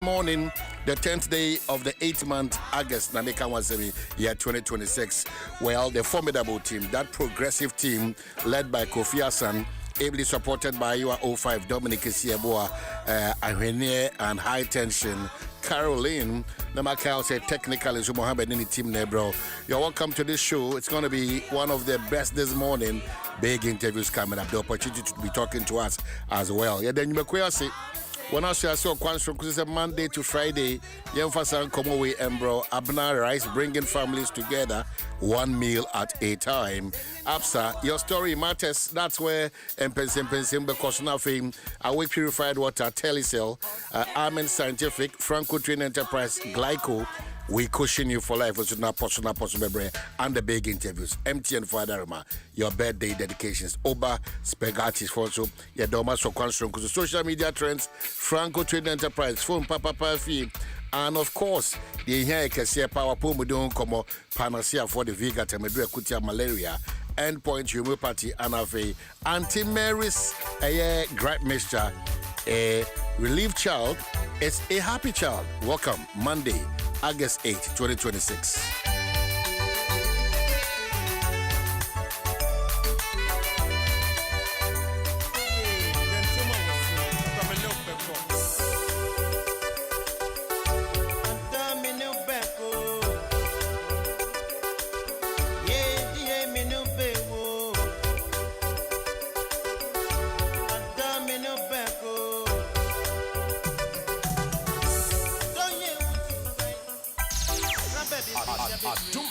Morning, the 10th day of the 8th month, August, Naneka Wansemi, year 2026. Well, the formidable team, that progressive team led by Kofi Hassan, ably supported by UR05, Dominic Isieboa, Ahwene, and High Tension, Caroline. Namakal said technically, so Mohammed any team there, bro. You're welcome to this show. It's going to be one of the best this morning. Big interviews coming up. The opportunity to be talking to us as well. Yeah, then you may say. When I saw Kwanzaa Monday to Friday, Yemfasan Komoway and bro Abna Rice bringing families together, one meal at a time. Absa, your story matters. That's where Mpensem because nothing. Awake purified water, Telecel, Amen Scientific, Franco Train Enterprise, Glyco. We cushion you for life with not possible and the big interviews. MTN for Adarama, your birthday dedications, Oba Spaghetti for so your Doma so construct social media trends, Franco Trade Enterprise, phone Papa Pafi, and of course, the here can see power pomodon como panacea for the Vega Temedua Kutia malaria, endpoint homeopathy, and a anti-Mary's a gripe mixture, a relief child, it's a happy child. Welcome, Monday. August 8, 2026. Adom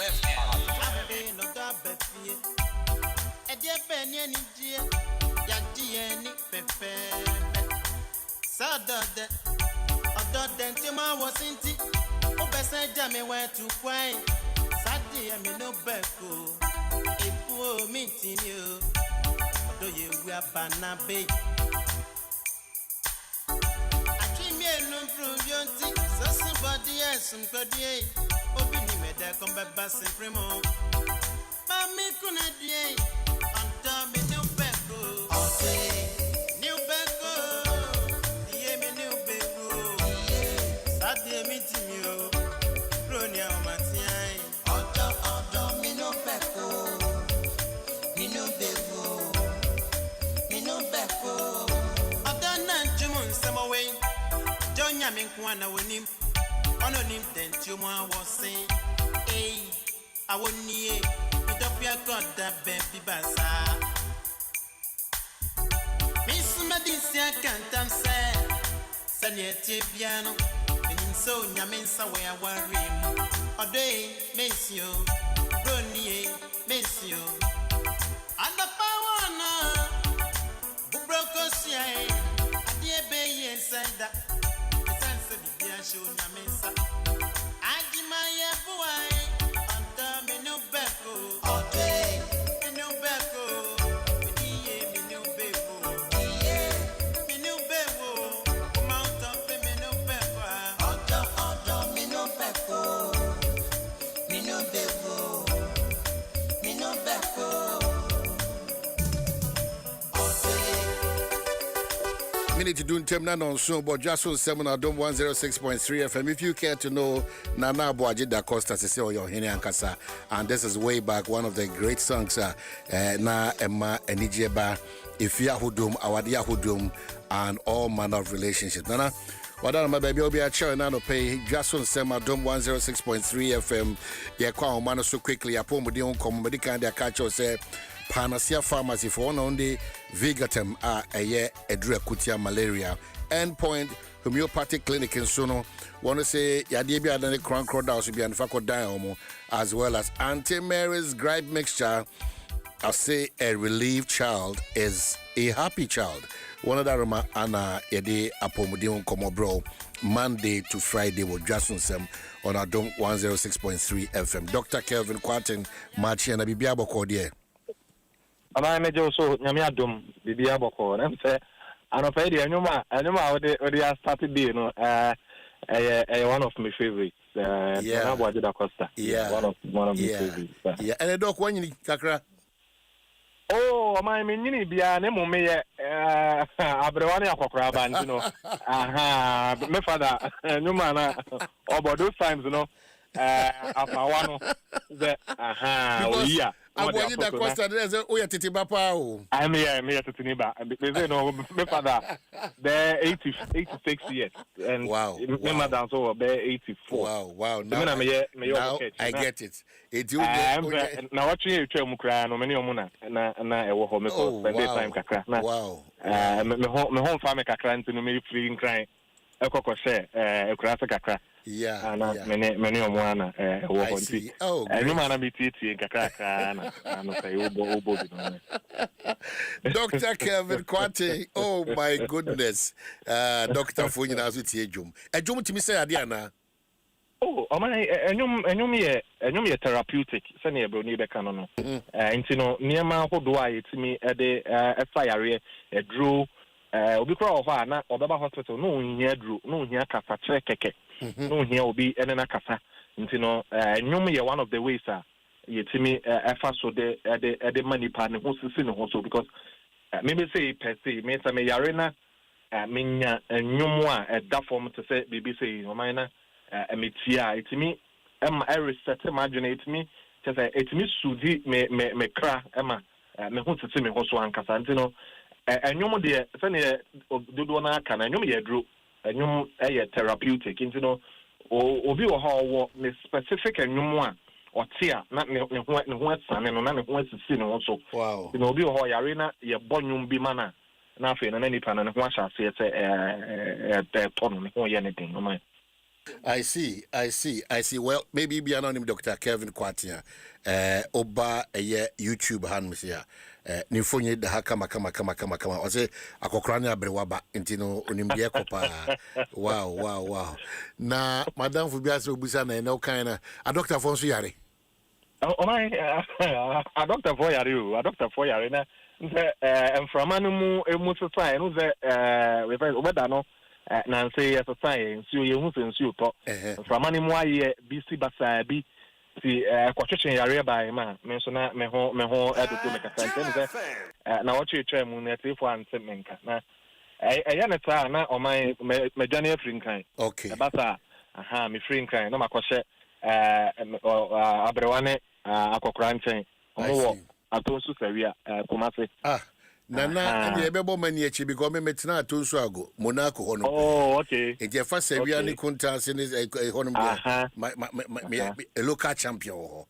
Minute to do Temna on soon, but Dwaso Nsem Adom 106.3 FM. If you care to know, Nana Boaji da Costa se say your Hene Ankasa, and this is way back one of the great songs. Na Emma Enijeba, Ifia Hudum, Awadia Hudum, and all manner of relationships. Nana, Wadana my baby will be a chair now to pay Dwaso Nsem Adom 106.3 FM. Yeah, kwa man so quickly. Upon with the own comedy kind of catch or say. Panacea Pharmacy for one only Vigatem a year Edra Kutia malaria. Endpoint homeopathic clinic in Suno. Want to say Yadibia and the crown crowd should be an Fako Diomo as well as Auntie Mary's gripe mixture. I say a relieved child is a happy child. One of the Roma Anna Ede Apomudion Komo bro. Monday to Friday with Dwaso Nsem on Adom 106.3 FM. Dr. Kelvin Quatin Machi and Abibiabo Cordier. I made also Yamiadum, Bibi Aboko, and say, I know Pedi, I know how they started being one of my favorites. Yeah, Costa. Yeah, one of my favorites. Yeah, and a dog one Kakra. Oh, my mini bia ne mo me abrewane akokora ba ntino. Aha, me father nyuma na about those times no afawa no the oya. Because da Costa there's oya titi bapa o. I'm here titi ba. They say no me father they're 86 years and me mother so be 84. Wow. Now I get it. It you na what you tell mu kra no many omuna na e wo ho me for spend time kakra na me home farm kakra ntino me free crying ekoko share e kra kakra na many omuna e wo ho nti enu mana me titi kakra na no say obo Dr. Kevin Kwate, oh my goodness. Dr. Funyina azu tie dwom. Edwom timi say ade ana. Oh, enyum ye therapeutic. Sani ebro ni beka no. Nti no niema hodo a yetimi de efayare edru obi kra ofa na obeba hospital no nhia edru no nhia kasa kire keke. No nhia obi enena kasa. Nti no enyum ye one of the ways yetimi efa so de manipa ne ho sisi ne ho so because maybe say per se me say me yare na menya enyum a eda form to say bibi say o man na emetia etimi reset imagine etimi just etimi sudi me kra me ho tete me ho so ankasa ntino enyum de se ne dodo na aka na enyum ye dro enyum therapeutic ntino obi wo ha wo me specific enyum a otia na ne ho asane no na ne ho asisi ne ho so wow no obi wo ha yare na ye bonyum bi mana na afi na nipa na ne ho ahase ete tono ne ho ye ne den no man. I see. Well, maybe be anonym Dr. Kevin Kwatia. Oba YouTube hands here. Nifonye da kama. Ose akokrani abrewaba intino unimbie kopa. Wow. Na Madam Fubiaso Busa na no kind a Dr. Fonso Yare. Oh my a Dr. Foyare na nse enframanu mu emu society no ze obeda no na say society nsuo ye hu nsuo to enframanu mu aye BC basa bi si kwatwetwe yare ba ma me so na me ho edodo me kasa nse na woche twemu na tifo ansem menka na eya na ta na o man me dwane afrin kan okay basa me free kan na makɔhye abrewane akokora nchen omo atonsu sawia kumase nana and ebebo mani echi because me metina atonsu ago Monaco hono oh okay e je fa sawia ni kunta se ni hono me a local champion ho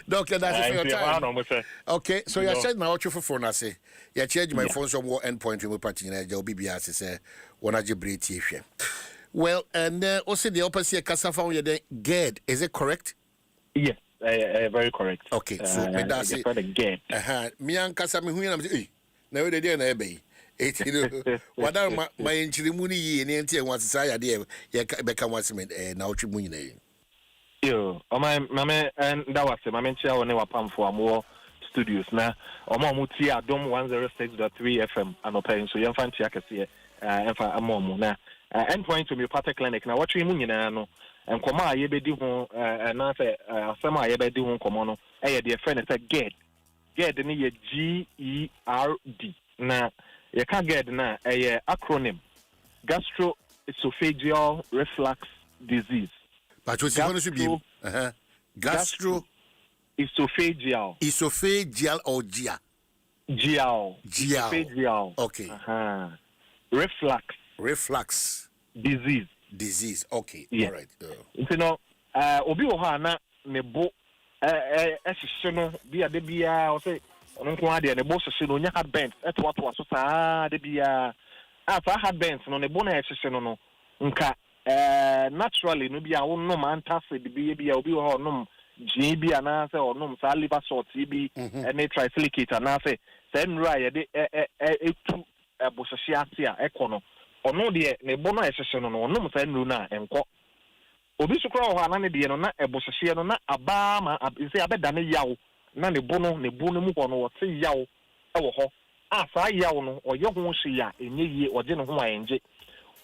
Doctor, that's it for your time. Okay, so you said now you for na say you change my phone some more endpoint we party na je BBS say wona je breath hwe. Well, and also the opposite Kasafa on your GED, is it correct? Yes, very correct. Okay, so that's it. Me and Kasami, who am saying, now the day na be. What are my enchilimuni ye and anti was society, Beckham was now Chimuni. Yo, my and that was my mention on our pump for more studios now. Omamuti Adom 106.3 FM, and open so young fancy I can see and for a moment now. Endpoint to me party clinic na watch mu nyina no enkoma aye bedi ho na say asema aye bedi ho nkomo no e de friend say GED ni ye GERD na ye ka GED na e acronym gastroesophageal reflux disease but what you should be esophageal or esophageal okay reflux disease okay all right you know obi wo ha na ne bo ehihye no bia de bia o say ono nko ade ne bo hihye no nya hard bent eto so saa de bia afa hard bent no ne bo na ehihye no nka naturally no bia wo no man tase de bia obi wo ha no gin bia na say ono sa liver salt bi ene trisilicate na say nra ye de etu bo hihye ase a ekono ono de ne bo no ehihye no ono sa nru na enko obi sukra ho ana ne de no na ebohye no na aba ma say abeda ne yawo na ne bo no mu ho no wo se yawo ewo ho asa yawo no oye ho hye ya enye yie oje ne ho ayenje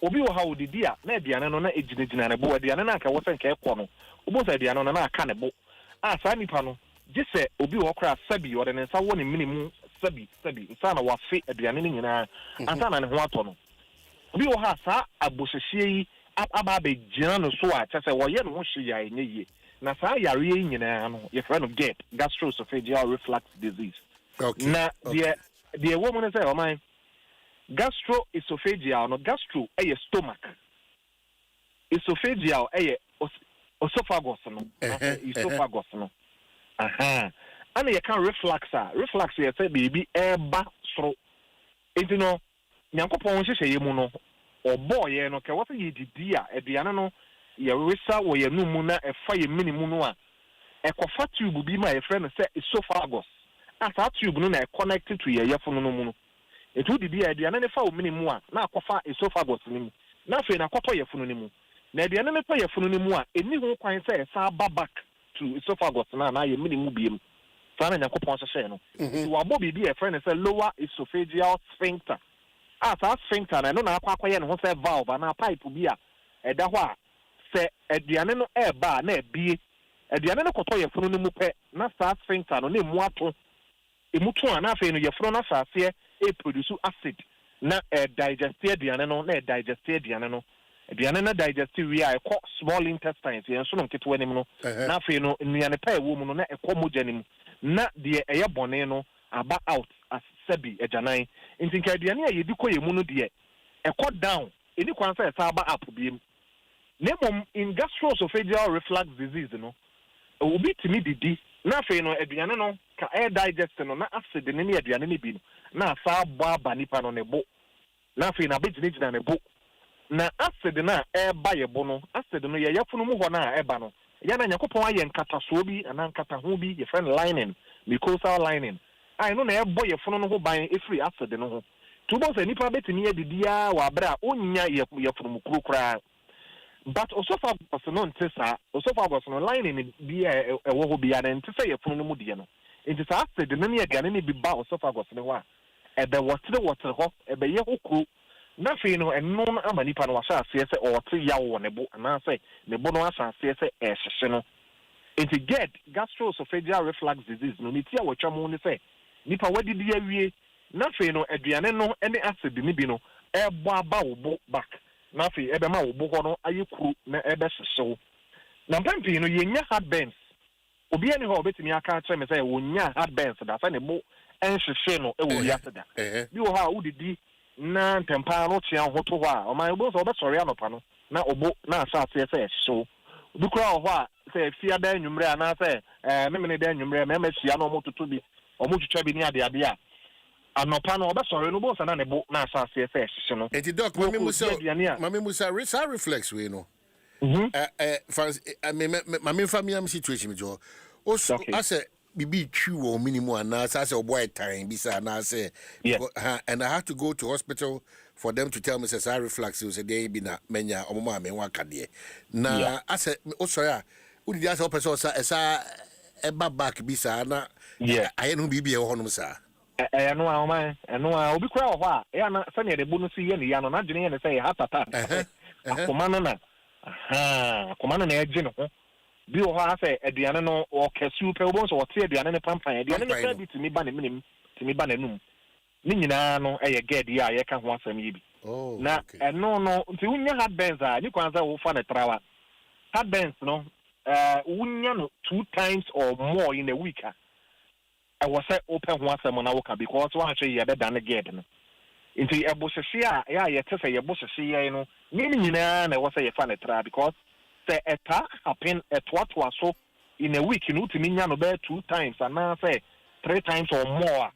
obi wo ha odidi a na aduane no na ejinejina ne bo aduane na aka wo se nka ekọ no obo sa aduane no na aka ne bo asa nipa no just say obi okra sabi or den nsa wo ne minimum sabi nsa na wa fe aduane ne nyina ansa na ne ho ato no obi wo ha sa abohyehyie yi aba be gina no so a kyese wo ye no ho hye ya enye ye na sa yare yi nyina no ye friend of get gastroesophageal reflux disease na the woman say o man gastroesophageal no gastro stomach esophageal esophagus no esophagus no and you can reflux you say baby eba soro enti no nyankopon hyehyɛ ye mu no obo ye no ke what ye didi a aduane no ye resa wo ye numu na efa ye minimu no a ekofa tube bi ma ye frɛ no say esophagus asa tube no na connected to ye yefo no mu no etu didi a aduane ne fa wo minimu a na akofa esophagus ni mu na fe na akɔtɔ yefo no mu na aduane ne fa yefo no mu a eni ho kwan say esa back to esophagus na ye minimu biem sana nyakopon hyehyɛ no nti wabo bibi ye frɛ no say lower esophageal sphincter asa sphincter na no na akwakoye no ho say valve na pipe bi a ɛda hɔ a sɛ aduane no ɛba na ebie aduane no kɔtɔ yefo no mu pɛ na sa sphincter no na emu ato emu to a na afei no yefo no asase produce acid na digest aduane no na digest aduane no aduane na digest we a ɛkɔ small intestines yɛn so no nketewa nim no na afei no nnuane pa ɛwɔ mu no na ɛkɔ mogya nim na deɛ ɛyɛ bɔne no aba out as sabi ajanan nti nka aduane a yɛdi kɔ yɛ mu no deɛ ɛkɔ down eni kwan sɛ ɛsa aba up biem na mmom in gastroesophageal reflux disease no obi timi didi na afei no aduane no ka air digest no na acid ne ne aduane ne bi no na asa abɔ aba nipa no ne bo na afei na begyinagyina ne bo na acid na ɛba yɛ bo no acid no yɛ yɛfo no mu hɔ na ɛba no ya na nyakopɔn ayɛ nkatasoɔ bi ana nkataho bi yɛ friend lining mucosal lining ai no na ɛbɔ yɛfo no ho ban efiri acid no ho tubo sɛ nipa betimi yɛ didia wɔ abere a onya yɛfo no mu kurukura but esophagus no ntesa esophagus no lining bi ɛwɔ hɔ bi ana ntesa yɛfo no mu die no nti sa acid no ne aduane ne bi ba esophagus no hɔ a ɛbɛ wɔtere hɔ ɛbɛ yɛ hokuro na fe no ɛno no ama nipa no wasa aseɛ sɛ ɔte yaw wɔ ne bo anaasɛ ne bo no asa aseɛ sɛ ɛhyehye no nti GERD gastroesophageal reflux disease no ne ti a wɔtwa mu ne sɛ nipa wadidi awie na fe no aduane no ne acid ne bi no ɛbɔ aba wo bo back na fe ɛbɛma wo bo hɔ no ayɛ kuru na ɛbɛhyehyew na mpɛmpɛ no yɛnya heartburns obi ani hɔ obetumi aka kyerɛ me sɛ wɔnya heartburns da sɛ ne bo ɛnhyehye no ɛwɔ wiase da bi wɔ hɔ a wodidi na ntempa no tia ho to hɔ a ɔman obo so obɛsɔre anɔpa no na obo na asase sɛ ɛhyew obi kura hɔ a sɛ fia da nwumre ana sɛ memene da nwumre mɛma fia no ɔmo toto bi ɔmo twitwa bi ne ade a anɔpa no obɛsɔre no bo sa na ne bo na asase sɛ ɛhyew no enti doc mame musa reflex we no mame family situation jo also asɛ bibi twi wo minimum ana say boy time bisa na say and I have to go to hospital for them to tell me say reflux say dey bi na menya omoma me wa kade na ase osori a udi ase person say esa eba back bisa na aye no bibi e ho no sa no a obi kura ho a e na say ne de bonus ye ne ya no na dwene ye ne say heart attack akoma no na eje no ho bi wo ha sɛ aduane no ɔkɛsu pɛ wo so wɔte aduane ne pampan aduane ne pɛ bi timi ba ne minim timi ba n'anum ne nyinaa no ɛyɛ GERD a yɛka ho asɛm yi bi na ɛno no nti wonya heartburns a ni kwan sɛ wo fa ne trawa heartburns no wonya no 2 times or more in a week a ɛwɔ sɛ wopɛ ho asɛm na woka because woahwɛ yɛ bɛda ne GERD no nti ɛbohyehye a yɛte sɛ yɛbohyehye yɛn no ne nyinaa na ɛwɔ sɛ yɛfa ne tra because sɛ ɛta happen ɛtoatoa so in a week no wotumi nya no bɛyɛ 2 times anaasɛ 3 times or more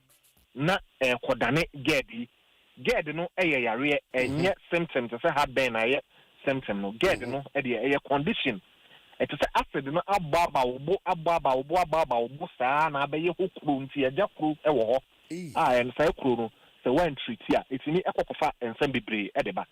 na kɔdane GERD no ɛyɛ yareɛ ɛnyɛ symptom te sɛ heartburn ɛyɛ symptom no GERD no ɛyɛ condition ɛte sɛ acid no ababa wo bo saa na abɛyɛ ho kuro nti agya kuro ɛwɔ hɔ a ɛnsa kuro no sɛ one treat a ɛtumi ɛkɔkɔfa nsɛm bebree ɛde ba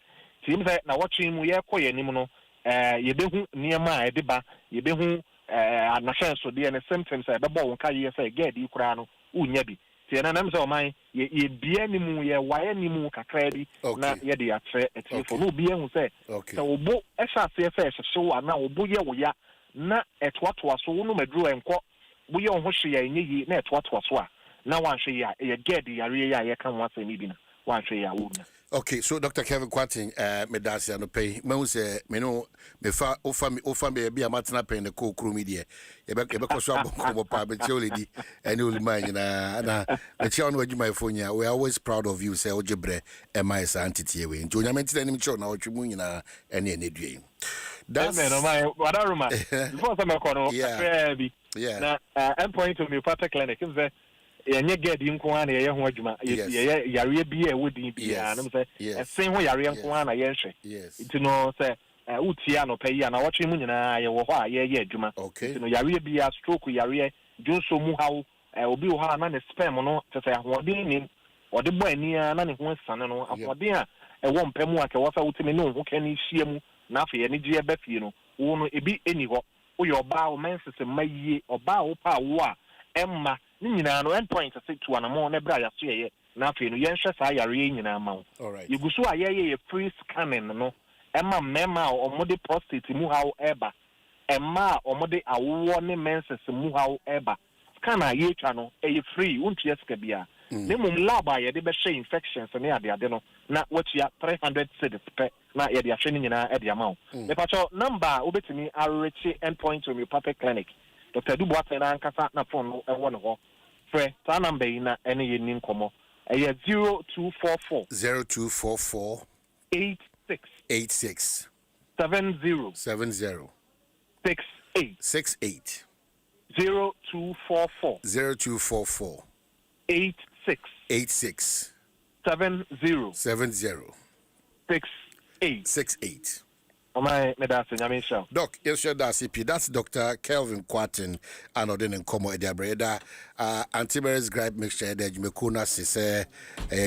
tim sɛ na wɔtwe mu yɛkɔ yɛ nim no yebehu nneɛma a ɛde ba yebehu anahyɛnsodeɛ ne symptoms a ɛbɛbɔ wo nka yɛ sɛ GERD yi koraa no wonya bi tie na nam sɛ ɔman yɛbia ne mu yɛwaeɛ ne mu kakraa bi na yɛde akyerɛ atiefo na obi ahu sɛ sɛ wo bo ɛhyɛ aseɛ sɛ ɛhyehyew anaa wo bo yɛ wo ya na ɛtoatoa so wo nom aduru ɛnkɔ we on ho hwe ya enyi na etoato so a na wan hwe ya ye get yare ya ye kan wasa ni bi na wan hwe ya wo na. Okay, so Dr. Kevin Kwatin, me dasi ano pay. Me say me no me fa ofa me be amatena pay ne ko kru media. Ye be ko so abon pa be chole di ene ulman na me che on wadwuma phone ya. We are always proud of you say ojebre e mai sa entity we. Nti onyamenti na nim che na otwemu nyina ene due. That's man, my wadaruma. Before some kono bi. Yeah. Na endpoint to me part clinic say yenye get nko ana ye ho adwuma ye yare bi e wodi bi ya na say sen ho yare nko ana ye hwe it no say utia no pay ya na watwe mu nyina ye wo ho a ye adwuma it no yare bi ya stroke yare jonso mu hawo obi wo ha na ne sperm no te say ahoden ni ode bo ani na ne ho sane no ahoden a e wo mpamu aka wo fa wutime no ho ka ni hie mu na afa ye ne gye ba fie no wo no ebi eni ho wo yo ba wo mensese maye oba wo pa wo a emma ni nyina no endpoint say to anamo na bra ya so ye na afi no yen hwe sa yare nyina ma wo yegusu a ye free scanning no emma mema omode prostate mu hawo eba emma omode awo ne menses mu hawo eba scan a ye twa no e free untu yeska bia ne mum lab a ye de be share infections ne ade no na watia 300 cedis pe na ye de ahwe ni nyina e de ama wo me pacho number obetimi arreche endpoint homeopathic clinic Dr. Dubois na nkasa na phone no e wo ne ho frɛ ta number yi na ene ye ni nkomo ɛyɛ 0244 86 70 68 0244 86 70 68 my medicine nyame show doc yes sure that CP that's Dr. Kelvin Kwatin and odin nkomo ediabreda antivirus gripe mixture that jumekuna say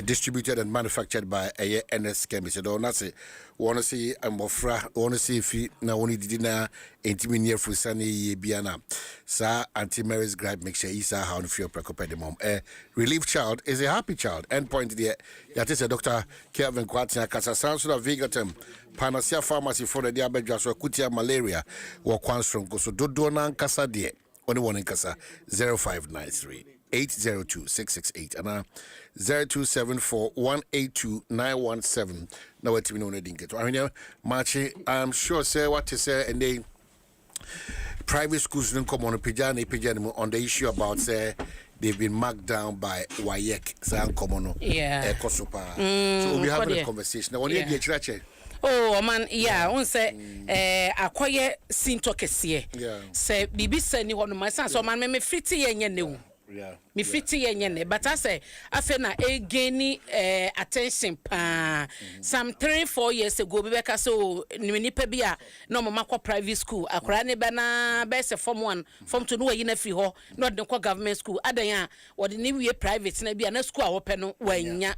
distributed and manufactured by NS Chemist do na say wanna see amofra wanna see if na woni didi na entimi near fusani ye biana sa antivirus gripe mixture isa how feel preoccupied mom relief child is a happy child endpoint there that is Dr. Kelvin Kwatin kasa sounds of Vigatum Panacea Pharmacy for the diabetes kutia malaria wa kwansrom so dodo na nkasa de only one nkasa 0593 802 668 and 0274182917 now what we know didn't get I mean Marchi I'm sure say what to say and they private schools don't come on pijani on the issue about say they've been marked down by WAEC so we have a conversation now the church. Oh man, yeah, on say akoye sinto kese. Say bibi se ni hono man so man me fiti yenye ne. Me fiti yenye ne, but I say afe na gain attention pa. Some 3-4 years ago bebeka so nipa bia no mama kwa private school akora ne ba na be se form 1 form 2 no we na fi ho no de kwa government school adan a wode ni we private na bia na school a wo pe no wanya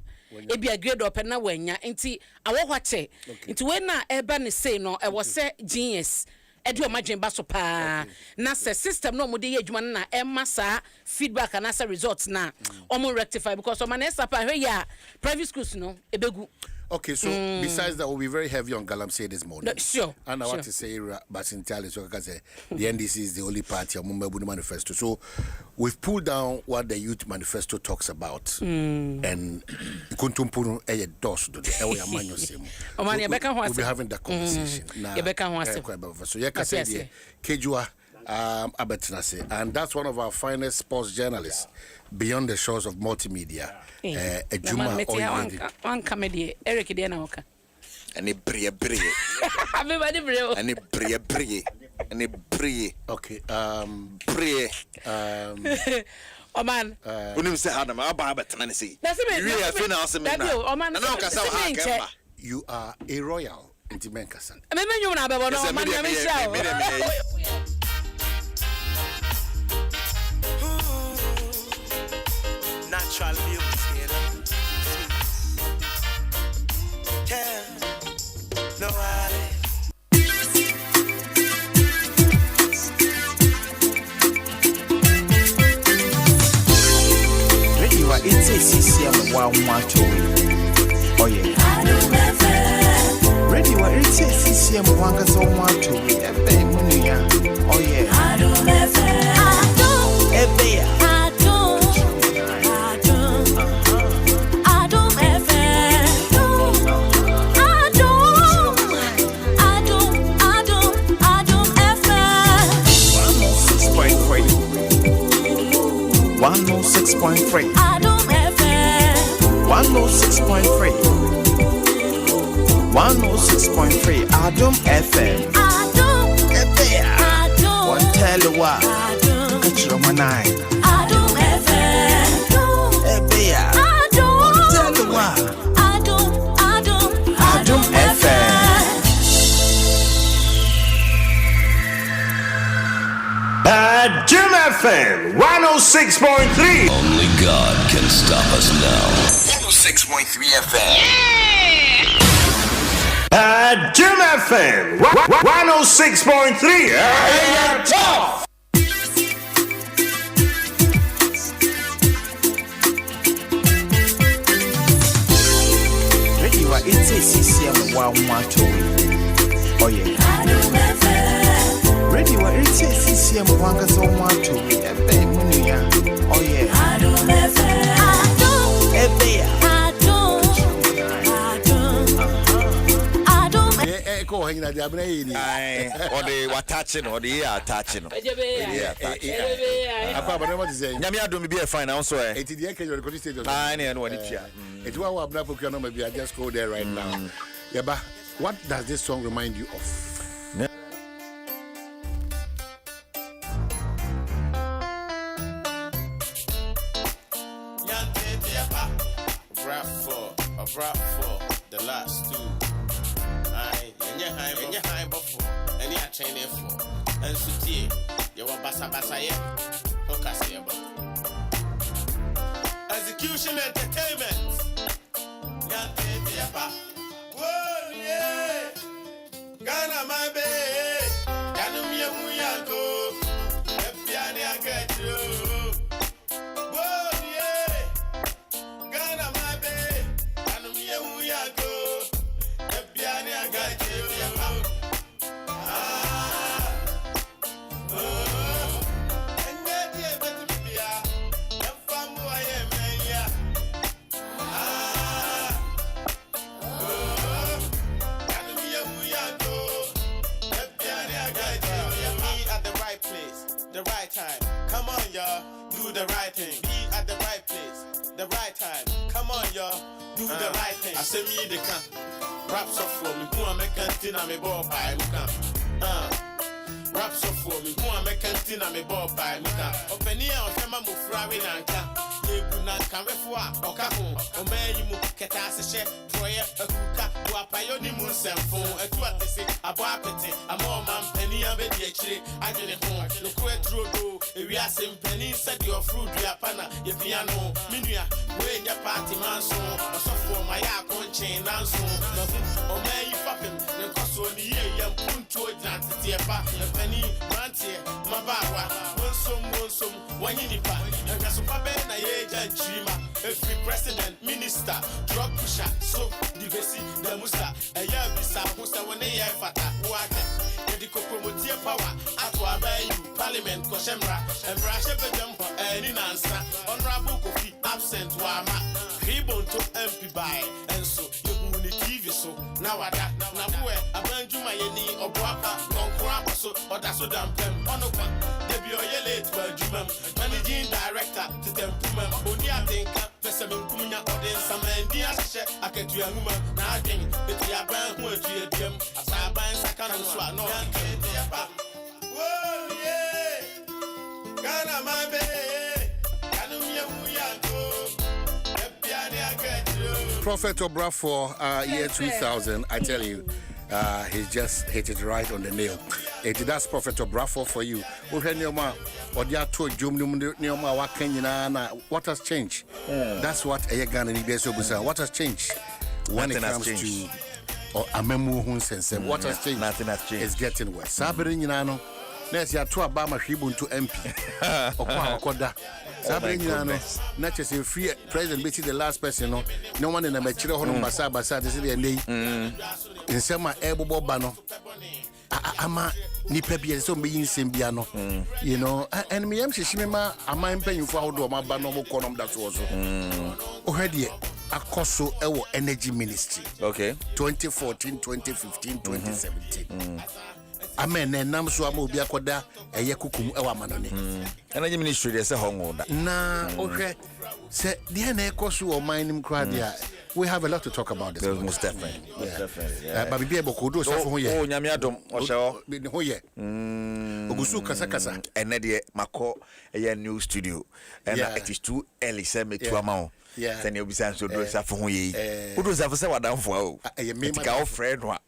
ebia grade up na wanya nti awohwache nti we na eba ne say no e wo se genius edu imagine ba so pa na se system no mo de adwuma na e masa feedback and answer results na omo rectify because o man esapa hwe ya private schools no ebegu. Okay, so besides that, we'll be very heavy on Galamsey this morning. Sure. And I want to say, but entirely, so because the NDC is the only party on Mumbai Manifesto. So we've pulled down what the Youth Manifesto talks about. And Kuntumpuru a dos do the we'll be having that conversation. So you can say Kejua Abetinase, and that's one of our finest sports journalists beyond the shores of multimedia. A Juma one comedy, Eric Diana. And a brie. Everybody brie. And a brie. And a brie. Okay. Brie. Oh man. When you say Adam, I'll buy a Tennessee. That's it. You are a royal in Timenkasa. I mean, you know about natural music, you know. Yeah, no Radio it's a CCM 112. Oh yeah. Radio it's a CCM 112. Oh yeah. 106.3. 106.3 Adom FM. One tell you what. Catch your manai. One tell you what. Adom FM. Adom FM 106.3. Only God can stop us now. 106.3 FM. Adom FM 106.3. Tough. Radio wa CCM wa mwato. Oh yeah. Radio wa CCM wanga so mwato. Ebe munya. Oh yeah. Ebe ya. Ko hangina dia bna yi ni. Or they were touching, or they are touching. Apa ba no mo say. Nyame adom bi e fine now so eh. Eti dia ke your recording stage. Ah, na no tia. Eti wa wa bna pokua no ma bi I just go there right now. Yeba, what does this song remind you of? Rap for the last two. Any high buffer, any I train there for. And Sutie, you were basa yeah. Okay, execution entertainment. Whoa, yeah. Ghana, my baby. Ghana, me a muyango. Epiani, I get you. Whoa, yeah. Ghana, my baby. Ghana, me a muyango. Epiani, I get you. The right time, come on y'all, do the right thing. Be at the right place, the right time, come on y'all, do the right thing. I say me the can, raps up for me, who am I canteen and me ball by me can. Raps up for me, who am I canteen and me ball by me can. Open here, on Kama Mufrawi Nanka, Nebuna Kamefua, Okamu, Omeyimu, Ketashe, Troya, a Kuka, Wapayoni Nsem phone, a what they say, a bapete, a more man, penny, a baby, I didn't home, the quet rodo, if we are some penny, said your fruit, your pana, your piano, Minia, where your party man so, or so for my account chain, and so, or may you pop him, the cost on the year, young Punto, Nantipa, a penny, Mantia, Mabawa, one some, one in the pack, and Casopabena, and Chima, every president, minister, drug pusher, so, divesi, the Musta, a Yabisa, Musta, when they have fata, water, medical promoter power, Aqua Bay, Parliament, Koshemra, and Brasha Jumper, and in answer, Honorable Kofi, absent Wama, Ribon to MP by, and so, you will TV so, now I got, now where, I bring you my any or Wapa, non so, or that's so damn them, Onoka, debut late, Jumam, managing director to them, only I think, Pessamin Kumina, or then some India, I can do a woman, now I think, if you are banned, who are them, as I bind second swat, no, whoa, yeah, Ghana, my baby, Ghana, me a Prophet Obra for year 2000, I tell you, he's just hit it right on the nail. That's Prophet Obra for you. What has changed? That's what what has changed when it comes to Adom 106.3. What has changed? Nothing has changed. It's getting worse. Next year, 2 Obama Tribune to MP. Not just a free president, the last person. No one in a mature home, Basa, this is the day. In some able bano. Ama Nipebi, so being Simbiano. You know, and me, I'm Shishima, am I paying for my bano column that was already a coso energy ministry. Okay. 2014, 2015, 2017. Amen, and Nam Swamo Biakoda, a Yakukum Ewamanoni. And the ministry, there's a home. Na, okay. Say, the Ane Kosu or Mining Cradia, we have a lot to talk about this. Most definitely. Most definitely. But be able to do so for you. Oh, nyame Adom osho. Oh yeah. Ogusu kasa. And na mako a new studio. And it is too early say me to amount. Yeah. Then you be saying so do for who ye. Who does have say what down for? Our friend wa.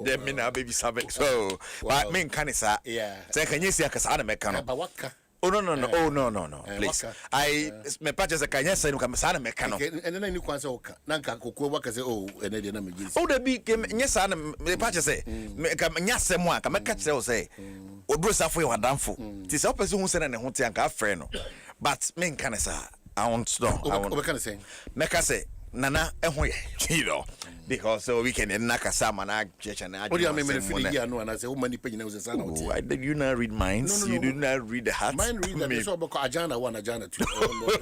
Then me na baby sabe. So, but me can say yeah. Say can you see akasa na meka But what ka? Oh no. Oh no. Please. I me purchase a kanya say no ka sa na meka no. And then you can say okay. Nanka kokwo waka say oh and then na me gisi. Oh the big nyesa na me purchase say me ka nyasa mu aka meka kire o say oduro safo ye wadamfo. Ti say opese hu say na ne ho te anka friend no. But me nka say I want to know. I want. What can I say? Meka say nana ehwe you know because so we can nakasa mana church and what do you mean feeling here no and I say how many pages was sana I did you not read minds? No. You do not read the heart. Mine read that so about agenda 1 agenda 2.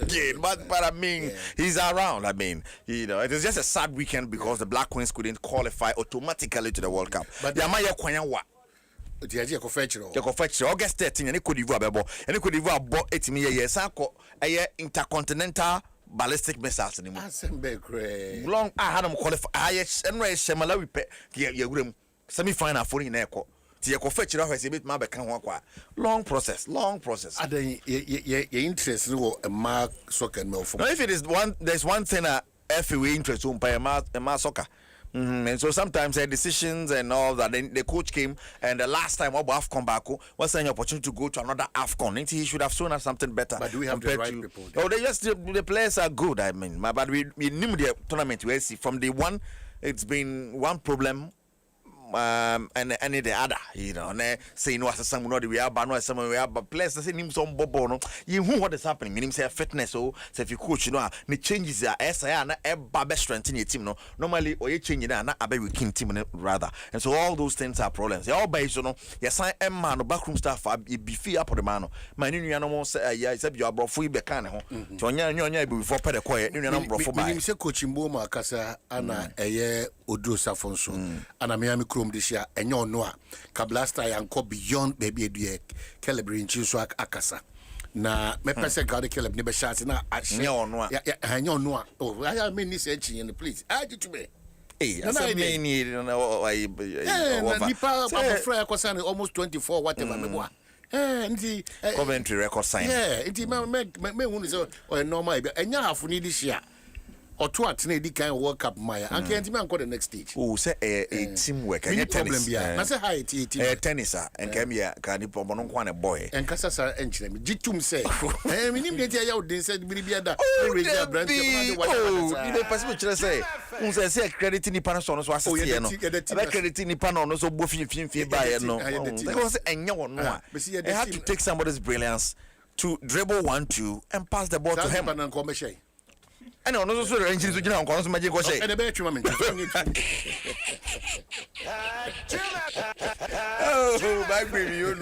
Okay, but I mean he's around. I mean, you know, it is just a sad weekend because the Black Queens couldn't qualify automatically to the World Cup. But Yamaya Kwanya the idea of fetcher August 13 and Cote d'Ivoire bebo and Cote d'Ivoire bought 8 years a intercontinental ballistic missiles anymore. Long I had them qualify. I and race Malawi semi-final for in echo. Tiako fetch a bit my back long process. I think your interest in a mark soccer no for. If it is one, there's one thing FA interest on by a mass soccer. And so sometimes decisions and all that. Then the coach came, and the last time AFCON back was an opportunity to go to another AFCON. He should have shown us something better. But do we have the right people? Oh, the players are good. I mean, but we knew the tournament. We see from the one, it's been one problem. And the other, you know, and say no, as someone we are, but no, someone we are, but players say him some bobo. You know what is happening? Meaning say fitness. So if you coach, you know, the changes are SIA na a strength in your team. No, normally or you change that na a very king team rather. And so all those things are problems. They all based on yes, I am man, the backroom staff, be free up on the man. My new animal say, yeah, except you are brought free back. So you before pay the quiet. You know, brought for by. Say coaching Boma Casa ana a year Odo Safonso and a Miami Chrome this year and your noa Kablasta and co beyond baby a calibre in Chiswak Akasa. Na me pese gade keleb never shots na and your noa. Oh, I mean this edging in the police. I did to me. Hey, I need almost 24 whatever. Coventry record sign. Yeah, it may one is or normal and you have need this year. Or two at Nady kind of World Cup Maya. I can't even go the next stage. Oh, say a teamwork. I problem. Yeah, I say hi tennis and came here. Can you put on a boy and Cassasa and Jitum say, I mean, they said, Bibiada. Oh, say, who say credit in the Panasonos was credit in the Panasonos or Buffy by no. And you have to take somebody's brilliance to dribble 1-2 and pass the ball to him and commercial. I know, no, so engines with you cause magic was and a better moment. Oh, back with you.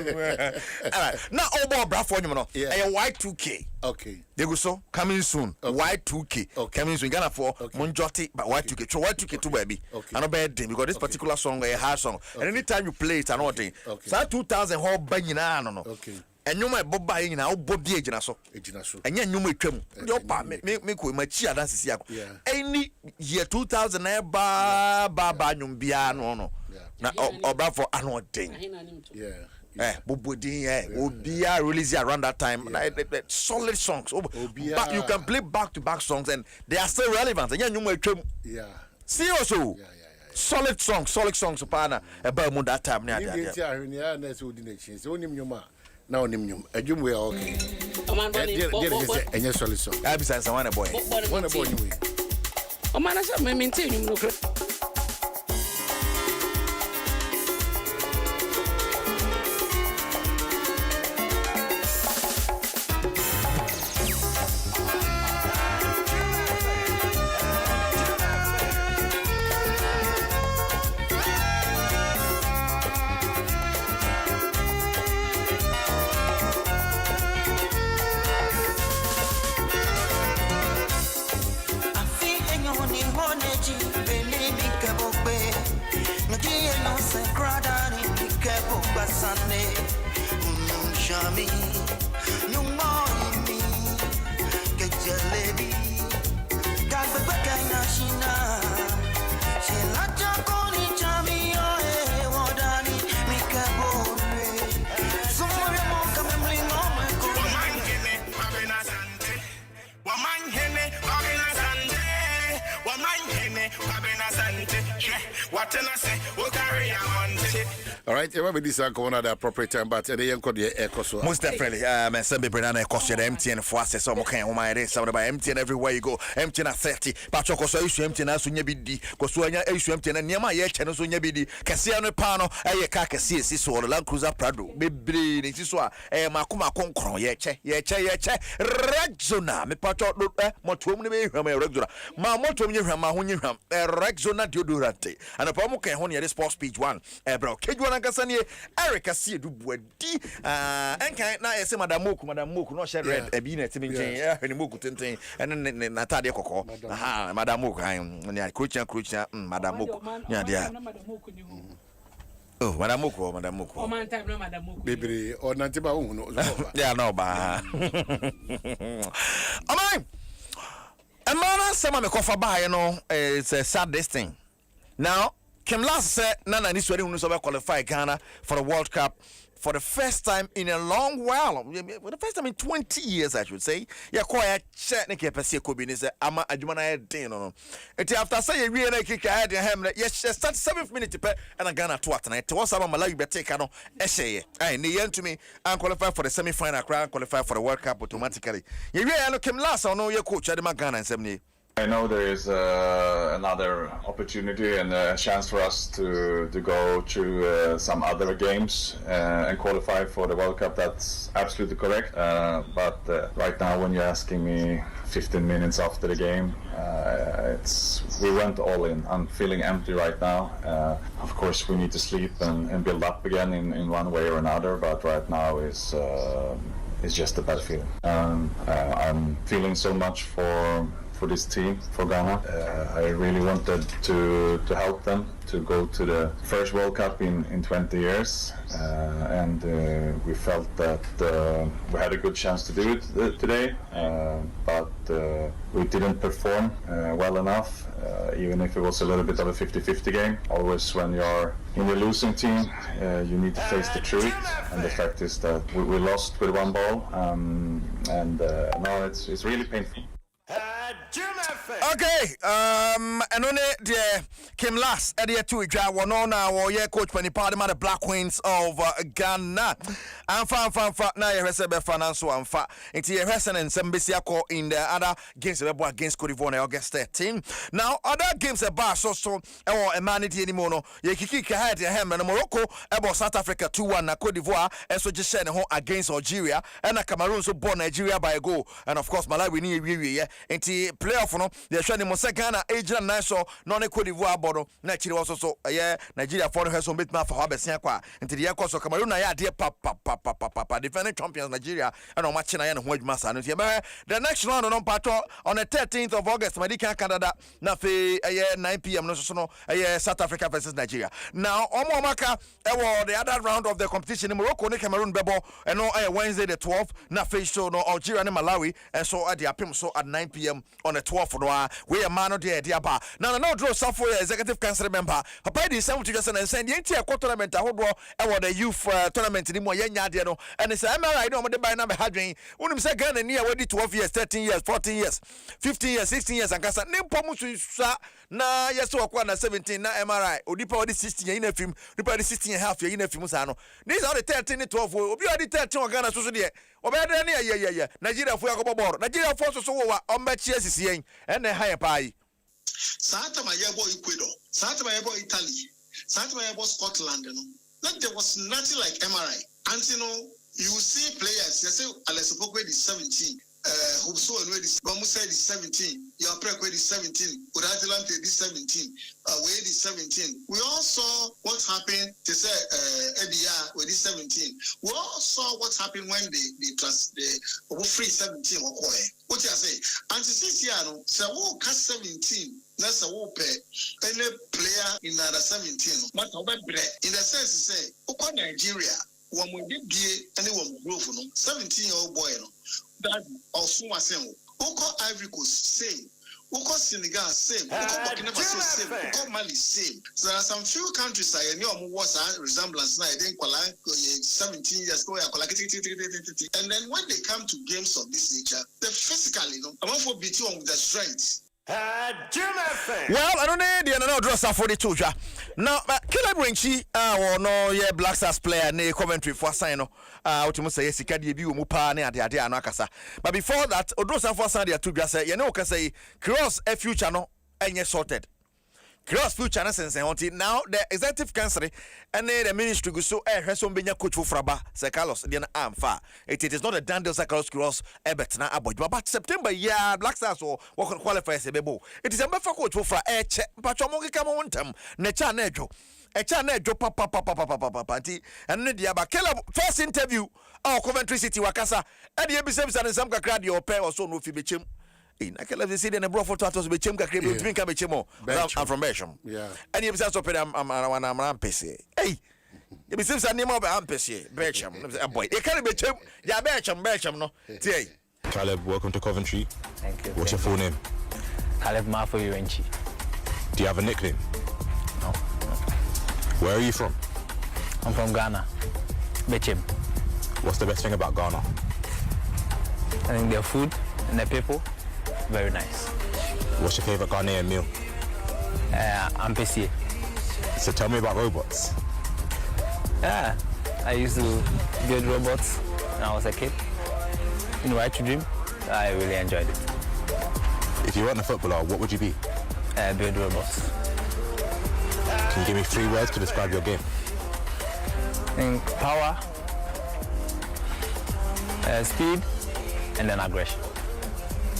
Now, all about Brafon, a Y2K. Okay. They go so coming soon. Y2K coming soon. Gonna for Monjotti, but Y2K. So Y2K too, baby. And a bad thing because this particular song a hard song. And anytime you play it, another thing. So 2000 whole banging on. Okay. And you might bob buying now, Bob the agent. And you may come. Your part make my cheer dance. Any year 2000 Baba Numbiano. Or Bravo, another thing. Yeah. Bobodi, Obia release around that time. Solid songs. But you can play back-to-back songs and they are still relevant. And you may come. Yeah. See also. Solid songs. Upana about that time. Now, Nimum, a jum we are okay. And yes, solid song. I besides one boy. One boy. Oh, man, I shall maintain you. All right, everybody this is going at the appropriate time, but they ain't got the echo. So most definitely, and some people are cost you the MTN for us. So okay, home I did some about MTN everywhere you go. MTN at 30. Pacho koso issue MTN as unya bidi. Koso anya issue MTN and Yama ye channel so unya bidi. Kasiano pano aye kaka CSC so Land Cruiser Prado. Bebre ni siswa makuma konkron ye che Rexona me pacho motum ni be hwam Rexona. Ma motum ni hwam ma hunyi hwam Rexona deodorant. And a pomo can hon ye sports page 1. Bro, Kasani Eric see do body and can na say madam moku no share red e bi na timi nchen e ni moku tenten and Natalia Koko aha madam moku nya krucha madam moku nya dia oh madam moku o man time no madam moku baby or nantiba hu no yeah no ba amai amana sama me kofa ba ye no it's a sad this thing now Kim last said Nana this wedding will qualify Ghana for the World Cup for the first time in a long while. For the first time in 20 years, I should say. Yeah, quite check Nicky Pessi Kobini say Ama Ajumana Dino. And after say you really kick your head in him, yes, start 7th minute and a Ghana to tonight. To us, I'm Malawi Betekano, Eshe. And the end to me, I'm qualified for the semi final, qualified for the World Cup automatically. You really Kim last, I know your coach, Adom Ghana and 70. I know there is another opportunity and a chance for us to go through some other games and qualify for the World Cup. That's absolutely correct. But right now, when you're asking me 15 minutes after the game, we went all in. I'm feeling empty right now. Of course, we need to sleep and build up again in one way or another. But right now it's just a bad feeling. I'm feeling so much for this team, for Ghana. I really wanted to help them to go to the first World Cup in 20 years, and we felt that we had a good chance to do it today, but we didn't perform well enough, even if it was a little bit of a 50-50 game. Always when you're in the losing team, you need to face the truth, and the fact is that we lost with one ball, and now it's really painful. Okay, and only the came last at the 2 draw one on our year coach when he parted the Black Queens of Ghana. And fan now you receive finance and fat into your Dwaso Nsem in the other games against Cote d'Ivoire on August 13. Now other games about so or a manity anymore no you kick ahead your hand and Morocco about South Africa 2-1 na Cote d'Ivoire and so just send home against Algeria and Cameroon so born Nigeria by a goal and of course Malawi we into playoff no they show them Ghana age and nice so non Cote d'Ivoire bodo na chiri also so Nigeria for her so bit ma for Habesia kwa into the course of Cameroon na ya dear papa defending champions Nigeria and on match na ya no masa no the next round on on the 13th of August Madika Canada na fe 9 p.m. no so no South Africa versus Nigeria. Now omo maka the other round of the competition in Morocco and Cameroon bebo and no Wednesday the 12th na fe show no Algeria and Malawi and so at the apim so at 9 p.m. on the 12th no we a man there ba now no draw for executive council member papa di some to just and send the entire tournament ahodo the youth tournament ni mo yenya de no and say MRI no mo de buy na be hadwen unim say Ghana ni we 12 years 13 years 14 years 15 years 16 years and kasa nimpo mu susa na yeso akwa na 17 na MRI odipa odi 16 year in film odipa odi 16 half year in film sa no these are the 13 and 12 obi odi 13 Ghana so de obede na ye Nigeria fo yakobo boro Nigeria fo so wa omba chi asisi yen and higher pie Santa Mayabo Ecuador, Santa Mayabo Italy, Santa Mayabo Scotland, like there was nothing like MRI. And you see players, you say Alessopoko is 17, Hubso and is 17, your Prek is 17, Uratilante is 17, Wade is 17. We all saw what happened to say Edia with 17. We all saw what happened when they free 17 or what you say. And to see Siano, so who cast 17. That's a whoop any player in under 17. But in the sense, say, Oko Nigeria, one we did be anyone growth, 17-year-old boy, that also was saying, Oko Ivory Coast say, Uko Senegal same, Uko Burkina Faso same, Uko Mali same. So there are some few countries I know was a resemblance now. I think 17 years ago, and then when they come to games of this nature, they physically, I'm for beating on the strength. Well, I don't know the another draw 42. Now, Caleb Rinchi, or no, yeah, Black Stars player, near Coventry for sign. What you must say, Sikadi, you Mupa, near the idea, Nakasa. But before that, Odrosa for Sunday, two just say, you know, can say, cross a future no, and you're sorted. Cross future sense now the executive council and the ministry go so has some benya coach for Fraba Carlos the amfa it is not a done deal Carlos cross ebetna aboy but September yeah Black Stars or what qualify as a bebo it is a better coach for eche but chomo come on time necha nejo echa nejo papa and the abakela first interview our Coventry City wakasa and the ebisem and some kakra your pair or so no fi bechem I can let you see the number of photos be chim kakre be tumi ka be chimo I'm from Belgium yeah and you be so pay I'm pese hey you be say name of am pese Belgium boy e can be chim ya Belgium no tie Caleb, welcome to Coventry. Thank you. What's your full name? Caleb Mafo Urenchi. Do you have a nickname? No. Where are you from? I'm from Ghana. Bechim. What's the best thing about Ghana? I think their food and the people. Very nice. What's your favorite Ghanaian meal? Ampesi. So tell me about robots. Yeah, I used to build robots when I was a kid. In Right to Dream, I really enjoyed it. If you weren't a footballer, what would you be? Build robots. Can you give me 3 words to describe your game? I think power, speed, and then aggression.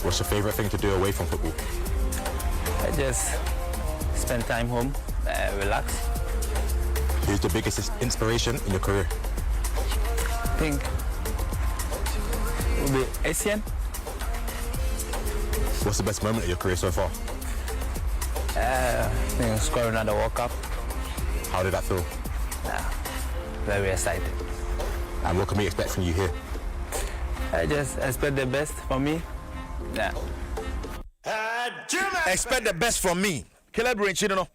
What's your favorite thing to do away from football? I just spend time home, relax. Who's the biggest inspiration in your career? I think it will be Asian. What's the best moment of your career so far? I think scoring at the World Cup. How did that feel? Very excited. And what can we expect from you here? I just expect the best from me. Yeah. Expect the best from me. Caleb Rinchi no.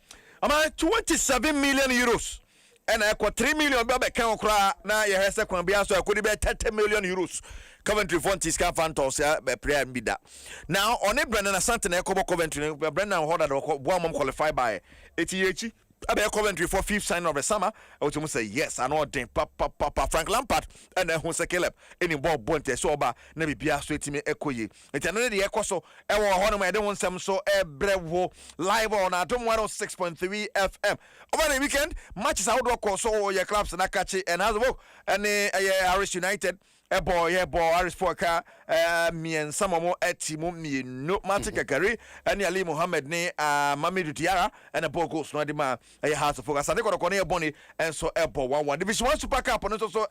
Am 27 million euros. And I got 3 million babe kan okra na ye hese kwan bia so I could be 30 million euros. Coventry Fontis can Fantos prayer and be that. Now on a Brennan Asante na Kobo Coventry Brennan Hoda one mom qualified by 80 Abe Coventry for 5th sign of the summer. I would say yes, I know Papa Frank Lampard and then Jose Caleb. Any ball bonte so ba nebi bia so etimi ekoye. It's another the ekoso e wo hono ma Adom 106 so ebrewo live on Adom 106.3 FM. Over the weekend matches out do so your clubs na catch and has work and Irish United boy Irish Poker and some more etimu me no Martin Kakari and Ali Mohammed ne Mamadou Diarra and a ball goes no dema a house of focus. I think on a bonnie and so airport 1-1 division 1 super cup and also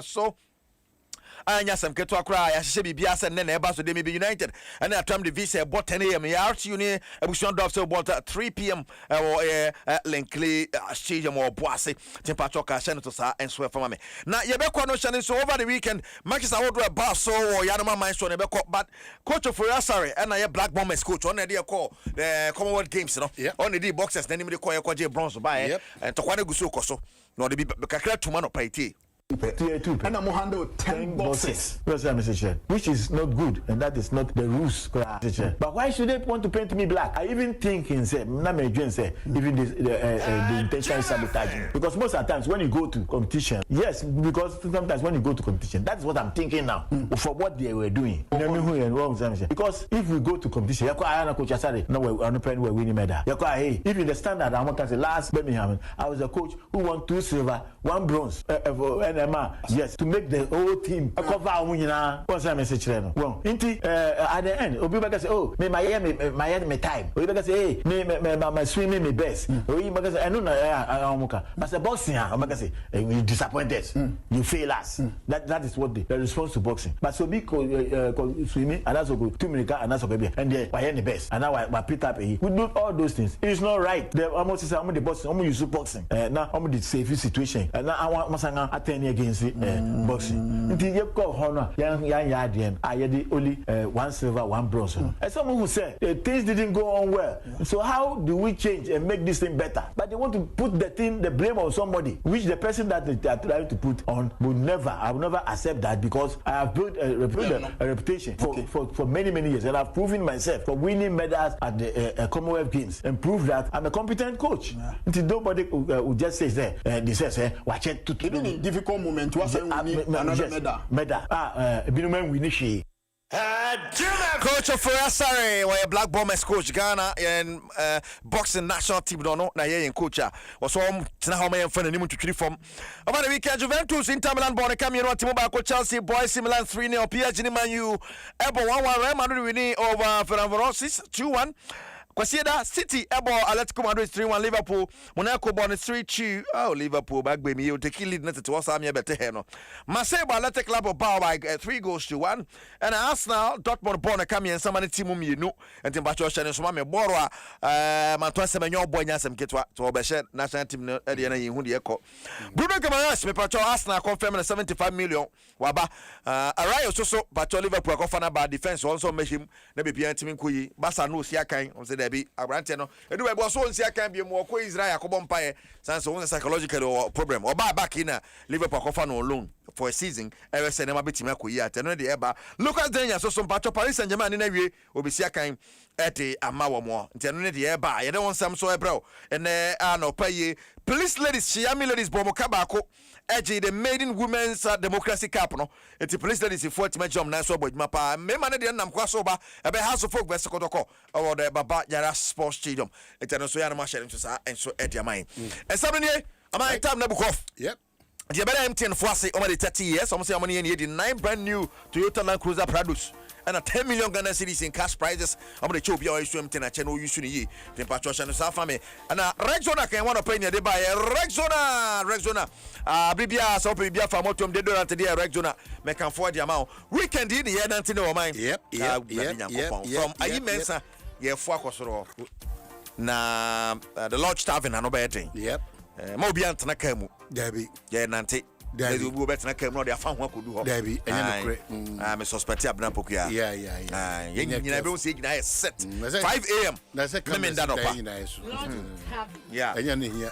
so anya some keto akra ya hye bibia se ne eba so de maybe United and at time the visa bought 10 am ya RTU ne ebusion drop so about 3 pm Linkley stadium or Boase temperature ka hye no to sa enso from me na ye be kwa no hye so over the weekend matches I would about so or yanoma mind so ne be but coach of Asare and na ye Black Bombers coach on dey call the Commonwealth Games no on the boxers na nim dey call ye kwaje bronze by and to kwane gusu koso no dey be kakra tuma no paiti and I'm handle 10 boxes. Which is not good, and that is not the rules. But why should they want to paint me black? I even think in say, even the intention is sabotaging. Because most of the times when you go to competition, yes, because sometimes when you go to competition, that's what I'm thinking now for what they were doing. Because if we go to competition, we're winning medal. If in the standard, I want to say last Birmingham, I was a coach who won 2 silver, 1 bronze. Yes, to make the whole team cover what's that message then? Well, at the end, Obi say, oh, my time. Obi say, hey, my swimming my best. Obi say, I know as a boxing, say, you disappointed, you fail us. That is what the response to boxing. But so big swimming, and that's good. 2 minutes, and that's okay. And they are the best. And now I pick up. We do all those things. It's not right. The almost say, I'm the boxing. I'm use boxing. Now I'm the safe situation. And now I want to attend. training against boxing. Until you call honor, young Yardian, I had only 1 silver, 1 bronze. And someone who said things didn't go on well. So how do we change and make this thing better? But they want to put the blame on somebody, which the person that they are trying to put on I will never accept that, because I have built a reputation for many years, and I've proven myself for winning medals at the Commonwealth Games and prove that I'm a competent coach. Until nobody will just say they say watch it to even in difficult moments was another medal. We initiate. Coach of Sorry, where Black Bombers coach Ghana and boxing national team don't know. Now here in coach was home tonight. How many friends need to treat from over the weekend? Juventus, Inter Milan, born coming on Timber, Chelsea, boys, Milan 3-0, PSG, Man U, Ebo 1-1, Real Madrid winning over Fenerbahce 2-1. Kwasieda City ebo Atletico Madrid 3-1 Liverpool Monaco born 3-2 Liverpool back baby you take lead net to what's am bete he no Marseille Athletic Club of Bao by 3-1 and Arsenal Dortmund born come in some team mienu and Timbacho Shan so me borwa Manton Semenyo boy nyasem ketwa to obehye national team e de na yehu de ekọ Bruno Guimaraes me pacho Arsenal confirm 75 million waba Arayo so pacho Liverpool akofa na ba defense also mehim na bebia team nkoyi Barca no si akan on say be abrante no edu we bo so nsi akan bi mu ko Israel akobo mpae sanso won psychological problem or back in Liverpool akofa no loan for a season ever say na betima akoyi ateno de eba Lucas Digne so pacho Paris Saint-Germain ni na wie obisi akan ete amawo mo nteno ne de eba ye de won sam so ebro ene no paye police ladies Chiami ladies bomo kabako eji the maiden women's democracy cup no eti police ladies for team jam na so bodima pa me man de nam kwa so ba ebe house of folk vs kotoko or the baba Yara sports stadium eti so ya na ma share nso sa enso edi amai esabne amai time na bukof yep the better MTN for say over the 30 years almost say money in the 9 brand new Toyota Land Cruiser Prados and a 10 million Ghana cedis in cash prizes. I'm going to show you how you swim 10 channel you soon temperature and family and Rexona can one opinion they buy Rexona Bibia so Bibia for motum de dollar today Rexona make can afford the amount weekend in the year 19 or mine yep from ayi mensa ye fo akosoro na the Lodge Tavern and no betting yep mo bi antena kamu Debbie ye nante Debbie we go betting kamu no dey afa ho akodu ho Debbie enye no me suspect abna pokua yeah nyina be say nyina set 5 am na say come that up yeah enye ne hia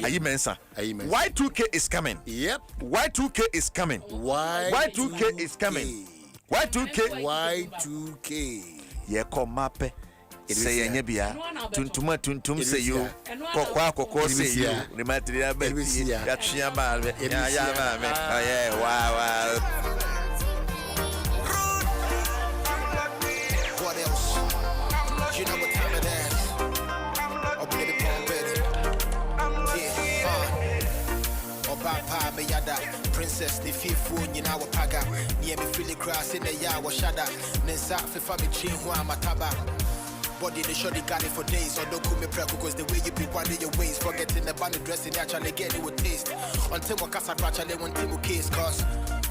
ayi mensa Y2K is coming yep Y2K is coming Y2K is coming Y2K ye come mape say yenye bia tuntum say you kokwa say you the material be ya twa ba ya ba me yeah wow what else you know what time it is oh baby Papa me yada princess the fifo nyina wo paga me me feel grass in the ya wo shada nensa fefa me chin ho amataba body they sure they got it for days or don't call me prep because the way you be winding your ways forgetting the band dressing actually get it with taste until my casa actually want to case cause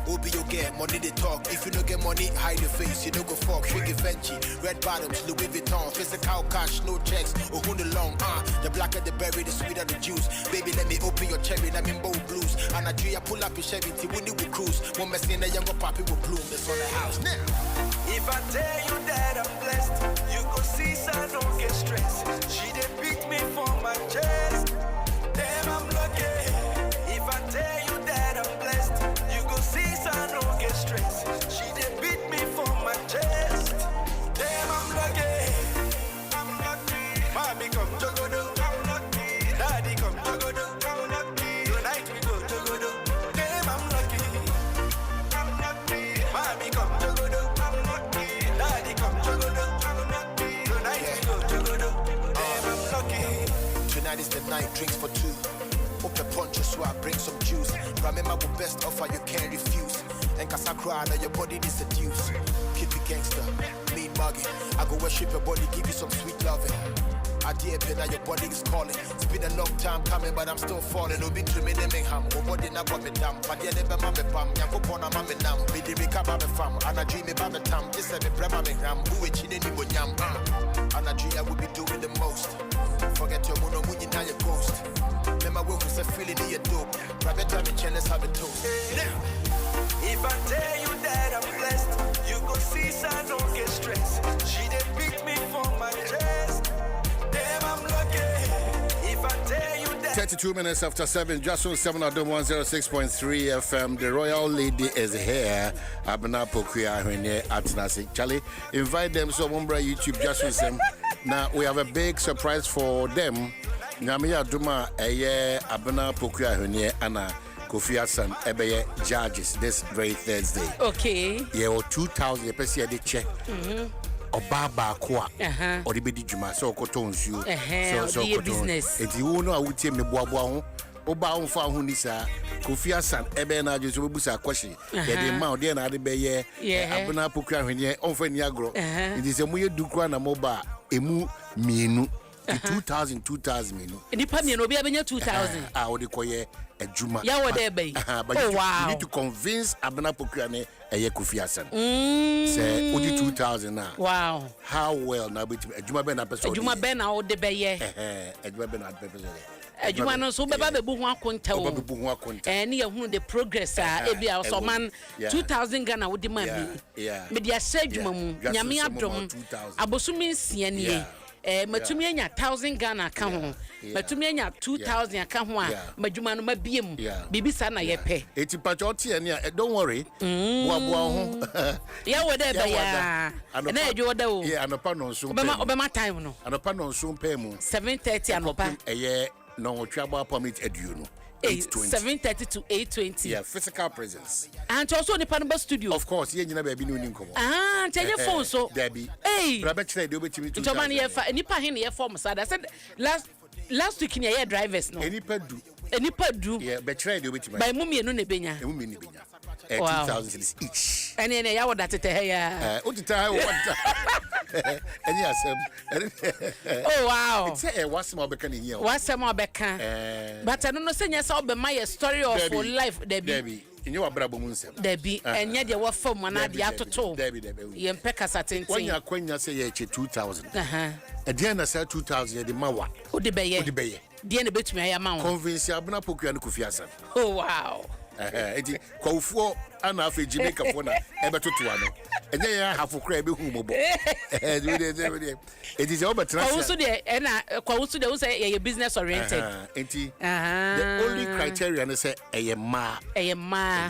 Obi you get money they talk. If you don't get money, hide your face. You don't go fuck. Shiggy Fenty, red bottoms, Louis Vuitton, physical cash, no checks. Oh, who the long? The blacker the berry, the sweeter the juice. Baby, let me open your cherry. Let me bold blues. And I pull up your Chevy. When you will cruise, one mess in a younger poppy will bloom. It's on the house now. If I tell you that I'm blessed, you go see, so I don't get stressed. She did pick me for my chest. Damn, I'm lucky. If I tell you that I'm blessed, you go see, so I don't get stressed. She did beat me for my chest. Damn, I'm lucky. I'm lucky. Mommy come jogodo. I'm lucky. Daddy come jogodo. I'm lucky. Tonight we go jogodo. Damn, I'm lucky. I'm lucky. Mommy come jogodo. I'm lucky. Daddy come jogodo. I'm lucky. Tonight we go jogodo. Damn, I'm lucky. Tonight is the night, drinks for two. Open punch so I bring some juice. Remember the best offer you can't refuse. And cause I cry now your body is seduced. Keep it gangster, mean mugging. I go worship your body, give you some sweet loving. I dare pay now your body is calling. It's been a long time coming, but I'm still falling. No been dreaming in Mingham. Oh, body na me down. But yeah, never mammy pam. Yanko pona mammy nam. Me the recover me fam. And I dream about me tam. This is me brema me ram. Who it in any yam. And I dream I will be doing the most. Forget your mono when you now your ghost. Remember we cause I feel it in your dope. Rabbit time and let's have a toast. Now, If I tell you that I'm blessed, you go see, so I don't get stressed. She did beat me for my chest. Damn, I'm lucky. If I tell you that 32 minutes after 7, Dwaso Nsem Adom 106.3 FM. The royal lady is here. Abena Pokuya Hwene Atnasi. Charlie, invite them so Mumbra YouTube Dwaso Nsem. Now we have a big surprise for them. Nyamiya Duma Eye Abena Pokuya Hwene Anna Kofi Hassan Ebeye judges this very Thursday. Okay. Yeah, 2,000 you pesi de check. Obaba kwa or the bedi juma so koto nsuo so business enti wo no awutie me boaboa ho oba ho fa ho ni sa Kofi Hassan ebe na ajo so busa kwashi ye de ma ode na ade be ye abuna pokua hwene onfa ni agro enti se mo ye dukura na moba emu mienu 2,000 mienu nipa mienu obi abenya 2,000 ode koye adwuma ya wode be you need to convince abuna pokua ne eye Kofi Hassan say odi 2,000 na wow how well na be adwuma be na person adwuma be na ode be ye adwuma be na person adwuma no so be ba be bu ho akonta wo ne ye hunu the progress e bia so man 2,000 Ghana wode ma me dia sha adwuma mu nyame adom abosumi nsia ne matumi anya 1,000 Ghana ka ho matumi anya 2,000 ka ho a madwuma no mabiem bibisa na ye pe eti pacho tie ne don't worry boaboa ho ya wode be ya na edwo da o anopa no nso obema time no anopa no nso pe mu 7:30 anopa eye no twaba permit edu no 7:30 to 8:20 yeah physical presence and also the Panama studio of course ye nyina ba bi no ni nkomo tell phone so Debbie brother chire de obetimi to to man ye fa nipa hin ye form sad I said last week in your drivers no nipa du yeah be chire de obetimi by mu mienu ne benya 2,000 each and then ya woda tete ya utita any asem oh wow it's a wasem obeka ne here wasem obeka but I don't know say nyesa obema your story of life Debbie inye wabrabo mu nsem Debbie enye de wo fam na de atoto ye mpeka satenten wanya kwanya say ye che 2,000 ede na say 2,000 ye de mawa odi beye de na betumi aya ma wo convince abuna pokua no Kofi Hassan oh wow eti kwawufuo ana afa Jamaica fo na ebetoto ano enye ya hafo kra ebe hu mobo eti se obetra kwawusu de na kwawusu de wo say ye business oriented enti the only criteria na say eye ma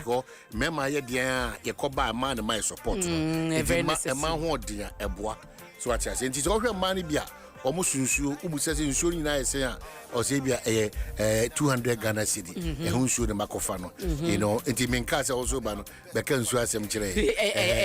go mema ye dia ye koba ma na my support no eti ma ho odia eboa so atia enti se ohwe ma ne bia omo sunsuo ubusese nsuo ni na ese a o se bia 200 Ghana cedi hu nsuo de makofa no you know enti menka se also ba no be ka nsuo asem kire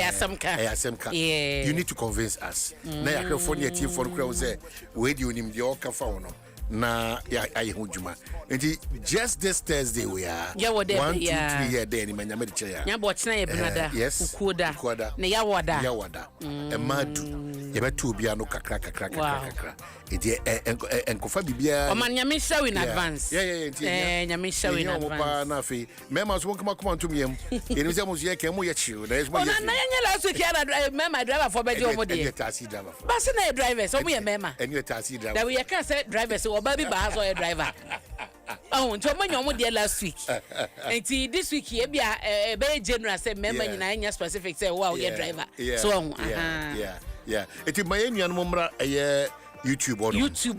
asamka you need to convince us na ya krefo ne ati for kra wo se we di onim de o ka fa wo no na ya ayehudjuma enti just this Thursday we are 1 2 3 here there ni manyame de kire ya nya bo chena ye benada ukuoda na ya wada emadu ye betu bia no kakra enti enkofa bibia o man nyame show in advance nyame show in advance na fi mema so kuma ntumyem eni se mo ye ke mo ye chiu na is mo ye na nya last week ya mema driver for beje o mo de taxi driver bas na drivers o mo ye mema eni taxi driver that we can say drivers o ba bi ba so ye driver oh nto mo nyomo de last week enti this week ye bia be general say mema nyina nya specific say wow ye driver so yeah enti mayenu no mra YouTube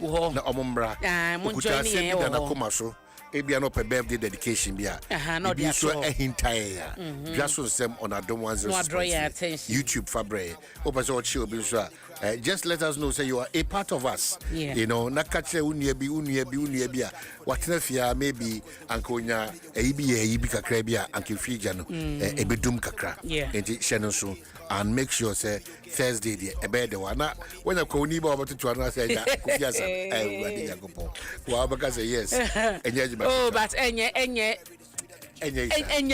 ho na omombra mo join me na koma so ebia no pe birthday dedication bia no dia so ehintae ya Dwaso Nsem on Adom 106.3 YouTube fabre opeso o chi obi so just let us know say you are a part of us you know na kache unia bi a watena fia maybe ankonya ebi kakra bi a ankefija no ebedum kakra enti shene so and make sure say Thursday the ebe the one when you ko ni ba oboto na say ya Kofi Hassan we dey yagopo wa baka say yes oh but enye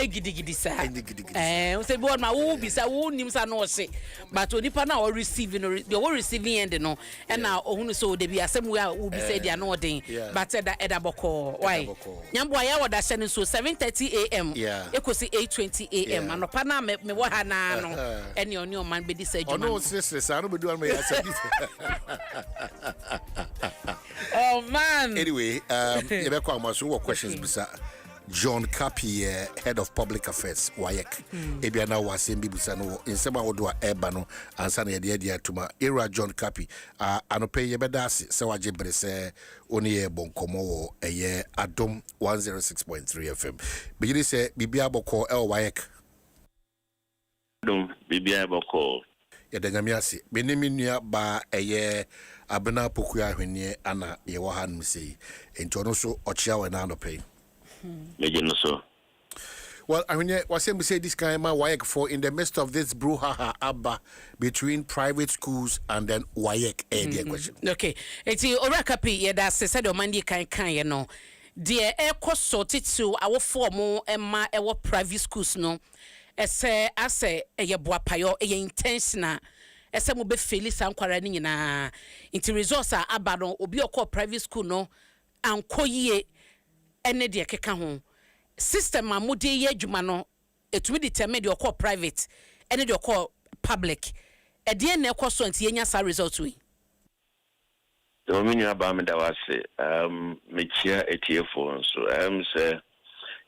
gidi sa we say board ma wo bisa wo nim sa no se but onipa na o receive no the wo receiving end no and na ohunu so de bi asem we wo bisa dia no den but eda boko why nyambo ya woda hye so 7:30 am ekosi 8:20 am anopa na me wo ha na no ene oni o man be di sa adwuma no stress sa no be do an me ya sa Oh man. Anyway, you be kwa maso questions bisa. John Cappy, head of public affairs, WAEC. Ebiana was in Bibusano, in some Odua Ebano, and Sunny Dia Tuma, Era John Cappy, Anope Yebedasi, Sawaji Brese, Oni Bonkomo, a year Adom 106.3 FM. Begin say, Bibiabo call El WAEC. Adom, Bibiabo call. Yadangamiasi, Beniminia ba a year Abena Pukuya Henie, Anna Yewahan Missy, and Tonoso Ochia and Anope. Well, I mean, we say this kind of WAEC for in the midst of this brouhaha abba between private schools and then WAEC. Question. Okay, it's Orakapi. Yeah, that's said on Monday. You know, the air cost sorted to our formal and our private schools. No, I say, a boapayo, a intentional. As some will be feeling some quarantine na into resource abado obi okọ private school no ankoye. Ene de keka ho system amode ye adwuma no etumi determine de okọ private ene de okọ public e de na ekọ so anti yenya sa result we do me nua ba me da wase me chia etiefo so say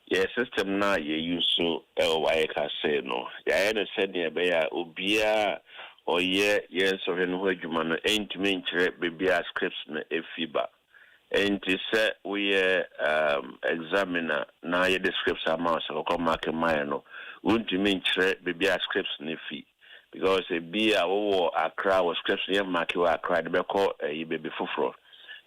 ye system na ye use so why ka say no ya ene said ne be ya obia oye ye so he no adwuma no entumi nkyere bebia scripts na efiba. And to say we examiner now your description amount so come mark no won't mean baby scripts fee because a be a crowd was scripts near mark you are cried be call a baby fufro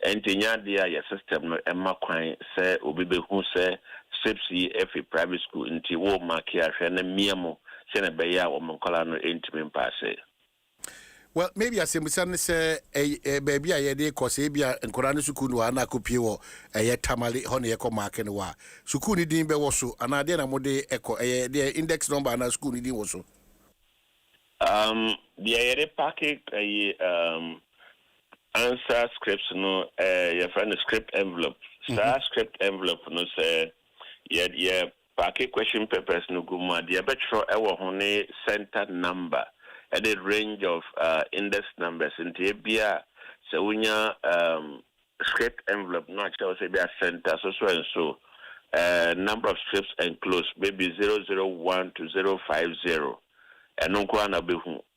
and to your system no emma kwine say obi who say scripts a private school into wo mark ya hwe miamo say na be ya wo monkola no entimi pass. Well, maybe I say a baby I did cause Abia and Korana Sukunu and Akupio a tamale honey echo mark and wa. Sukuni didn't be also and I didn't mode echo a index number and a school didn't also. The packet answer scripts no your friend script envelope. Star script envelope no say yeah packet question papers no guma the betro ewo hone center number. At a range of index numbers in Tibia, so when your script envelope, not also be a center, so and so, number of scripts enclosed, maybe 001 to 050, and no one of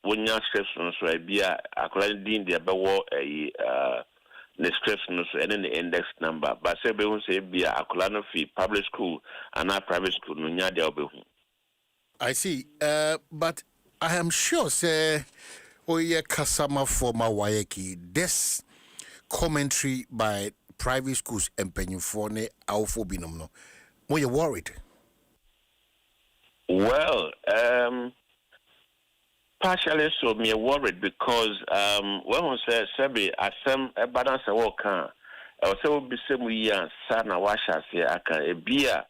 when your scripts so be a according the above the scripts and then the index number, but say be a colano fee, public school, and not private school, no, I see, but I am sure, say, Oye Kasama former Waeki, this commentary by private schools and Penyufone Alphobinum. No, were you worried? Well, partially so, me worried because when we say Sebi, Asem, a balance a walk, I was so be some year, Sana Washa, say, I can a beer,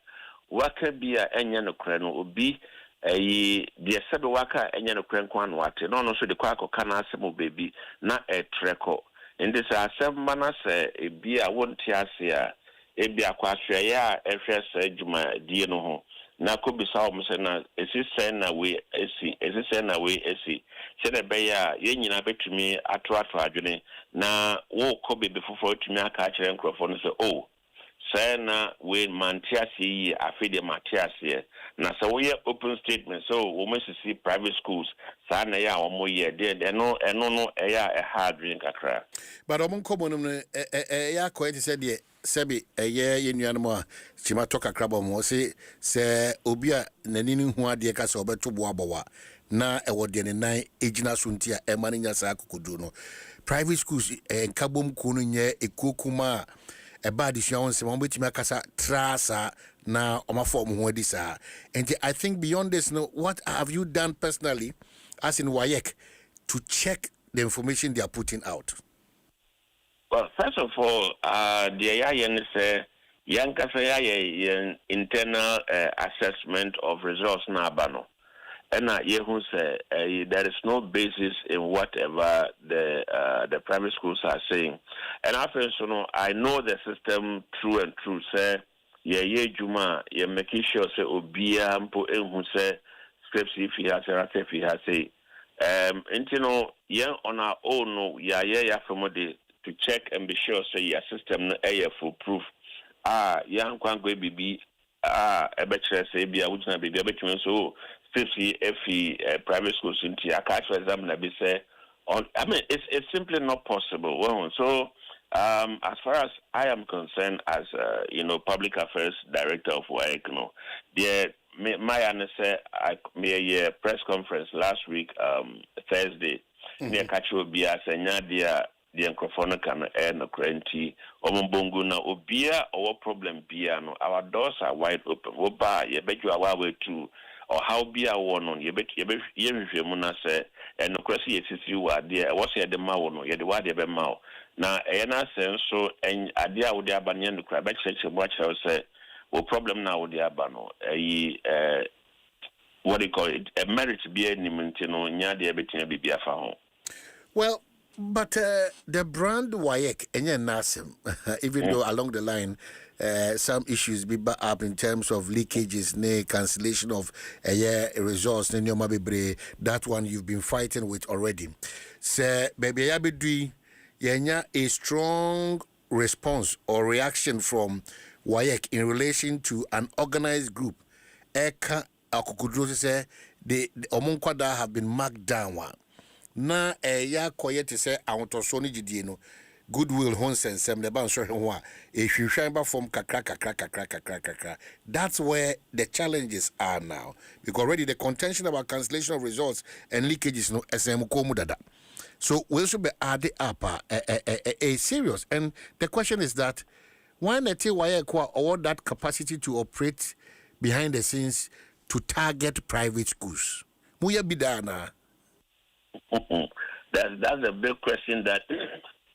waka beer, and Yanokrano, be. The Sabi Waka and Yano Crankwan water, no, so the Quaco can assemble baby, not a treco. And this are 7 manas, a beer, won't tiasia, a beer quassia, a fresh Juma, Diano. Now could be Salmos and a send away, a send away, a see. Said a bear, yen bet to me at Trafajune. Now, walk could be before to me a catcher and crofon say, oh. Sana we mantiasi afide matiasi na so we open statement so we must see private schools sana ya omo ye there no ya a hard drink akra but omon komo no ya ko eti said ye sebi ye yenuanmo a chima toka krabo mo se obi a nani ni hu ade ka se obeto bo abowa na ewo de ne nan ejina so ntia e mani nya sa kokodu no private schools nkabom ku no nye ekokuma a bad issue on some which makasa trasa na omafo mo hodi sa. And I think beyond this, no, what have you done personally as in WAEC to check the information they are putting out? Well, first of all, the IAN say internal assessment of results na bano. And Yehu say there is no basis in whatever the private schools are saying. And after so I know the system true and true. Say Juma, making sure say Obia Mpo who say scripts if he has say. On our own no ya from the to check and be sure say your system no foolproof. Young kwan go bibi a better say be a wujna bibi a better so 50 private schools in tia catch exam na be say on. I mean it's simply not possible. Well, so as far as I am concerned, as public affairs director of WAEC, my answer, I made a press conference last week, Thursday. Near Kacho Bia, Senyadia, the Encrophone can earn a cranty, Omombonguna, Obia, or problem Biano. Our doors are wide open. Oba, you bet you are way too. Or how be a one on you bet Muna say, and no crazy you are there. What's the Mao? You're the word of Mao. Now, sense so, and idea with the Abanian, the crab, watch her say, well, problem now with the Abano. What do you call it? A marriage be any Montino, Nya, the Abetina be a home. Well, but the brand Wayek, and Nassim, even though along the line, some issues be up in terms of leakages, cancellation of results, that one you've been fighting with already. So, baby, Abidui, a strong response or reaction from Wayek in relation to an organized group. Eka Akukudro say the Omunkwada have been marked down. Na ya koye to say awotosoni gidie no goodwill Nsem the ban so ho a ehwehwan from kakra. That's where the challenges are now, because already the contention about cancellation of results and leakages no SM ko mudada. So we should be added up a serious, and the question is that why not or that capacity to operate behind the scenes to target private schools? Muya bidana. That's a big question that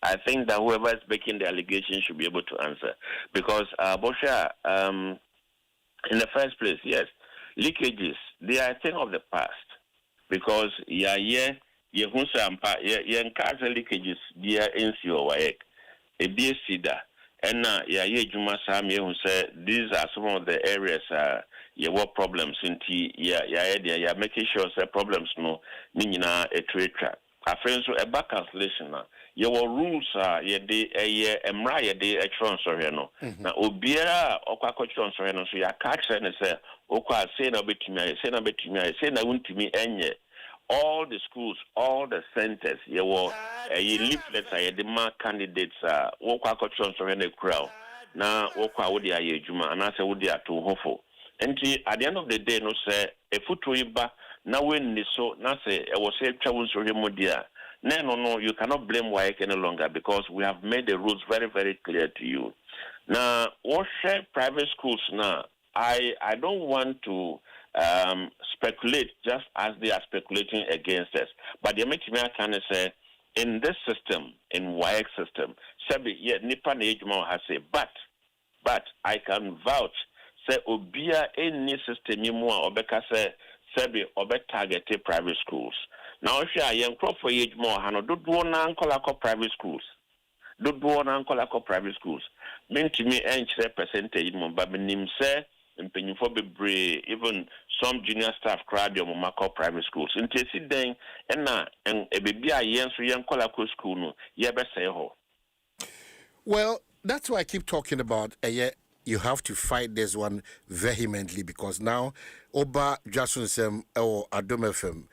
I think that whoever is making the allegation should be able to answer. Because, Bosha, in the first place, yes, leakages, they are a thing of the past. Because, leakages, they are in COYEC, a BSCDA, and Juma Sami, who said these are some of the areas what problems in you're making sure that problems no meaning a trade track. A friend so a back cancellation your rules are a mraya de a transfer no. Now Obia or Quacochon so you catch and say, Oka say no bit to me, say no won't to me any. All the schools, all the centers, you were a leaflets, a demand candidates, Oka so in a crowd. Now, Oka would be Juma, and I say, would be too hopeful. And at the end of the day, no say a foot to iba, now when this so, now say, I was say, travels to him, dear. No, you cannot blame WAEC any longer because we have made the rules very, very clear to you. Now, what share private schools now? I don't want to speculate just as they are speculating against us. But they make me kind of say, in this system, in WAEC system, Sabi, yeah, Nipa Nejuma has said, but I can vouch, say, Obia any system you more, Obeka say, Sabi, Obe targeted private schools. Now, if you are young crop for age more, Hano, do one uncle private schools. Do one uncle private schools. Mean to me, and percentage, but name say, even some junior staff crowd your Momako private schools. In case it then, and a baby, I answer young Colako school, no, yeah, best say ho. Well, that's why I keep talking about you have to fight this one vehemently, because now Oba Dwaso Nsem or Adom FM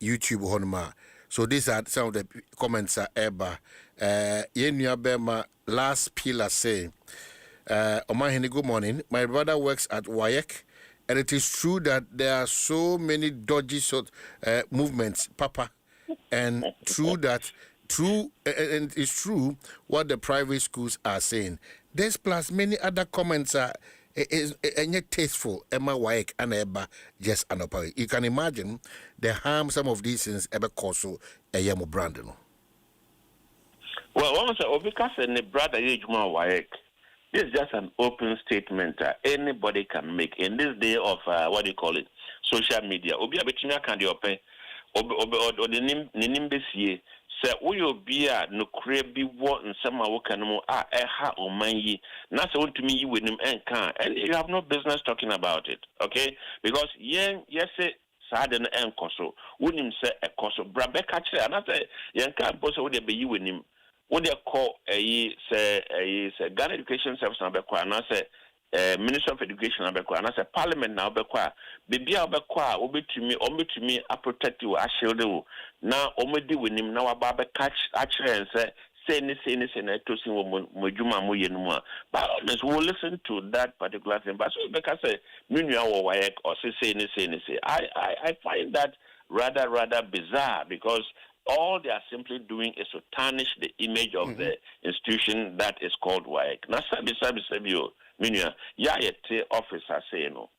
YouTube honma. So these are some of the comments are Eba Yenya Bema last pillar say Omahini, good morning. My brother works at WAEC, and it is true that there are so many dodgy movements, Papa, and and it's true what the private schools are saying. This plus many other comments are yet tasteful. Emma WAEC and Eba just anopa. You can imagine the harm some of these things ever cause a yemo branding. Well, once because any brother Juma WAEC. This is just an open statement anybody can make in this day of what do you call it, social media. Obi abetimia kan de open or the nimbesie say we be a no bi wo nsem a wo kan mo ha oman yi na say want to me you with him and you have no business talking about it, okay? Because yes sad and enkoso wonim say ekoso brabe ka kire and say yen kan boss we dey be you with him. what they call a Ghana Education Service na bekwa na say Minister of Education na bekwa na say Parliament na bekwa bibia bekwa obetumi a protect you a shield you na omedi winim na waba be catch actually and say na to sin wo modwuma mo ye no mu but let's listen to that particular thing but so because say menua wo wayek or say I find that rather bizarre because all they are simply doing is to tarnish the image of the institution that is called WAEC. Now, sabi, minua, ya yete officer say no.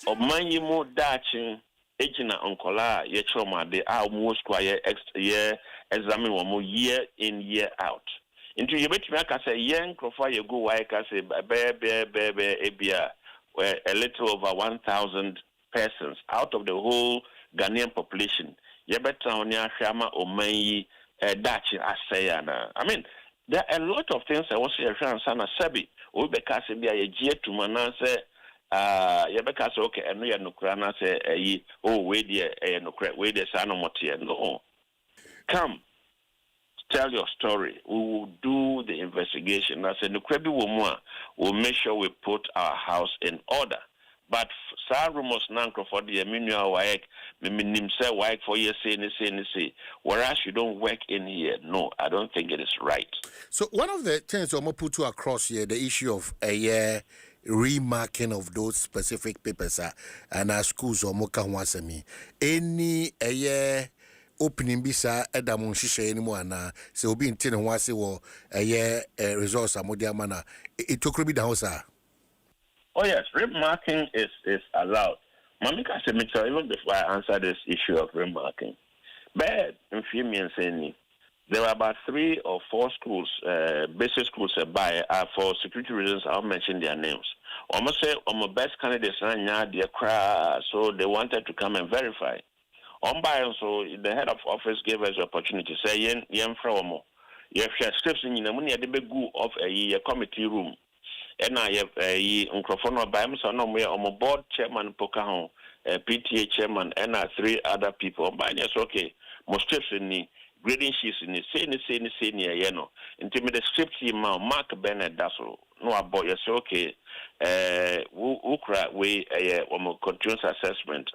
O manyi mo dachin ejina onkola ye choma de almost kwaye examine one more year in year out. Into you bet me aka say yen krofa ye go WAEC say be ebia a little over 1,000 persons out of the whole Ghanaian population. Yebetonia Shama Omayi Dachi Asayana. I mean, there are a lot of things I want to say and Sana Sabi. Ubeka se bia ye to manase Yebeka se okay and no krana say we there we there sana motie. No. Come tell your story. We will do the investigation. I said no krebi wo we'll make sure we put our house in order. But Sir Rumors Nanko for the Minua Waek, Minim say Waek for years, say, whereas you don't work in here. No, I don't think it is right. So, one of the things I'm going to put you across here, the issue of a remarking of those specific papers and our schools or Moka Wasami. Any a year opening bisa Adom Shisha anymore, and so be in Tin and Wasi or a year resource, a Modia Mana. It took me the house. Oh yes, remarking is allowed. Mamika said, even before I answer this issue of remarking, but in few saying there were about 3 or 4 schools, basic schools for security reasons. I'll mention their names. Almost say my best candidates their cry, so they wanted to come and verify. So the head of office gave us the opportunity to say yen from you have scripts in the money at the big of a committee room. And I have a microphone by himself. No, we are on board chairman Pokahon, PTA chairman, and 3 other people. But yes, okay, most trips in the grading sheets in the same, you know. Intimate script team, Mark Bennett, that's all. No, about yes, okay. We continuous assessment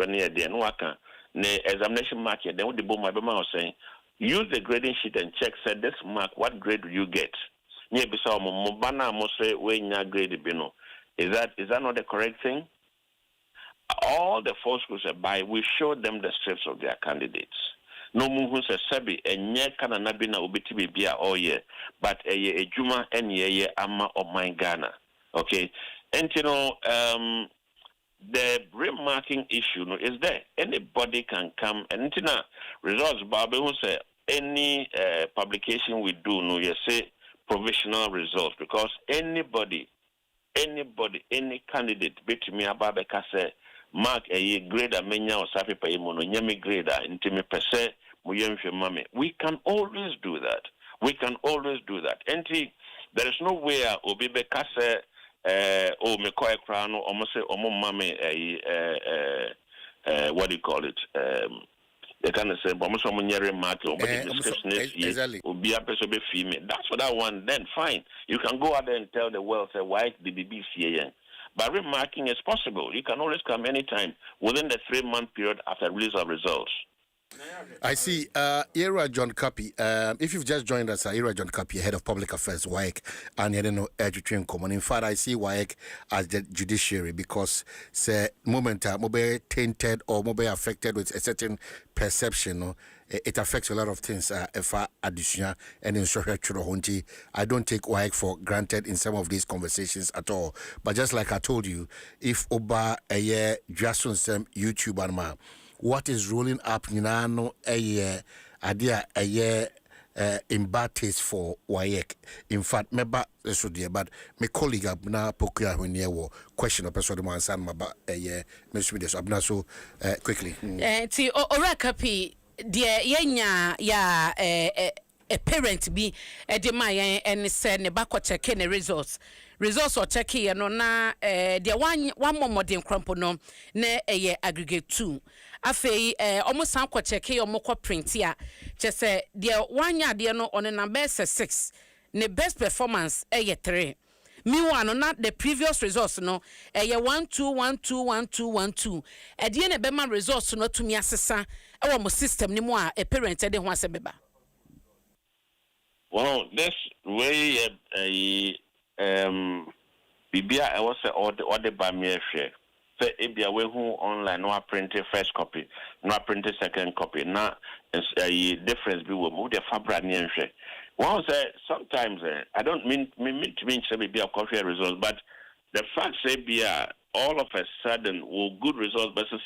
near the Nwaka, examination market. Then what the bomb my was saying, use the grading sheet and check. Said this mark, what grade do you get? Is that not the correct thing? All the 4 schools we showed them the strips of their candidates. No movement says Sabi and yet can nabina ubiti bia all year, but a juma and ye ama of my Ghana. Okay. And you know, the remarking issue is there. Anybody can come and results Babu who say any publication we do no you say provisional results because any candidate bet me about say mark a grade a menya or sapi pa imono nyame grade into me per se mame. We can always do that. And there is no way obibe kase me koe krano almost say mame what do you call it they can say, but most of them market, but the description is will be a person be female. That's what I want. Then fine, you can go out there and tell the world, say, why the BBC? But remarking is possible. You can always come anytime within the 3-month period after release of results. I see. Ira John Kapi. If you've just joined us, Ira John Kapi, head of public affairs, WAEC, and you don't know education common. In fact, I see WAEC as the judiciary because say moment mobile tainted or mobile affected with a certain perception. No? It affects a lot of things. If additional and in social honti, I don't take WAEC for granted in some of these conversations at all. But just like I told you, if Oba a year Dwaso Nsem YouTube and what is rolling up Ninano a year in bad taste for WAEC. In fact, maybe but my colleague Abna Pokia when you question a person man san maba a year Abna so quickly. Ti Orakapi dear yenya ya a parent be a demaya and send a backward check in results or check here no na there one more modern crumple no ne a year aggregate 2 afei almost san ko check your moko print ya che say de wanya de no on number 6 ne best performance 3 meanwhile not the previous results no 1 2 1 2 1 2 1 2 e de na be ma results no to me asesa e wo mo system ni mu a e parent de ho asebeba. Well, this way bibia I was all the by me share. Say ebia we who online no print first copy, no print second copy. Na difference be we move the fabric ni nhwe. One say sometimes I don't mean say bibia copy results, but the fact say bia all of a sudden will good results versus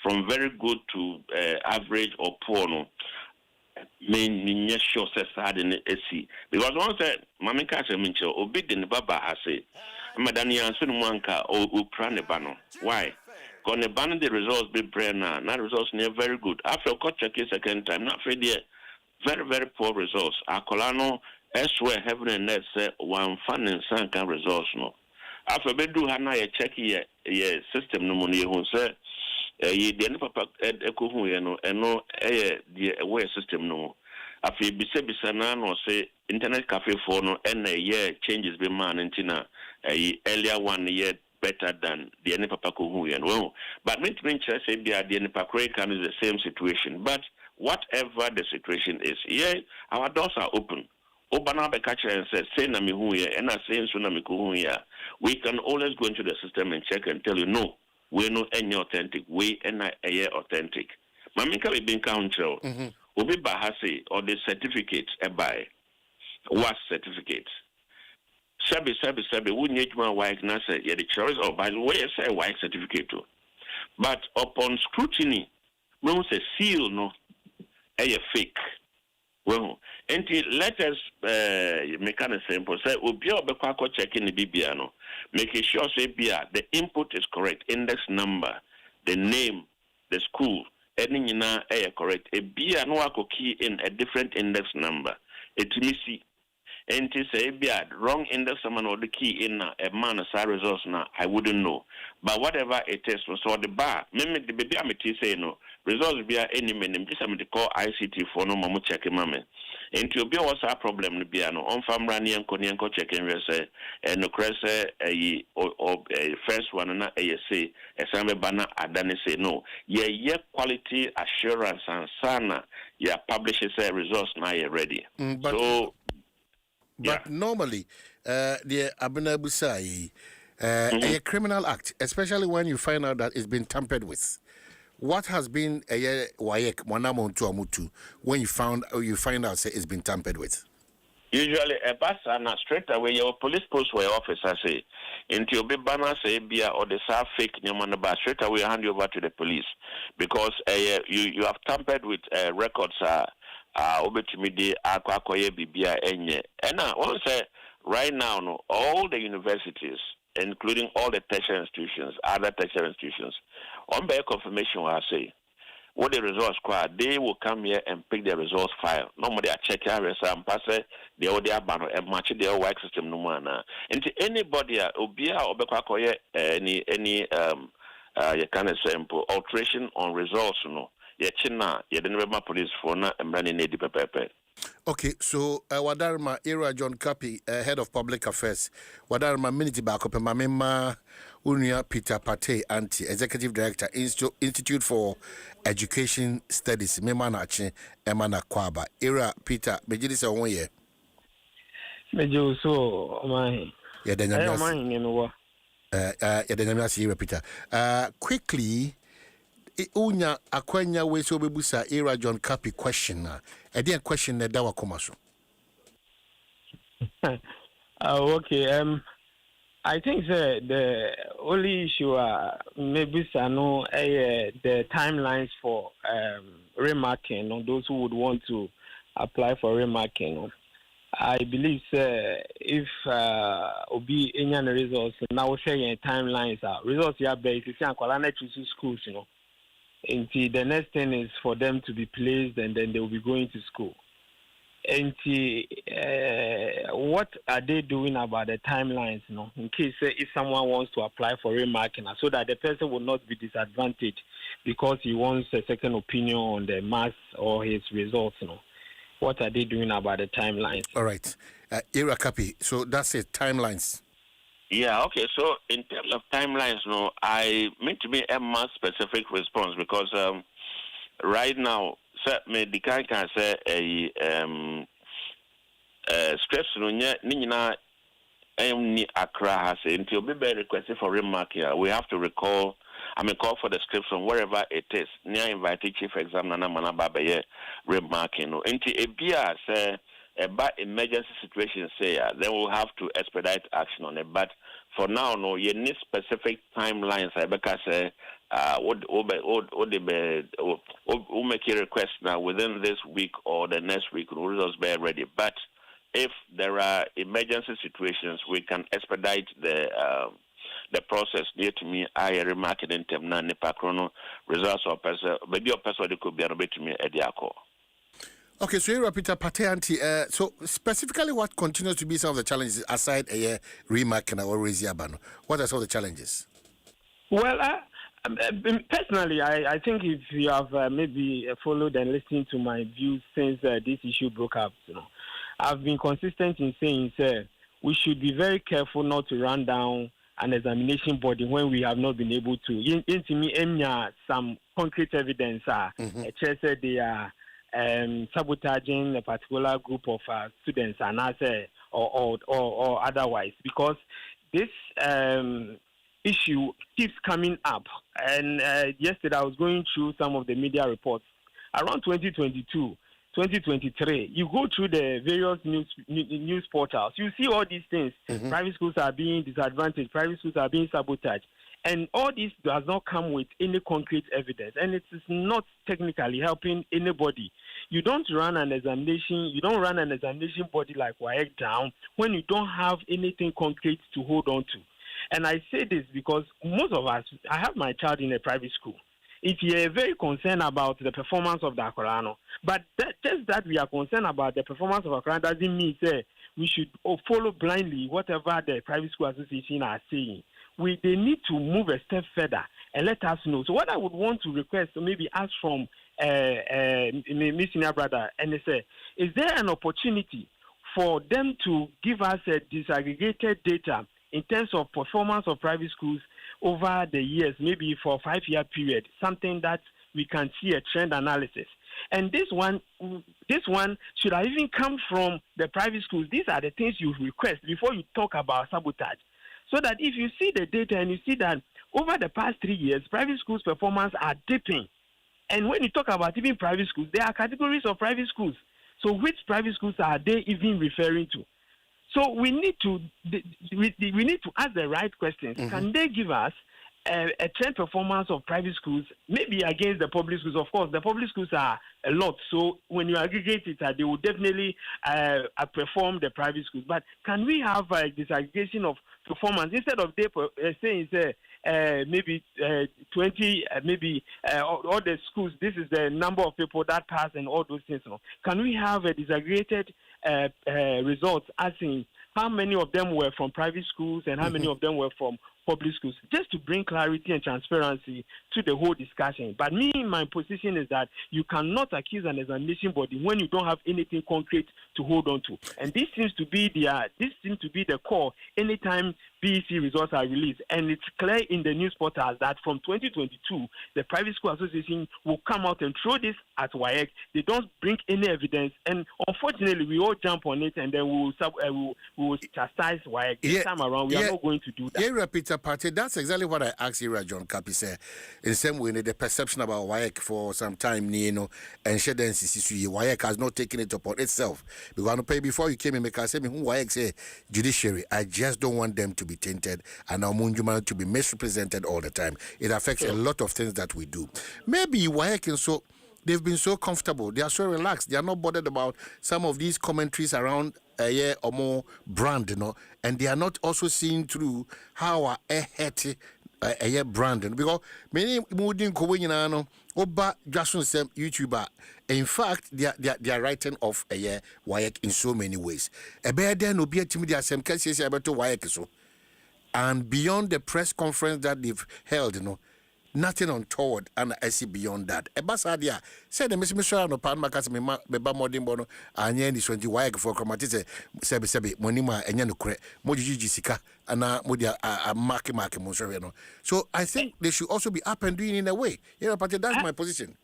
from very good to average or poor no. Me sure says sad in AC because once said Mammy Catcher Mincho obeyed in the Baba has said Madani Anson Wanka or Prane Bano. Why? Gone a ban the results be Brenna, not results near very good. After check a second time, not for the very, very poor results. Acolano elsewhere heaven and earth say one fun and sun can results no. After Bedu Hana a check ye system no money who said ye the papa eko hu ye no eno the aware system no afi bisa na no say internet cafe for no ye changes be man ntina earlier one year better than the any papa ko hu ye no but me say be the any papa can is the same situation but whatever the situation is our doors are open Obana be catcher and say na me hu ye and I say so na me ko hu ya we can always go into the system and check and tell you no we know any authentic way and authentic. Mamika be being country. Obi bahasi or the certificate by what certificate. Sabi we need my wife na say the choice or by the way say wife certificate too. But upon scrutiny, we will say seal no fake. Well, and let us make an example. Say, Obi Obekwa checking the BBA, making sure say the input is correct, index number, the name, the school, any correct. A BIA no key in a different index number. It missy. And to say wrong index someone or the key in a man as results now, I wouldn't know. But whatever it is, so the bar, maybe the baby I'm say no. Results be any minimum. This I'm to call ICT for no mamu check mame. And to be what's our problem to be no on farm running and konyanko checking say and no cress a first one and say a same banner adani say no. Yeah quality assurance and sana publishes results now you're ready. But normally, the Abunabu say a criminal act, especially when you find out that it's been tampered with. What has been a wayek wanamon to amutu when you find out say it's been tampered with? Usually a bus and straight away your police post where officer say into your big banner say beer or the fake nyamanaba straight away hand you over to the police because you have tampered with records obetimide akwakoye bibia enye and I want to say right now no all the universities including all the tertiary institutions other tertiary institutions on by confirmation I say what the results squad they will come here and pick the results file normally I check your and pass the order ban and match the work system no man into anybody obia obekwakoye any you can sample alteration on results no China, you didn't police for na embrani nedi pepepe. Okay, so Wadarma Era John Kapi, head of public affairs. Wadarma Minity Backup and Mamema Unia Peter Pate, Anti, executive director, Institute for Education Studies, Memanache, Emana Kwaba. Era Peter, Majidis a 1 year. Mejo so my Peter. Quickly. Unya akwanya we so bebusa Era John Kapi question na a question na dawa komaso. Okay, I think the only issue maybe no the timelines for remarking on those who would want to apply for remarking. I believe if obi any results now say timelines are results ya based on kwala to schools And the next thing is for them to be placed and then they will be going to school. And what are they doing about the timelines? In case if someone wants to apply for remarking so that the person will not be disadvantaged because he wants a second opinion on the marks or his results. What are they doing about the timelines? All right. Era Kapi, so that's it, timelines. Yeah, okay. So in terms of timelines, I meant to be a more specific response because right now, the can say stress nina ni Accra has until be requested for remark here. We have to call for the scripts from wherever it is. Near invited chief examiner Manababe remarking. Until a BR say about emergency situation then we'll have to expedite action on it. But for now, you need specific timelines. Because would make a request now within this week or the next week, we'll just be ready. But if there are emergency situations, we can expedite the process. Near to me, I remark it in terms of Nepacrono results or person, maybe a person that could be a bit to me at the accord. Okay, so you're Peter Pateanti. So specifically, what continues to be some of the challenges aside a remarking or Reziabano? What are some of the challenges? Well, personally, I think if you have maybe followed and listened to my views since this issue broke up, I've been consistent in saying, we should be very careful not to run down an examination body when we have not been able to. Some concrete evidence they are sabotaging a particular group of students and or otherwise, because this issue keeps coming up. And yesterday I was going through some of the media reports around 2022. 2023, you go through the various news portals, you see all these things. Private schools are being disadvantaged, private schools are being sabotaged, and all this does not come with any concrete evidence, and it is not technically helping anybody. You don't run an examination body like WAEC down when you don't have anything concrete to hold on to. And I say this because most of us, I have my child in a private school. If you're very concerned about the performance of the Akorano, but just that we are concerned about the performance of Akorano doesn't mean we should follow blindly whatever the private school association are saying. They need to move a step further and let us know. So what I would want to request, maybe ask from Miss Senior Brother, and say, is there an opportunity for them to give us a disaggregated data in terms of performance of private schools over the years, maybe for a 5-year period, something that we can see a trend analysis. And this one should have even come from the private schools. These are the things you request before you talk about sabotage. So that if you see the data and you see that over the past 3 years, private schools' performance are dipping. And when you talk about even private schools, there are categories of private schools. So which private schools are they even referring to? So we need to ask the right questions. Can they give us a trend performance of private schools, maybe against the public schools? Of course, the public schools are a lot. So when you aggregate it, they will definitely perform the private schools. But can we have a disaggregation of performance instead of they saying maybe 20, all the schools, this is the number of people that pass and all those things. Can we have a disaggregated results as in how many of them were from private schools and how many of them were from public schools, just to bring clarity and transparency to the whole discussion. But my position is that you cannot accuse an examination body when you don't have anything concrete to hold on to. And this seems to be the core anytime BEC results are released. And it's clear in the news portals that from 2022, the Private School Association will come out and throw this at WAEC. They don't bring any evidence. And unfortunately, we all jump on it and then we will chastise WAEC. This time around, we are not going to do that. Yeah, Peter Party, that's exactly what I asked Ira John Kapi said. In the same way, the perception about WAEC for some time, and WAEC has not taken it upon itself. Because before you came in, I said, WAEC say judiciary, I just don't want them to be tainted and our Munjuma to be misrepresented all the time. It affects a lot of things that we do. Maybe WAEC, so they've been so comfortable, they are so relaxed, they are not bothered about some of these commentaries around a year or more brand, and they are not also seeing through how a year brand, because many moving Kowinano, Oba Dwaso Nsem YouTuber, in fact, they are writing off a year WAEC in so many ways. A bear then will be a timid as some cases about WAEC so. And beyond the press conference that they've held, nothing untoward and I see beyond that. A basadia said the Miss Mishra no pan macas me ba modern bono and yen is 20 wag for chromatise sebi monima and yanukre moji sika and modia a market monsoreno. So I think they should also be up and doing in a way. You know, but that's my position.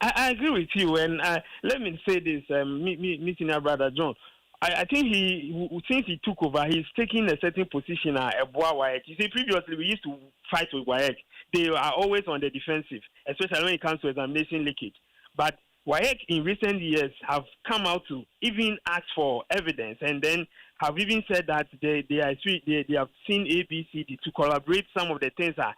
I agree with you, and let me say this, meeting our brother John. I think since he took over, he's taking a certain position at WAEC. You see, previously we used to fight with WAEC. They are always on the defensive, especially when it comes to examination leakage. But WAEC in recent years have come out to even ask for evidence, and then have even said that they have seen ABCD to collaborate some of the things that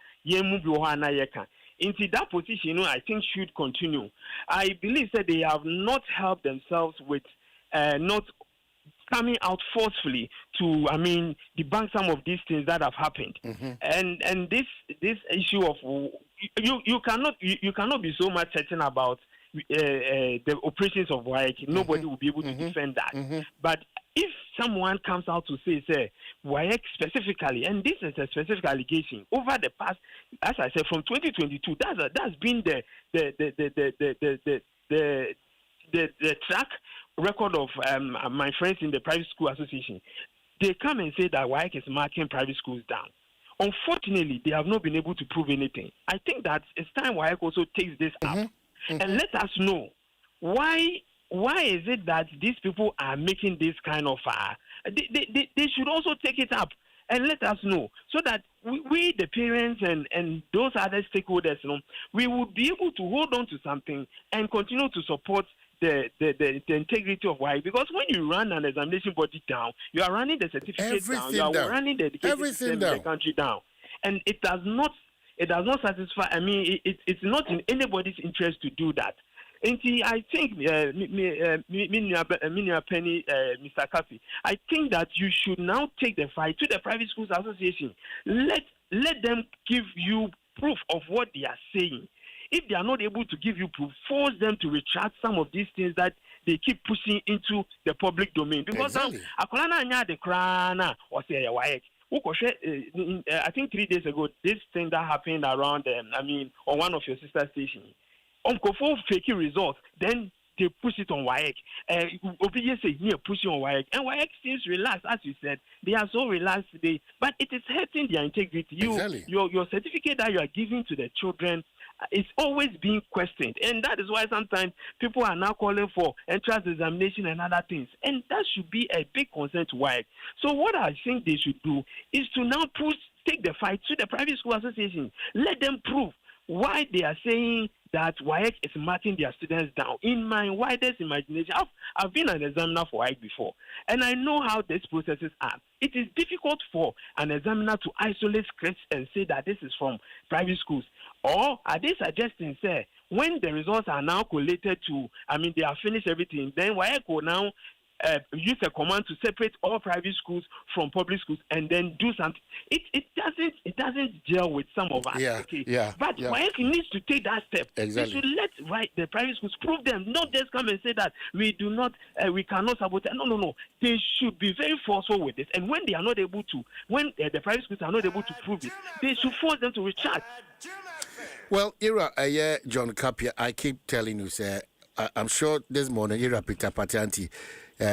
into that position, I think should continue. I believe that they have not helped themselves with not coming out forcefully to, debunk some of these things that have happened. And this issue of you cannot be so much certain about the operations of WAEC. Nobody will be able to defend that. But if someone comes out to say WAEC specifically, and this is a specific allegation over the past, as I said, from 2022, that's been the track record of my friends in the private school association. They come and say that WAEC is marking private schools down. Unfortunately, they have not been able to prove anything. I think that it's time WAEC also takes this up and let us know why is it that these people are making this kind of they should also take it up and let us know, so that we the parents and those other stakeholders, we would be able to hold on to something and continue to support the integrity of WAEC. Because when you run an examination body down, you are running the certificate down, you are running the education system in the country down, and it does not satisfy. It's not in anybody's interest to do that. And I think, Mr. Kafi, I think that you should now take the fight to the Private Schools Association. Let them give you proof of what they are saying. If they are not able to give you proof, force them to retract some of these things that they keep pushing into the public domain. Because now, I think 3 days ago, this thing that happened around, on one of your sister stations, for faking results, then they push it on WAEC. OPJ says, push it on WAEC. And WAEC seems relaxed, as you said. They are so relaxed today. But it is hurting their integrity. Your certificate that you are giving to the children is always being questioned. And that is why sometimes people are now calling for entrance examination and other things. And that should be a big concern to WAEC. So what I think they should do is to now take the fight to the Private School Association. Let them prove why they are saying that WAEC is marking their students down. In my widest imagination, I've been an examiner for WAEC before, and I know how these processes are. It is difficult for an examiner to isolate scripts and say that this is from private schools. Or are they suggesting, say, when the results are now collated to, they have finished everything, then WAEC will now use a command to separate all private schools from public schools and then do something. It doesn't gel with some of us. But WAEC needs to take that step. They should let the private schools prove them, not just come and say that we cannot sabotage. No. They should be very forceful with this. And when they are not able to, when the private schools are not able to prove it, they should force them to retract. Well, John Kapia, I keep telling you, sir, I'm sure this morning, Peter Patianti,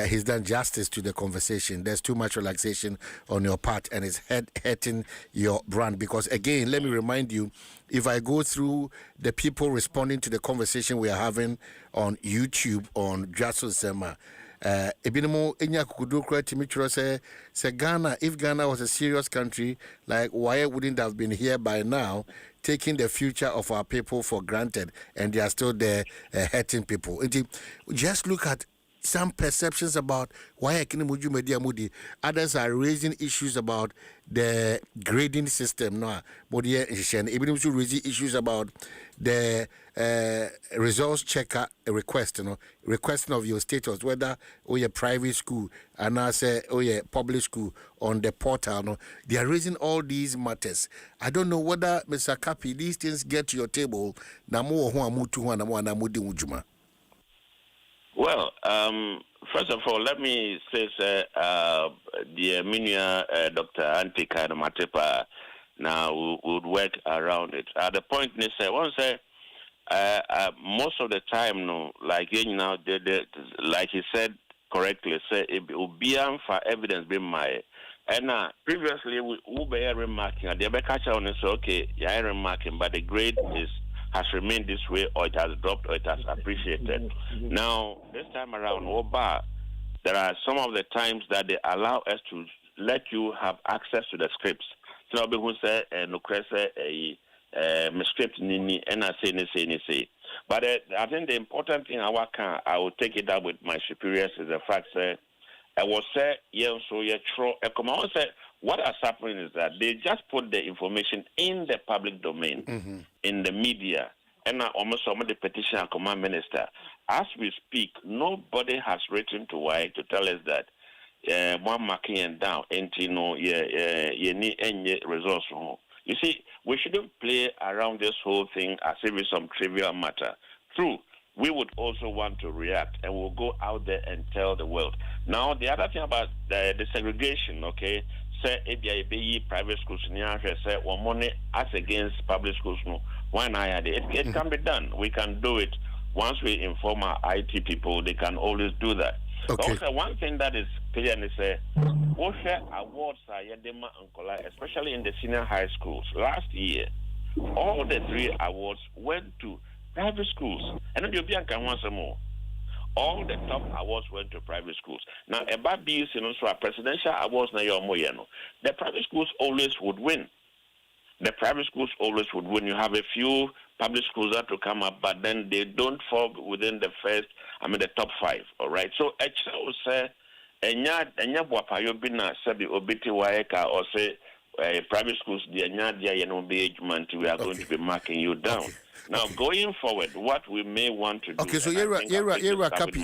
he's done justice to the conversation. There's too much relaxation on your part, and it's hurting your brand. Because, again, let me remind you, if I go through the people responding to the conversation we are having on YouTube on Dwaso Nsem, Ghana, if Ghana was a serious country, like why wouldn't have been here by now, taking the future of our people for granted, and they are still there hurting people. Just look at some perceptions about why others are raising issues about the grading system. Even also raising issues about the results checker request, requesting of your status, whether your private school and I say public school on the portal. They are raising all these matters. I don't know whether, Mr. Kapi, these things get to your table. Well, first of all, let me say, the Minia Dr. Antika Matepa, Now we would work around it. At the point they say, once most of the time, no, like like he said correctly, say it will be for evidence being my. And previously we were remarking, the other catcher on say, okay, yeah, remarking, but the grade has remained this way, or it has dropped, or it has appreciated. Now this time around, there are some of the times that they allow us to let you have access to the scripts. So people say, no script nini, and I say. But I think the important thing I will take it up with my superiors is the fact that I was say, what has happened is that they just put the information in the public domain, in the media, and almost some of the petition and command minister. As we speak, nobody has written to why to tell us that one marking and down, and you need any results. You see, we shouldn't play around this whole thing as if it's some trivial matter. True, we would also want to react, and we'll go out there and tell the world. Now, the other thing about the segregation, okay, say private schools, say one money as against public schools, no, why not? It can be done. We can do it. Once we inform our IT people, they can always do that. Okay. Also, one thing that is clear is awards are especially in the senior high schools. Last year, all the 3 awards went to private schools. And then you'll be once more. All the top awards went to private schools. Now, about these, presidential awards, the private schools always would win. The private schools always would win. You have a few public schools that will come up, but then they don't fall within the top 5. All right. So, actually, will say, or say, private schools, we are going to be marking you down. Okay. Now, going forward, what we may want to do. Okay, so you're copy,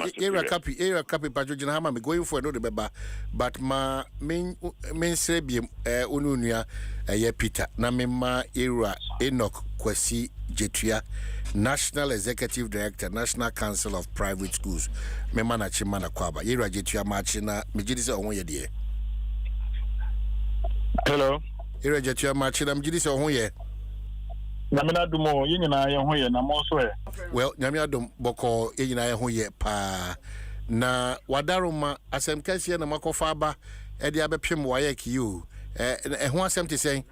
going for another beba, but my main sebium, Ununia, Peter, Namima, Era, Enoch, Kwesi, Jetria, National Executive Director, National Council of Private Schools, Memana Chimana Kwaba, Era Jetria Machina, Mijidis on your dear. Hello. Era Jetria Machina, Mijidis on your. Namina Dumo, Yina, Yahoya, Namoswe. Well, Namiadum Boko, Yina, Yahoya, Pa. Na Wadaruma, Asem Cassia, and Mako Faba, Ediabe Pim Wayek, you. And who has something to say?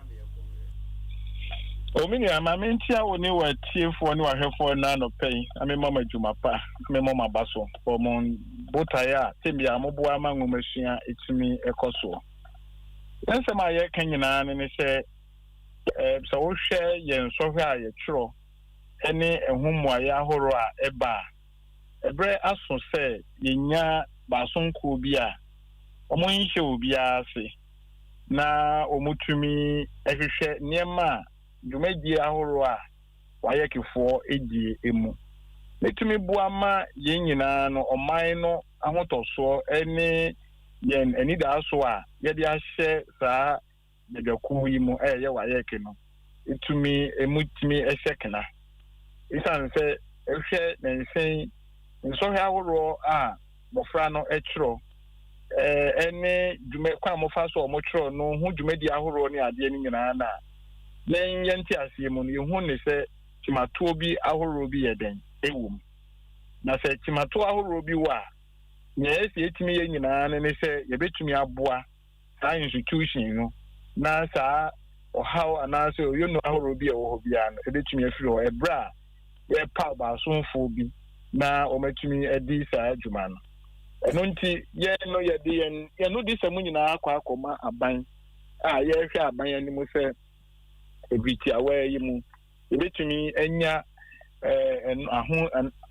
Oh, Minia, my main tia will know what chief one who I have for none of pay. I mean, Mamma Jumapa, Mamma Basso, or Mon Botaya, Tibia, Mobua Machine, it's me a coso. Then some I can you and they say, so we share yen so high true any whom wire horror a bar a bread as so say yinya bason kubia omo show bia se na omutumi ehwehwe niema dwumadi ahoro a wayekefo edi emu metumi buama yen nyina no oman no ahotoso ene yen anida so a ye de ahye saa the Kuimu, Yawake, no. It to me, a mutimi a second. It's unfair, a share and saying, and so how raw Mofrano etro. Any Jumequam of us or Motro, no, who you made the Ahoroni at the ending in Anna. Then Yantia Simon, you only say, Timatobi, Ahorobi, a den, a womb. Now said Timato Ahorobi wa. Yes, 8 million, and they say, you bet me a bois, institution, you know. Na saa how anase you know how robi e wo bia no ebetumi afiri o ebra ye pa ba sonfo bi na o matumi edi saa adwuma no eno nti ye no ye de ye no di samu nyina akoma aban a ye hwe aban anim se ebiti awe yi mu ebetumi anya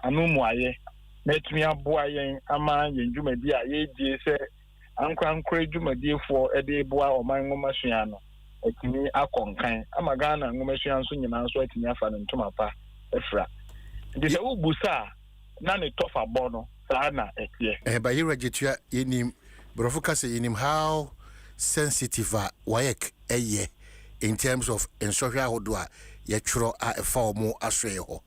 anumu aye metumi aboa yen ama yen dwumadi a ye die se ankra dwumadifo ede boa oman ngomasua no etimi akonkan amagana ngomasua so nyina so etimi afa no ntoma pa efra de se wo busa na ne tofa bo no saa na etie ba yira jetua yenim brofuka say yenim how sensitive wayek eye in terms of social hodo a ye twro a efa omo aswe ho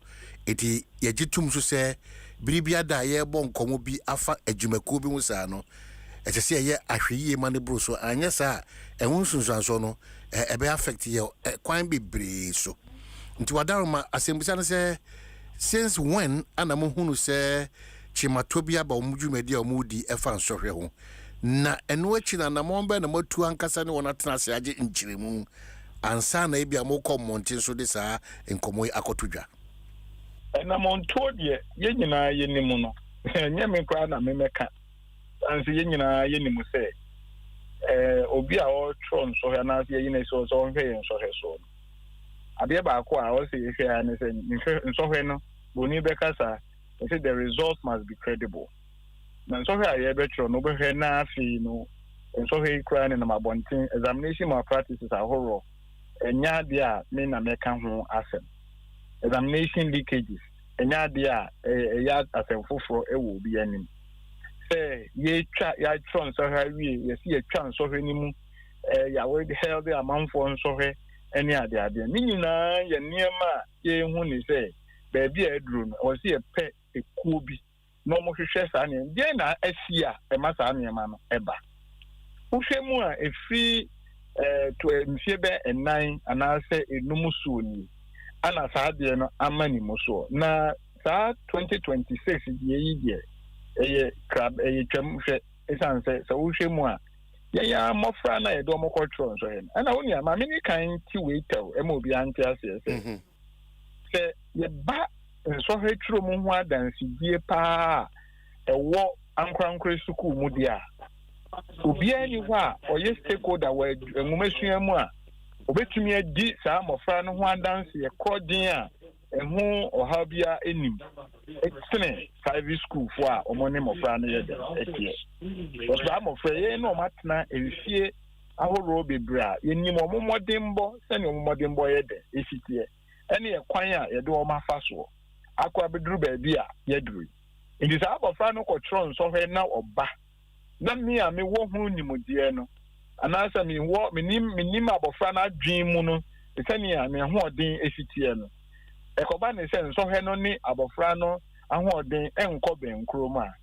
eti ye gitum so se biribia da ye bo nkomo bi afa adwumaku bi musa no ete se ye ahweyi ma ne bro so anya sa ehunsunsan so no ebe affect ye kwan bebre so nti wadaroma asembisa ne say since when anamo hunu say chimatobia ba omudwumadi omudi efa nsohwe ho na eno achi na namombe na matu ankasa ne wona tena se age nchiremu ansa na ebia mokọ montin so de saa enkomo akotodwa na monto de ye nyina ye nimu no nye me kwa na me meka ansi ye nyina ye nimu se obi a o tron so he na ye nyina so so hwe so he so ade ba ko a o se ye hwe na se nso hwe no boni be kasa say the result must be credible na so hwe a ye be tro no be hwe na afi no so hwe kra ne na mabontin examination malpractices ahoro enya de a me na meka ho asem examination leakages enya de a ya asem foforo ewo bi anim say ye twa ya tron so hwe wie ye si ye twa so hwe nimu ya we held the amount for so hwe eni ade ni nyina ye niema ye hu ni say baby edru no o si ye pe ekuo bi no mo hwehwe sa ne de na asia e ma sa niema no eba uhwemu a efi to mfiebe enan anase enum suoni ana saade no amani muso na saa 2026 die yi die eye crab eye twam hwe esanse so uhwemu a ya mofra na edo mokotro so hen ana woni ama me ni kan ti weitaw e mo bi ante ase se ye ba so hetro mu ho adansi die pa ewo ankrankre suku mu dia obi ani ho a oye stakeholder wa enwumesua mu a obetumi adi saa mofra no ho adanse ye kodin a ehu oha bia enim extene private school for a omone mofra no ye de etie osa mofra ye no matna enfie ahoro bebra yenim omomodembo sene omomodembo ye de efitie ene ye kwan a ye de o mafa so akwa beduru ba bia ye duru ndi saa mofra no kotron so hwe na oba na me a me wo hu nimudie no anasa me wo menim abofra na adwen mu no esani a me ho odin efitie no ekoba ne se nso hwe no ni abofra no aho odin enko benkro ma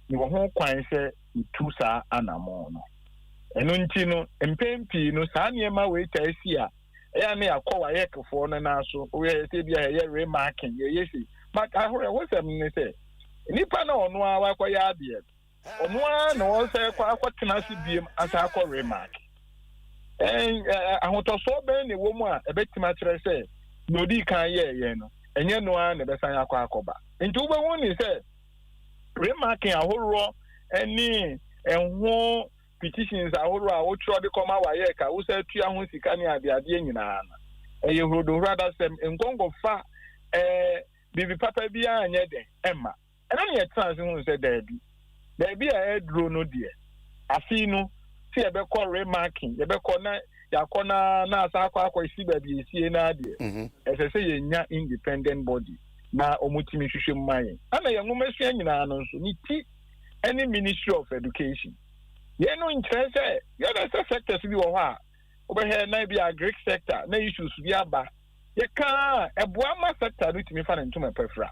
ni wo ho kwan se itu saa anamo no eno nti no empempi no saa niema we taasi a eya me akwa yekfo no na so we se bia ye remarking ye yesi but ahore wo se me se nipa na ono a wa ya ade onwa na o se kwa akwatena se biem asa akọ remark ahotoso be ne wo mu a ebetima kire se no di kan ye no enye no a na besan akọ akoba nti wo be woni se remarking ahoro eni enho petitions ahoro a wo tro de koma wa ye ka wo se tua ho sika ne ade nyina na eye hrodo rather sem engongo fa bibi papa bia anye de emma ena ne trans hu se Baby a edro no die afi no ti ebe ko remarking ebe ko na yakona na asa akwa isi baby isi na die esese ye nya independent body na omutimi hwehwe mman ana ye nwomesua nyina no nso ni ti any ministry of education ye no interest ye na sectors bi wo ha obehe na bi agric sector na issues bi aba ye ka eboa ma sector no timi fa na ntoma pefra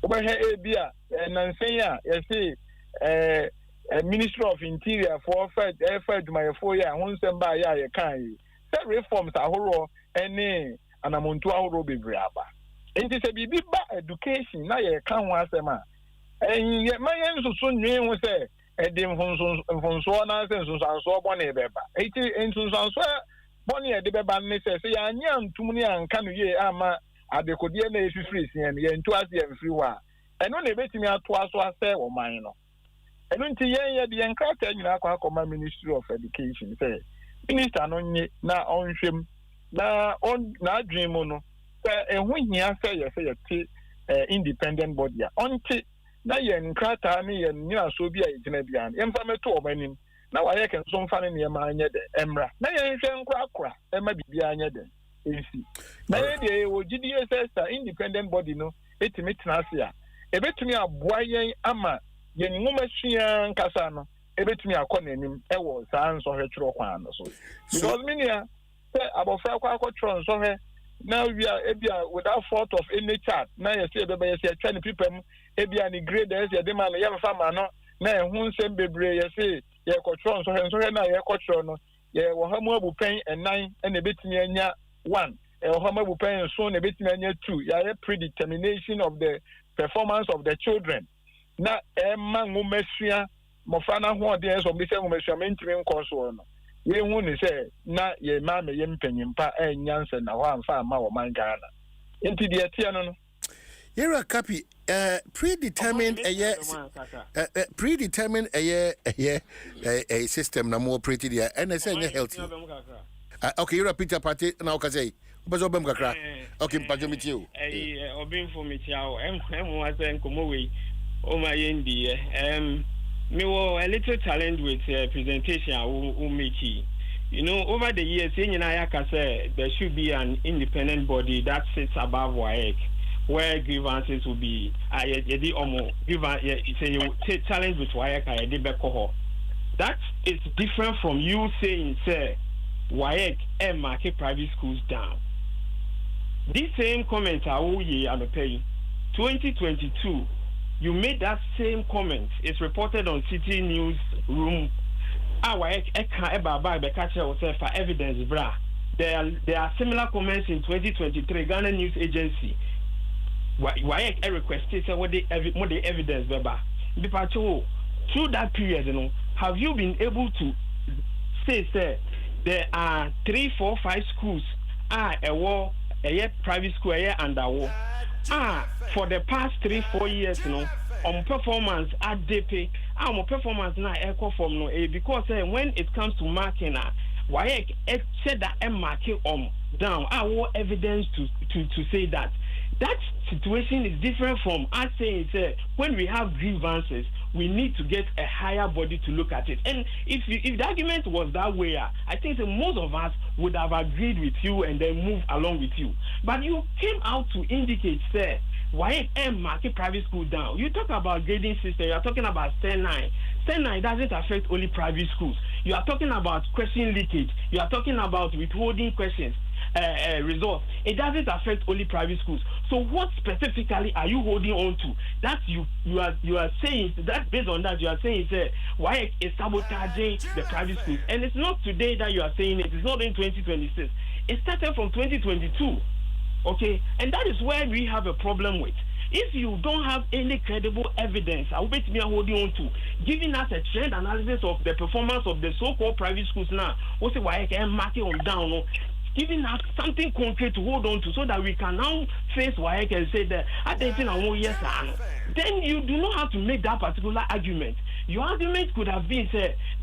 obehe e bi a nansen a ye say Ministry of Interior for Fed my 4 year Nsem ba ya ye kan yi se reforms ahoro ene anamontu ahoro bebre aba enti se bibi ba education na ye kan ho asema ye mayen so nwe ho se ede mfonso na se nso bone beba enti nso bone e de beba ne se ya anya ntum ni anka no ye ama adekodie na efifiri sien ye ntu ase efiri wa eno na ebetimi ato aso ase wo man no eno nti ye de enkrata nyina akwa Ministry of Education say minister no nye na onhwem na adwen mu no ehu hia say ye ti independent body a onti na ye nkrata ne ye nyina so bi a yegina bia ye mfa meto omanim na wa ye kenso mfa ne ne ma anye de emra na ye nhwe nkrakra ema bibia anye de ensi na ye de wo GDSS independent body no etimi tenase a ebetumi aboa yen ama ye nwomashia nkasa no ebetumi akọ nanim ewo saa nso hwetro kwan no so because minia say abofra kwa akọtro nso hwe na ebia without fault of any chart na ye say beba ye say twa ne pipam ebia ni grade ye say de ma no ye fa ma no na ehun nsem bebre ye say ye kọtro nso hwe na ye kọtro no yeah, Wahama pen and 9 and a bit near 1. Wahama pen and so a bit near 2. Yeah, predetermination of the performance of the children. Na man Mumesia, Mofana, who are there, so Mr. Mumesia, mentoring course one. Ye won't say, na ye mamma yem penny pa and Yansen, a one farm or Mangana. Into the Atiano. You're a copy, predetermined a year, predetermined a year, a system, no more pretty there, and I say healthy. Okay, you're a Peter Party, now can say, but Obam Kakra. Okay, Pajamit you. Obin for me, was and come away. Oh, my India. Me were a little challenge with presentation, Umiki. You know, over the years, in Ayaka said there should be an independent body that sits above WAEC, where grievances will be challenge with WAEC. That is different from you saying, say, WAEC and market private schools down. This same comment, I will ye and pay 2022. You made that same comment. It's reported on City News Room. For evidence, bra. There are similar comments in 2023. Ghana News Agency. Why requested what the evidence, Baba? Through that period, you know, have you been able to say, there are 3, 4, 5 schools a war, a private school, a under war? For the past 3, 4 years, you know, on performance at DP, our performance now echo from no because when it comes to marking, why said that marking down, our evidence to say that situation is different from us saying when we have grievances, we need to get a higher body to look at it. And if the argument was that way, I think that most of us would have agreed with you and then move along with you. But you came out to indicate, why market private school down? You talk about grading system, you are talking about STEM 9. STEM 9 doesn't affect only private schools. You are talking about question leakage. You are talking about withholding questions. Results. It doesn't affect only private schools. So what specifically are you holding on to? That you are saying that based on that you are saying why is sabotaging the private schools? And it's not today that you are saying it. It's not in 2026. It started from 2022. Okay, and that is where we have a problem with. If you don't have any credible evidence, I will bet me holding on to giving us a trend analysis of the performance of the so-called private schools now. What's it why I can mark it on down? Giving us something concrete to hold on to so that we can now face why I can say that I think yes, then you do not have to make that particular argument. Your argument could have been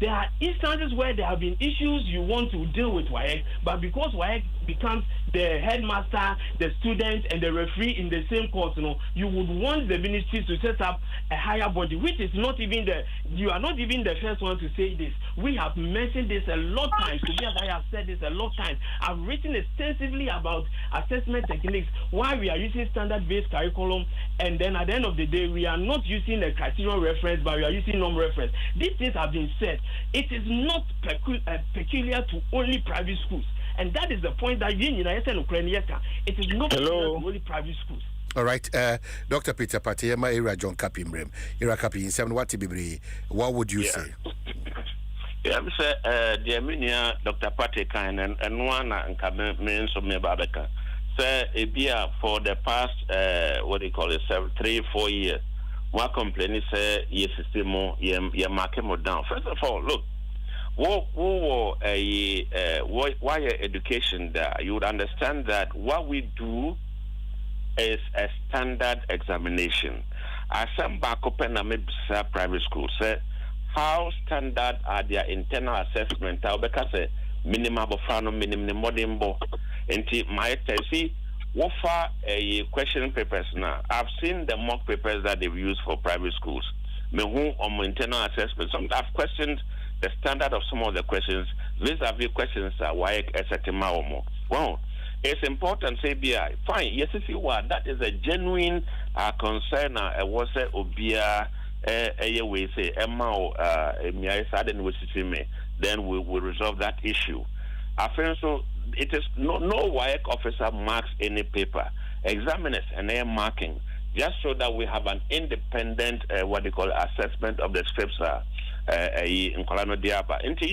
there are instances where there have been issues you want to deal with WAEC, but because WAEC becomes the headmaster, the student, and the referee in the same court, you would want the ministry to set up a higher body, which is not even you are not even the first one to say this. We have mentioned this a lot of times. Tobias, I have said this a lot of times. I've written extensively about assessment techniques, why we are using standard-based curriculum, and then at the end of the day, we are not using a criterion reference, but we are using norm reference. These things have been said. It is not peculiar to only private schools. And that is the point that it is not peculiar to only private schools. All right, Dr. Peter Patiyama, Ira John Kapimbrem, Ira Kapi in 7 what would you say? Yeah, I'm saying, the Armenia, Dr. Patikan and one and Kamen of Babeka. Say, for the past, 3, 4 years, one complaint is, yes, system, you mark him down. First of all, look, why education there? You would understand that what we do is a standard examination. As some back open a private school, say, how standard are their internal assessment? Because minimum of minimum modern bo. And my see what for a question papers now. I've seen the mock papers that they've used for private schools. Me who on internal assessment. Some I've questioned the standard of some of the questions. Vis-a-vis questions are why more. Well, it's important say BI. Fine, yes, if you are, that is a genuine concern. Was a obia way say then we will resolve that issue. I feel so. It is no WAEC officer marks any paper. Examiners and they are marking just so that we have an independent what they call assessment of the scripts in Kolano Diaba. Into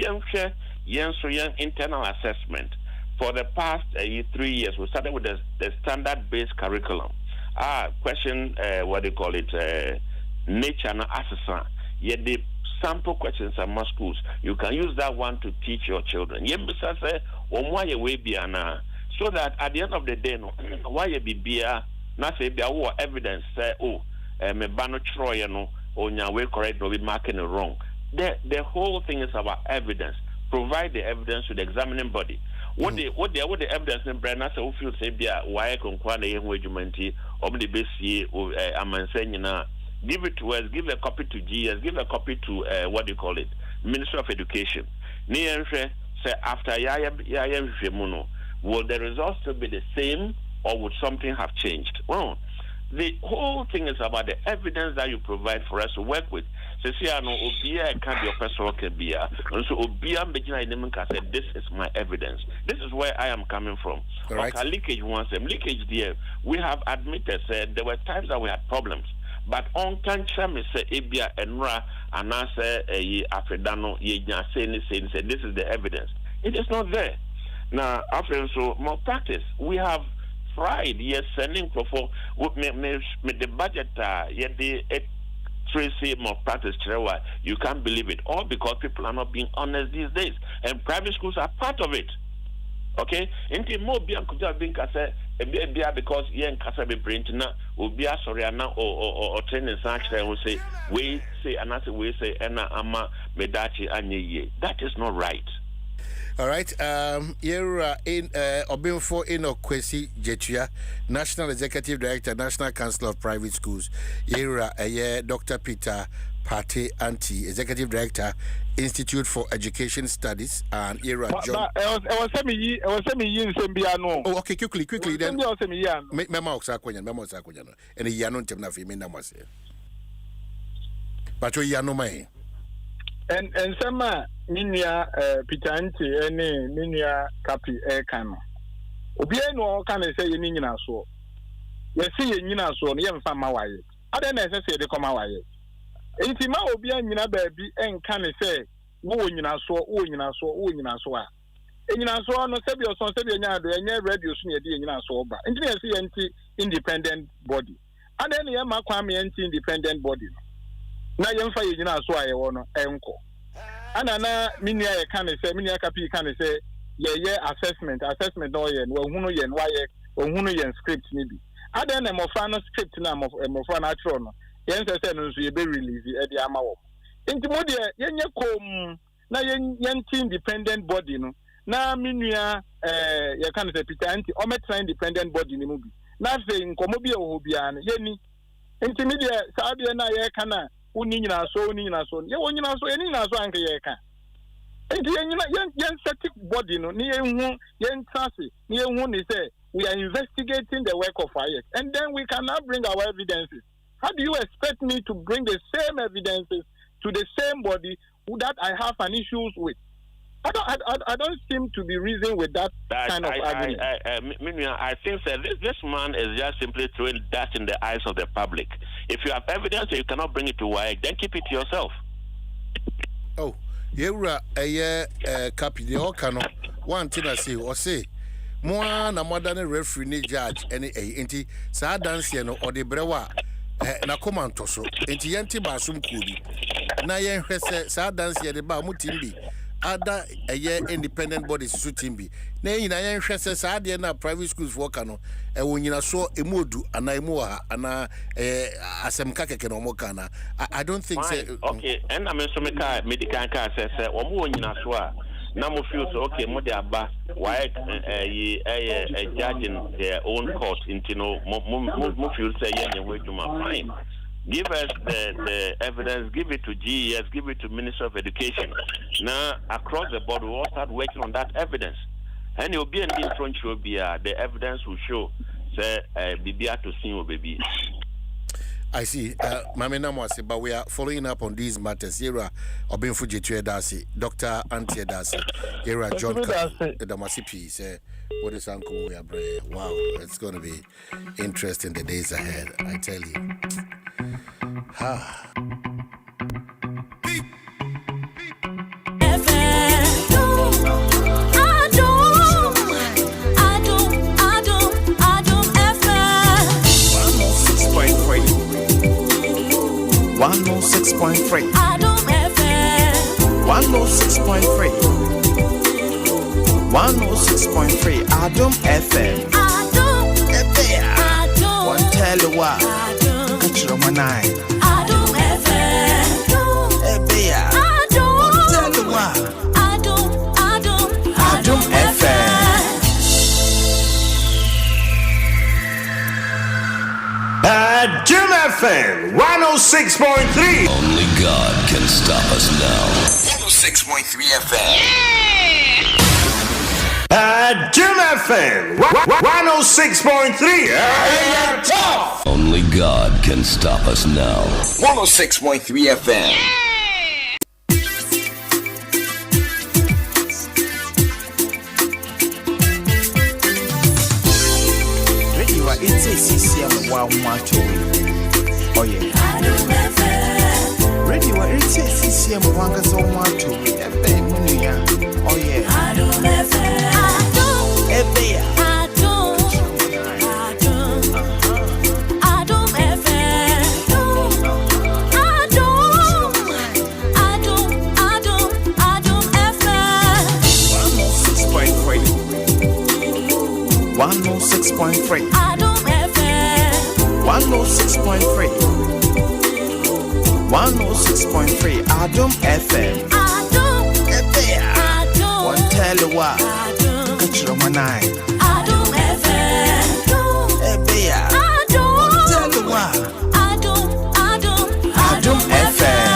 young internal assessment. For the past 3 years, we started with the standard-based curriculum. Question, what they call it, nature and assessment. Yet the sample questions at most schools, you can use that one to teach your children. So that at the end of the day, why you be not say there was evidence say me bano troy no or way correct no be marking it wrong. The whole thing is about evidence. Provide the evidence to the examining body. What the evidence in Brenna so feel say bia why konkwana ye hwejumenti obde besi amansen na give it to us, give a copy to GS, give a copy to what do you call it, Minister of Education. Say after yaya jemuno, will the results still be the same or would something have changed? Well, the whole thing is about the evidence that you provide for us to work with. Say no obia can be personal can be and so obia begina said this is my evidence. This is where I am coming from. Right. Okay, leakage there. We have admitted said there were times that we had problems. But on country me say ebia enra and answer afredano ye say this is the evidence. It is not there. Now after so more practice. We have tried yes sending for with the budget yet the Tracy more practice you can't believe it. All because people are not being honest these days. And private schools are part of it. Okay? Inti mo biya kuja bin kase biya because yen kase be brain na obiya sorry na or training sanche will say we say anase we say ena ama medachi anye. That is not right. All right. Here in Obinfo Inokwesi Jetua, National Executive Director, National Council of Private Schools. Here, Dr. Peter Pate Anti, Executive Director, Institute for Education Studies, and here John. Oh, okay, quickly. Then. Memo Sakoyan, and the Yanon Temnafi Minamase. But you Yano May. And some minia pitanti any minia capi air cano. Obiano can say you need so. You see you so near Famaway. I don't necessarily the Comaway. Intima Obian baby and can say, woo in a so. And no Sabio son Sabia, and never reduce me a dear in our sober. Engineer CNT independent body. And then you are Kwame independent body. Na yemfa yina so aye wono enko ana na minia can say minia capi can say ye assessment no ye no hunu ye no aye ohunu ye script ni bi ada na mo fa no script na mo fa na tro no yen say no so ye be release e de ama wo nti mo de yenye kom na yen independent body no na minia ye can say Peter anti o metra independent body ni mu bi na say nkomo bi e wo bia no ye ni nti media sabe na ye kana uni nyina so ye woni nyina so eni nyina so anke ye ka enti yen static body no ni yen trust ni yen ni say we are investigating the work of IS and then we can now bring our evidences. How do you expect me to bring the same evidences to the same body that I have an issues with? I don't seem to be reasoning with that kind of argument. I think that this man is just simply throwing dust in the eyes of the public. If you have evidence and you cannot bring it to work, then keep it to yourself. Oh, you're a copy the Okano. One thing I say, or say, more na modern referee judge any anti sa dance or the brewa na command so anti yanti basum kubi. Na yen hwese sa dance the ba mutimbi. Other a year independent bodies shooting be. Nay, in a young Sadia na private schools work no, and when you saw a modu and I moa and asem kaka no mokana. I don't think so. Okay, and I'm a medical car says, or more in a swa. Namu feels okay, Modiaba, why a judge in their own court in Tino, Mufil say, and way to my fine. Give us the evidence, give it to GES, give it to Minister of Education. Now, across the board, we all start working on that evidence. And it will be an different show, the evidence will show, say, Bibia to see baby. I see. Mamena Mwase, but we are following up on these matters. Here, Obin Fujitu Dasi, Dr. Antie Dasi, here, John Damasi P. What is Uncle we are brave? Wow, it's going to be interesting the days ahead, I tell you. 106.3. 106.3 Adom FM. Adom. One tell you what. Catch your man eye. Adom FM. Adom. One tell you what. Adom FM. Adom FM 106.3. Only God can stop us now. 106.3 FM. Adom FM 106.3. Only God can stop us now. 106.3 FM. Radio it's a CCM wow macho. Oh yeah. Radio it's a CCM wanga so macho. Oh yeah. Adom 106.3. Adom FM 106.3. 106.3 Adom FM. Adom. One tell you what. Catch your man eye. Adom FM. Adom. One tell you what. Adom FM.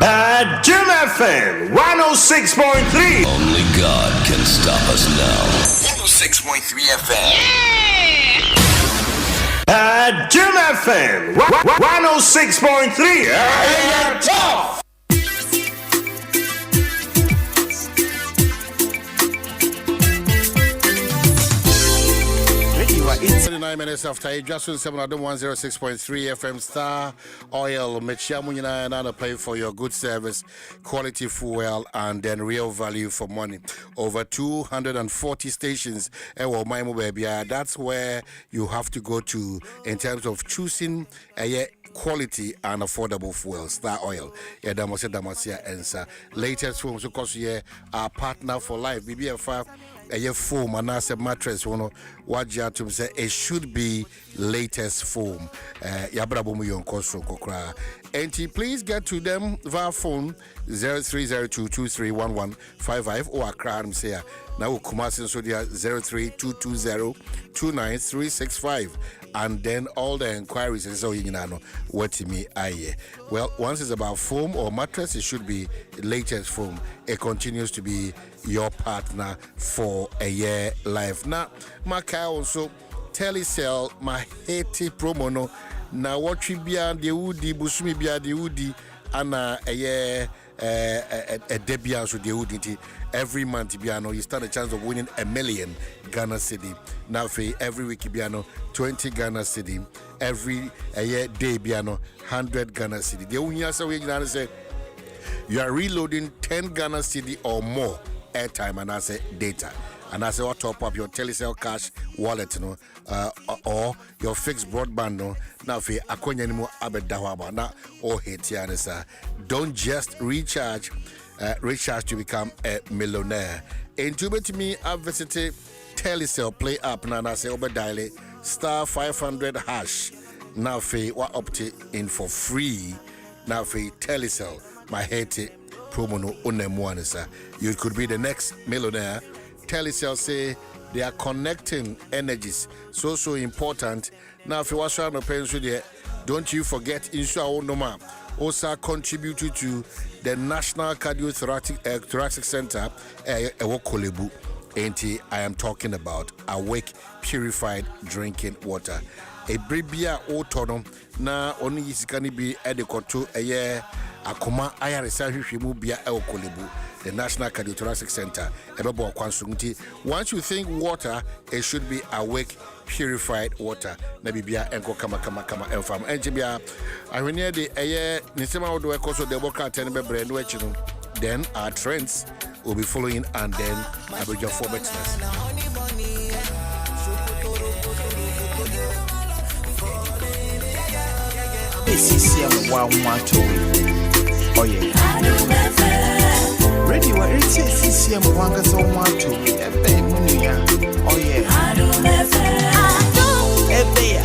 Adom FM 106.3. Only God can stop us now. 106.3 FM. Adom FM 106.3. It's 29 minutes after Dwaso Nsem Adom 106.3 FM Star Oil. Mechiamunyina and I pay for your good service, quality fuel, and then real value for money. Over 240 stations. That's where you have to go to in terms of choosing a quality and affordable fuel. Star Oil. Yeah, Damasia Ensa. Latest films, of course, yeah, our partner for life. BBF. A foam and as a mattress, what you have to say, it should be latest foam. And please get to them via phone 0302231155 or crowd say now Kumasin Sodia 032202935. And then all the inquiries is so you know what me I well, once it's about foam or mattress, it should be latest foam. It continues to be your partner for a year life. Now, my car also Telecell, my hate promo no. Now what we be the woody, busumi be the woody, and a year a debut so the woody. Every month, Biano, you stand a chance of winning $1 million Ghana cedi. Now, every week, Biano, 20 Ghana cedi. Every year day, Biano, 100 Ghana cedi. The only answer we can say, you are reloading 10 Ghana cedi or more airtime, and I say data. And I say, what top up your Telecell cash wallet, or your fixed broadband, no. Now, for Akonyanimo Abedawaba, now, or Hetianesa. Don't just recharge to become a millionaire. And to me, I've visited Telecell Play App, and I say, dial star 500 hash. Now, what opt in for free. Now, Telecell, my hate promo no unemuanesa. You could be the next millionaire. Telecell say they are connecting energies. So important. Now, if you watch on the pencil there, don't you forget Insua Onoma also contributed to the National Cardiothoracic Center, Ewokolebu. And I am talking about Awake Purified Drinking Water. A bribia otono na oni isikani bi edekoto eye akoma ayaresa hwehwemu bia Ewokolebu. The National Cardiothoracic Center. Once you think water, it should be Awake Purified Water. Nabibia enko kama enfam. Enjibia ahwenia de eye nisema odo ekoso de boka ten be brand wechino. Then our trends will be following, and then I will just form business. CCM wa wato. Oh yeah. Ready wa ite CCM wanga so wato. Ebe munya. Oh yeah. Ebe ya.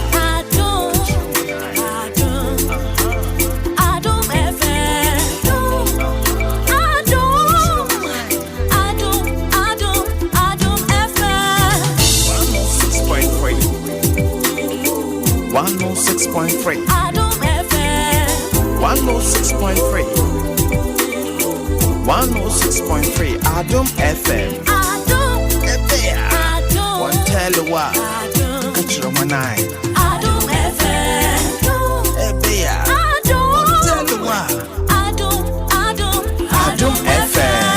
Adom FM 106.3 Adom FM One tell you what catch your manai Adom FM Ebea One tell you what Adom FM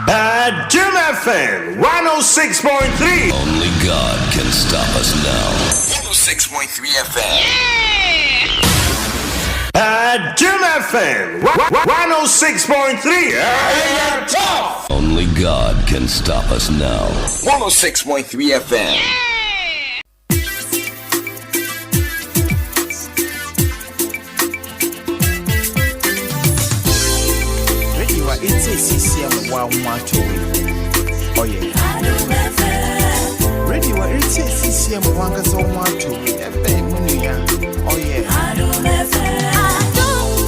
Adom FM 106.3. Only God can stop us now. 106.3 FM. Adom FM 106.3. Only God can stop us now. 106.3 FM. Ready wa ite CCM wa wato. Oh yeah. Ready wa ite CCM wanga so wato. Ebe munya. Oh yeah.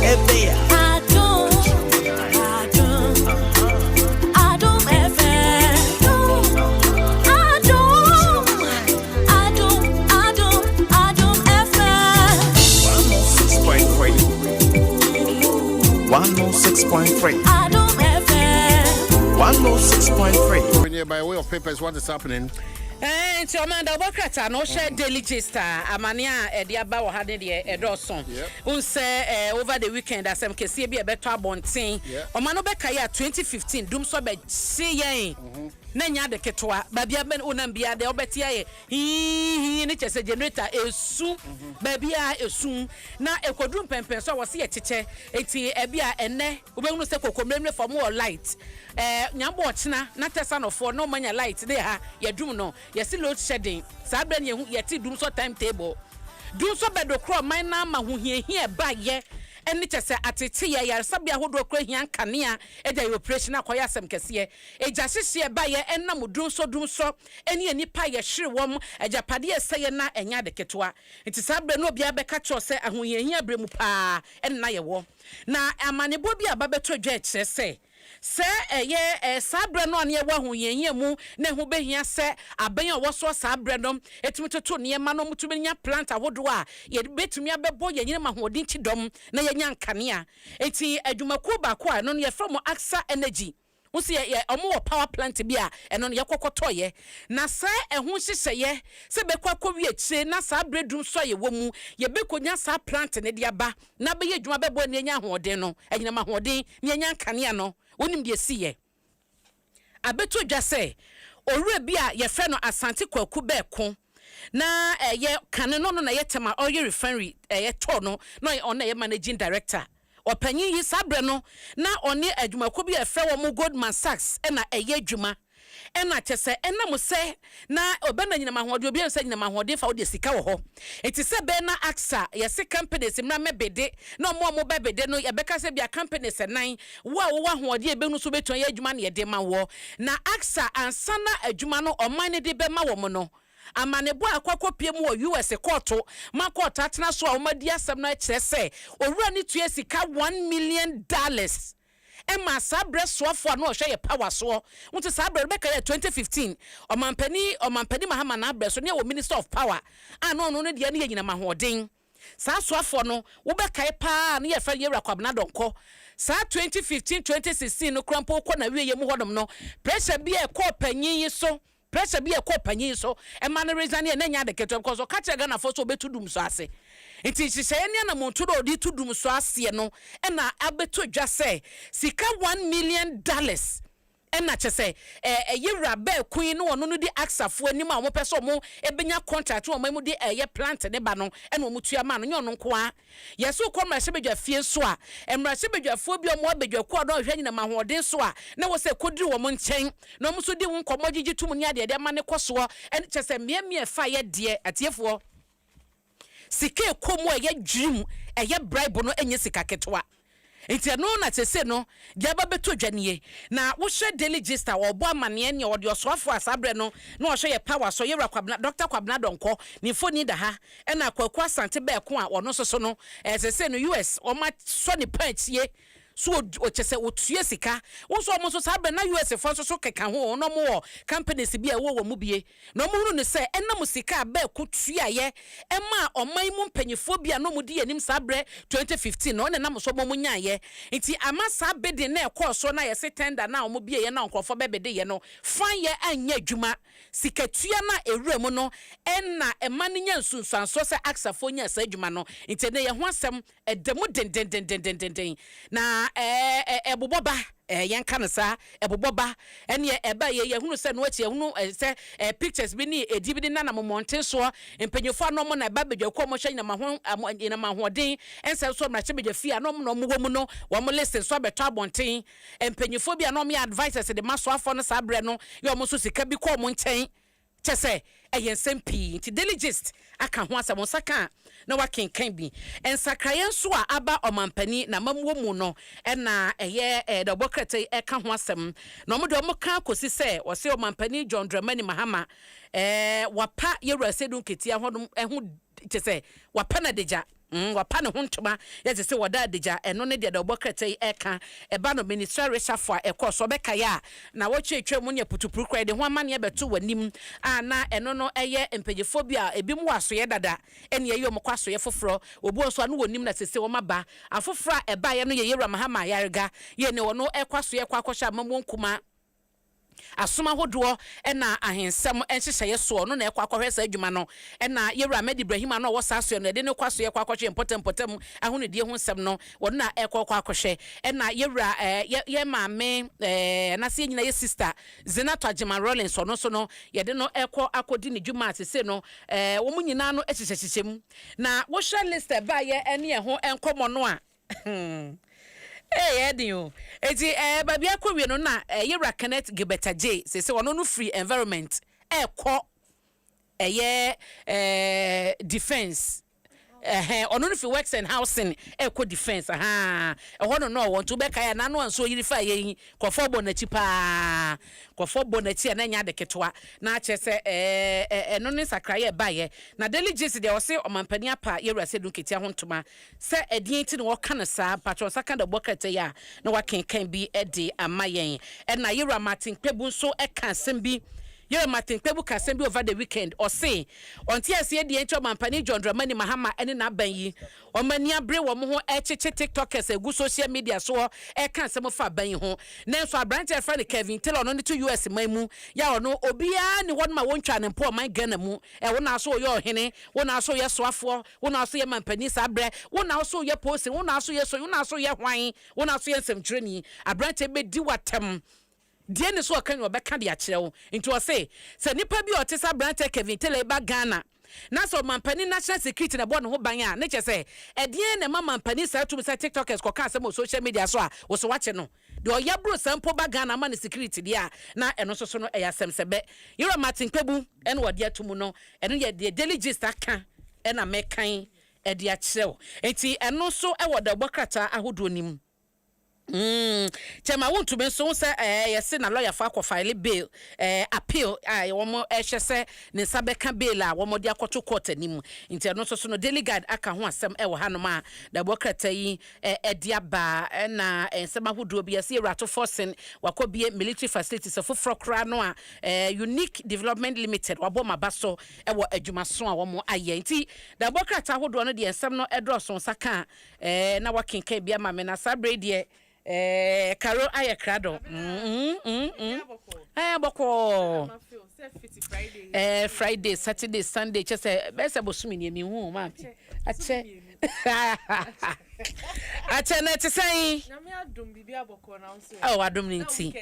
Ebe ya. Adom FM 106.3. When you're by way of papers, what is happening? And so man, the worker no share daily gist. Amania Ediaba or had the Edorson. Unse over the weekend as some can see a better bonting. Omano Bekaya 2015 Doom so be see Nanya de Ketwa, Babia Ben Unambia, the Obetia, he is a generator, a soon, Babia, a soon. Now a quadrum pen, so I was here, teacher, Ebia, and ne, we will say for more light. Nyambochna, not a son of four, no money light there, ya do no, ya still load shedding. Saben yet do so timetable. Do so bedo crow, my nama who here by ye. And it is at a tea, ya sabia who do cray yan cania, and the operation acquire some cassia. A justice here by ye and namu do so, any pie sure woman, a Japadia sayana and yada ketua. It is Abra no bia becacho say, and we here brimupa and naya war. Now, a manibobia babeto jet say. Sir, Sabra no near one who ye mu, ne who be here, sir, a bayon was so sabredom, et to near mano mutumia plant a woodwa, yet bet me a boy, yama who didn't dom, na yan cania. Eti a Jumakuba qua, non ye from AXA energy. We see a more power plant to be and on your cocotoye. Na say, and who she say, ye, Sebekwa say, na sabredum so ye womu, ye beconia sa plant and ediaba, na be ye Jumabo Nanya Hodeno, and Yama Hodi, Nyan Caniano. Unim de siye abeto dwa se owura bia ye fe no asante kwaku be ko na ye kane no na ye tema oil refinery ye to no on ye managing director opanyin yi sabre no na oni adwumako bi ye fe wo mu Goldman Sachs na eye adwuma ena chese ena mo se na obena nyina mahode obi ensa nyina mahode fa wo de sika wo ho enti se be na AXA ye se companies mra mebede na mo bebede no ye beka se bia companies nan wo hode ebenu so beton ye adwuma na ye de ma wo na AXA ansana adwuma no oman ne de be ma wo mo no amanebo akwakopie mu US court ma court atena so a omadi asem na kire se owura ni tue sika $1 million Emma Sabre Swafo no hwe ye power so wonte Sabre Rebecca 2015 omampani Mahama na Abre so ne wo minister of power no de ne nyina mahoden sa Swafo no wo beka pa ne ye fa ye Rakwabna Donko sa 2015 2016 no krampo ko na wiye mu hodom no pressure bi e ko panyin yi so pressure bi e ko panyin so Emma no reason ne nya de keto because o ka che Ghana fo so betudum so ase Inti shisayeni na montudo odi tudum so ase no na abeto dwa se sika $1 million ena chese yewra be queen no no di aksafo anim a mo pese mo ebenya contract o mo di plant ne ba no ena o mutua ma no nyo no nko a yeso ko mra sebedwa fie so a mra sebedwafo bi o mo abedwa ko do hwa nyina ma hoden so a na wo se kodiri wo mo nchen na mo so di wo nkomo gigi tum nya de ma ne koso en chese miemie fa ye de atiefo sike komo ye dwim bribe no enye sika ketwa enti no na tese no jaba beto dwanie na wo hwe daily register wo bo amane ne wo de osofo asabre no na wo hwe ye power so ye rakwabna Dr. Kwabna Donko ni foni da ha e na kwakwa asante be ko a wono soso no sese no US o ma so ne pantie so o chese otue sika wo so mo so sabre na US fo so keka ho no mo companies bi a wo mu bie no mo hunu ne se enam sika be ko tua ye e ma oman mu mpanyefo bi a no mu di anim sabre 2015 no ne nam so mo nya ye nti ama sabe de na e ko so na ye se tender na mo bie ye na nkrofo be de ye no fan ye anya adwuma sika tua na ewura mu no enna e ma ne nya nsunsuanso se aksafo nya sa adwuma no nti ne ye ho asem edemu den na eboboba yanka no sa eboboba ene eba ye hunu se no achi hunu se pictures bi ni edibi ni na momonten so empanyefo no mo na eba bedwa ko mo hwa ina ma hoden ense so mra chebedwa fia no mo wo mu no wo mo listen so beto abonten empanyefo bi no me advisors de maso afo no sabre no ye mo so sika bi ko mo nchen chese ensempi ti deligist aka ho asem saka na wakenkan bi ensakrayen so a aba omampani na mamuo mu no na the bokrate eka ho asem na mo de mo kan kosi se wo se omampani John Dramani Mahama wapa yewura sedun ketia ho chese wapa na deja wapa ne hontoma yeze se wada deja eno ne de obokrate eka eba no ministry resafo a ekoso beka ya na wo twetwe mu ne putupuru kra de ho amane beto wanim na eno no eye empagefobia ebi mu wasoye dada ene ye yom kwasoye foforo obu onso anu wonim na sese wo maba afofra eba ye no ye yewura Mahama yarega ye ne wono ekwasoye kwakosha mamu nkuma asoma hodo na ahensem enhyehyeye so no na ekwakohwe sa adwuma no na yewura Ahmed Ibrahim na wo saso no de ne kwaso ye kwakohwe impotem ahunedie ho nsem no wo na ekwakohwe na yewura ye maame na se nyina ye sister Zinato Agyeman Rollins no so no ye de no akodi ne dwuma asese no wo mu nyina no ehyehyem na wo hwa list ba ye ene ye ho enkomo no a Edio. Eti baby akwa no na yewra Kenneth Gebeta J say wono no free environment ekọ defense ono no free works and housing ekọ defense ho no want to be kaya na no anso yiri fa yin kofo bonachi pa kofo bonachi na nya de ketwa na chese eno ne sakraye baye na delegate de o se omampani apa yewra sedun ketia ho ntoma se edin ti no wo kana sa patron saka de bokete ya na wakenkan bi ede amayen na yewra Martin Kpebu so eka sembi Yere Martin Kpebu kasem bi over the weekend or say onti ase de encho mampani John Dramani Mahama ene na ban yi o mani abre wo mo ho echeche TikTokers egu social media so e kan sem fa ban ho na so branch e friend Kevin Taylor no to US mamu ya ono obia ni won ma wontwa ne mpo man Ghana mu e wona so ye ohene wona so ye soafo wona so ye mampani sabre wona so ye post wona so ye so wona so ye hwan wona so ye nsem a branch e be di watem die ne so kan obeka de akyerewo nti o say se nipa bi otesa branch Kevin Taylor ba Ghana na so mampani national security na bo ne ho ban a ne che say edie ne mampani sa to say TikTokers ko ka say social media so a wo so wache no de o ya bro sampo ba Ghana ma ne security dia na eno so no eya semsebe Yere Martin Kpebu ene wo de atumu no eno ye de daily gist aka ena mekan e de akyerewo enti eno so e wo de bokrata ahodo nim Chema won't to be so say yes na lawyer for file bail appeal womo ehye ne sabeka bail a womo de akoto court anim nti no so no delegate aka ho asem e wo hanoma da bokrata yi edia ba na ensema hodo bi ase rato forcing wakobie military facilities for frokra no a Unique Development Limited wabo mabaso e wo adwumaso a womo aye nti da bokrata hodo no de ensem no edro so saka na wakenka bia ma me na sabre de Karo ayakrado boko Friday Saturday Sunday just bese bosumi ni mi hu ma ache Atene to say. Oh, Adom Ninti.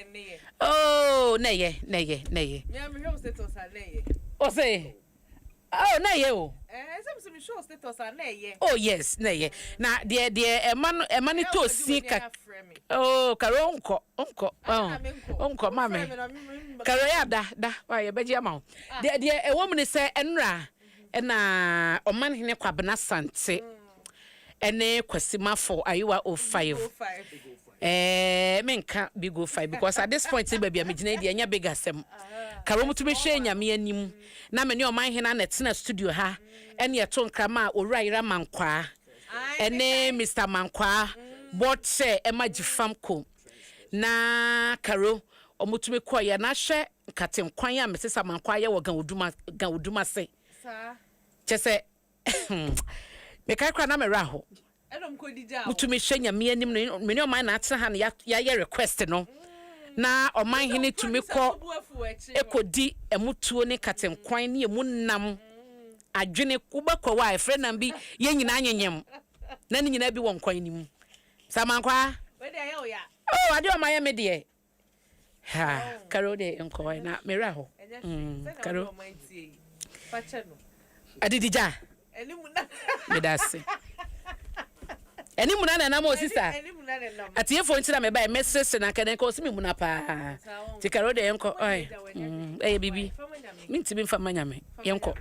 Oh, nay. Oh, say. Oh, nay. Oh, yes, nay. Now, dear, a man to see. Oh, Caronco, Uncle, Mammy. Carriada, why a bedjamau. Dear, a woman is say, Enra, and a man in a quabana sante. Ene kwasima for ayiwa 05 men can't be go 5 because at this point baby am gina dia nya big asem karo mutu be hwe nyame anim na me ne o man hena na tena studio ha ene ye to nkrama owuraira mankwa ene Mr Mankwa botche emagifam ko na karo omutu be koye na hwe katenkwan ya Mrs Mankwa ye wo gan oduma se sa chese me kai kwa na me raho edom ko dija mutu me hwe nyame anim no me ne o man na atena ha na ya request no na o man hene tumi ko ekodi emutuo ne katenkwan ne emunam adwene kubakwa wa efre na bi ye nyina anyanyem na ne nyina bi won kwan nim Samankwa we de ye oya oh ade o maye me de ha karo de enko na me raho karo fache no adidija enimuna medase enimuna na mo sister enimuna na nam atie fo ntira me ba message na kene ko simi muna pa ti karo de enko oi bibi minti bi fama nyame yenko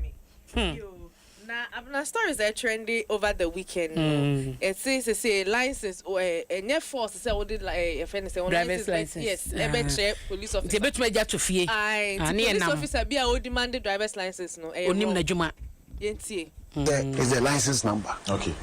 na abna stories are trendy over the weekend. It says say license or a force say we did like a friend say driver's license. Yes, check police officer. They bet to fie. Police officer be a demanded driver's license no. Onim na juma. Yentie. Is the license number. Okay.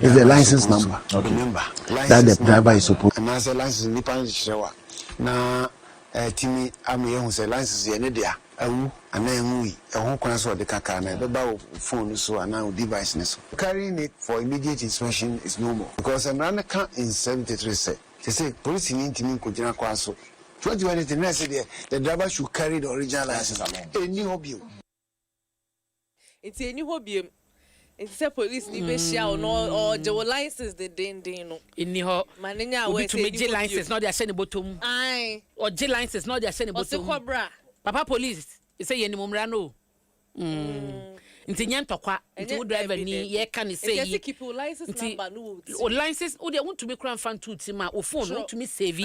Is the license number. Okay. Remember that the driver is supposed. And as a license nipa shower. Na timi am ye hu say license ye ne dia. Awu ananwi ehun kwan so de kaka na be ba phone so ana device ne so carrying it for immediate inspection is no more because emran can in 73 say police ni ntimi nkojina kwa so 2020 na say the driver should carry the original license any hobby it's any hobby it's say police ni be share or the license the din no inni ho manenya we say the license not dey share bottom ai or the license not dey share bottom Papa police, you say you nimumra no. Nti nyantokwa, nti wo driver ni ye ka ni say you keep your license number no. O license, o dey want to be crown fan to ma o phone want to me save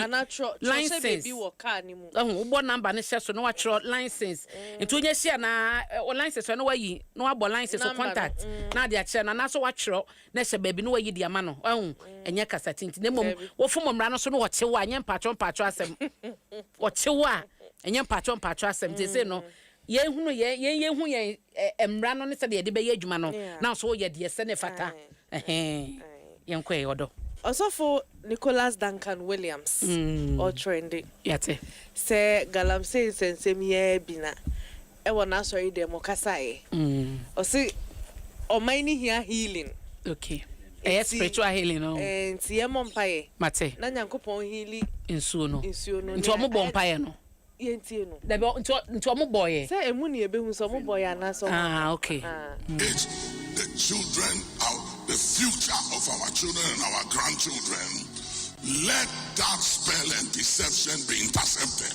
license be wo car ni mu. Wo bo number ne share so no wa tro license. Nti onye share na o license no wa yi, no wa bo license o contact. Na dey share na so wa tro na share baby no wa yi dia ma no. Enye kasati nti na mom wo fomomra no so no wo chewa anye mpatro asem. Wo chewa enye mpatro asem te say no ye hunu ye hu ye emra no ne se de be ye adwuma no na so ye de se ne fata yenko e odo osofo Nicholas Duncan Williams or trendy yate say galamsey nsensem ye bina e wona sorry dem okasae o si o mani here healing okay spiritual healing no nti ye mompaye mate na nyankopon healing insuo no nti o mo bompaye no yentie no da be nti o mo boye say emu ne ebehu so mo boye anaso okay the children the future of our children and our grandchildren, let that spell and deception be intercepted.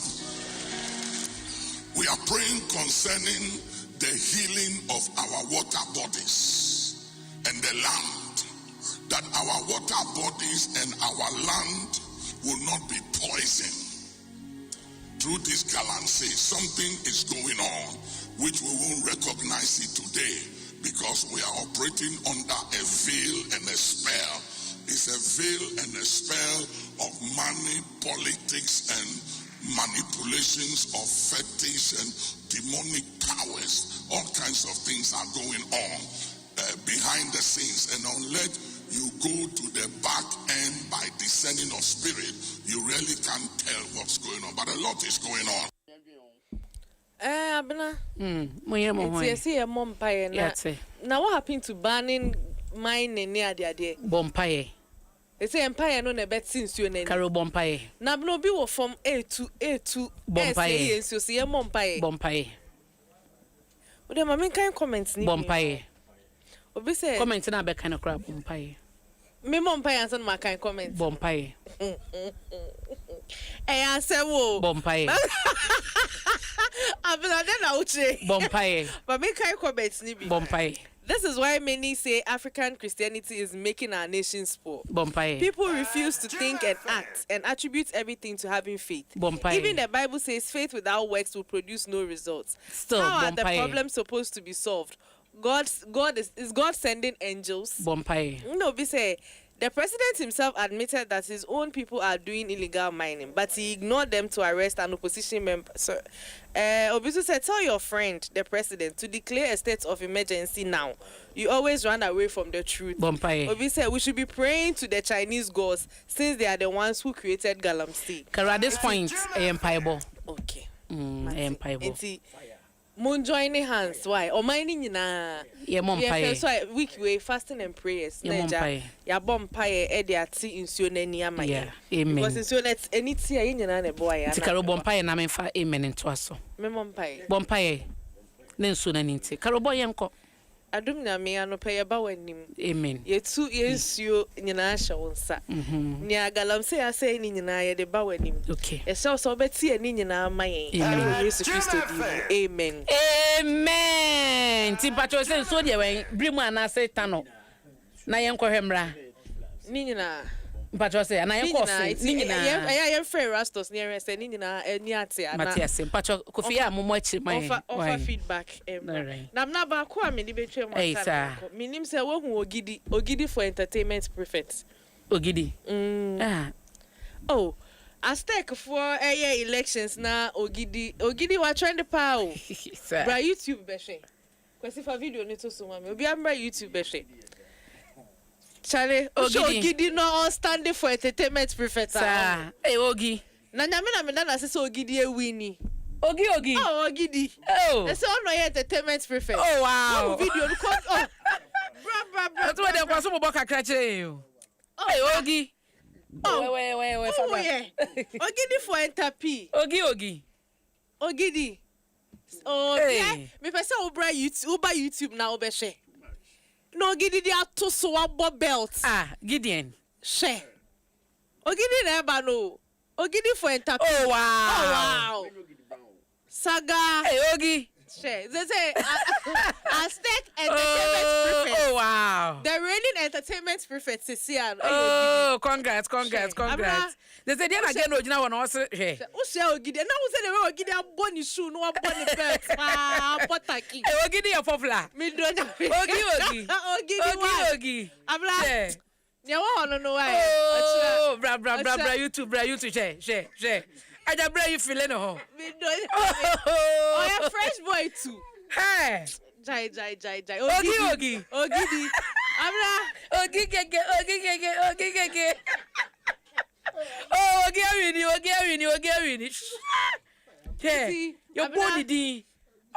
We are praying concerning the healing of our water bodies and the land, that our water bodies and our land will not be poisoned. Through this galamsey, something is going on which we won't recognize it today because we are operating under a veil and a spell. It's a veil and a spell of money, politics, and manipulations of fetish and demonic powers. All kinds of things are going on behind the scenes, and unless you go to the back end by discerning of spirit, you really can't tell what's going on. But a lot is going on. Abena. Now what happened to banning mine near the idea? Bompaye. They say empire no na bet since you name. Caro Bompaye. Na no be from A to Bompaye. So see Bompaye. Bompaye. But the main kind comments ni Bompaye. Obi say comment na be kind of crap Bompaye. Me Bompire answer my kind comment. Bompire. Answer wo. Bompire. I'm not that Bompire. But me kind comments ni bi. Bompire. This is why many say African Christianity is making our nations poor. Bompire. People refuse to think and act and attribute everything to having faith. Bompire. Even the Bible says faith without works will produce no results. Still, how are the Bompire. problems supposed to be solved? Is God sending angels? Bompire. No, we say the president himself admitted that his own people are doing illegal mining, but he ignored them to arrest an opposition member. So, Obisu said, tell your friend, the president, to declare a state of emergency now. You always run away from the truth. Bompire. Obisu said, we should be praying to the Chinese gods since they are the ones who created Galamsey. At this point, Empire. Okay. Empire. Moon joining hands, why? Or mining na. Yeah, Mompire. So week way fasting and prayers. Yeah, Mompire. Ya Bompire, Ediati, Insuone Niama. Yeah, amen. Because Insuone, any tea in a boy. Tikaro Bompire, na me fa amen into us. Me Mompire. Bompire. Nensu na ninti. Karo boy yanko. Adom na me ano pay about him. Amen. Ye two years you Nyanasha onsa. Nia Galamsey, I say Nina, the Bowenim. Okay. A so Betty and Nina, my Amen. Amen. Timpacho says so, dear, bring one, I say Tano. Nayanko Hemra. Nina. Patrose and I am I am fair Rastos near us and Nina and Yatia. Matthias, Patro Kofia, much my offer feedback. Namna Bakwa, many betray my son. Minim say, Ogidi for entertainment prefect. Ogidi. Oh, I stake for elections now. Ogidi, what trying to power? By YouTube, Beshe. Because if a video need to so much, be on my YouTube, Beshe. Charlie, Ogidi no standing for entertainment prefect. Hey, Ogi. Nana says Ogidi a winnie. Ogi. Oh, Ogidi. Oh. That's all no entertainment prefect. Oh, wow. Video. That's what they're possible about catching you. Hey, Ogi. Oh, wait. Ogidi for enterprise. Ogi. Ogidi. Oh, hey. Me person Uber YouTube now, Beshe. No, Gideon to swap belt. Gideon. She. Ogidi never know. Ogidi for enterprise. Oh, wow. Saga. Hey, Ogi. She. They say, Aztec entertainment prefect. Oh, wow. The reigning entertainment prefect is here. Oh, congrats. They said, they're not getting no one also. Hey. Ogidi. Now we say the Ogidi a bunny shoe, no bunny belt. Potaki. Hey, Ogidi a popular. Me don't know. Ogi. Abla. You want to know why? Oh, bra, YouTube, share. I just bring you feeling oh. Oh, a fresh boy too. Hey. Jai. Ogidi. Abla. Ogi. Oh, Ogi. Hey, your body di.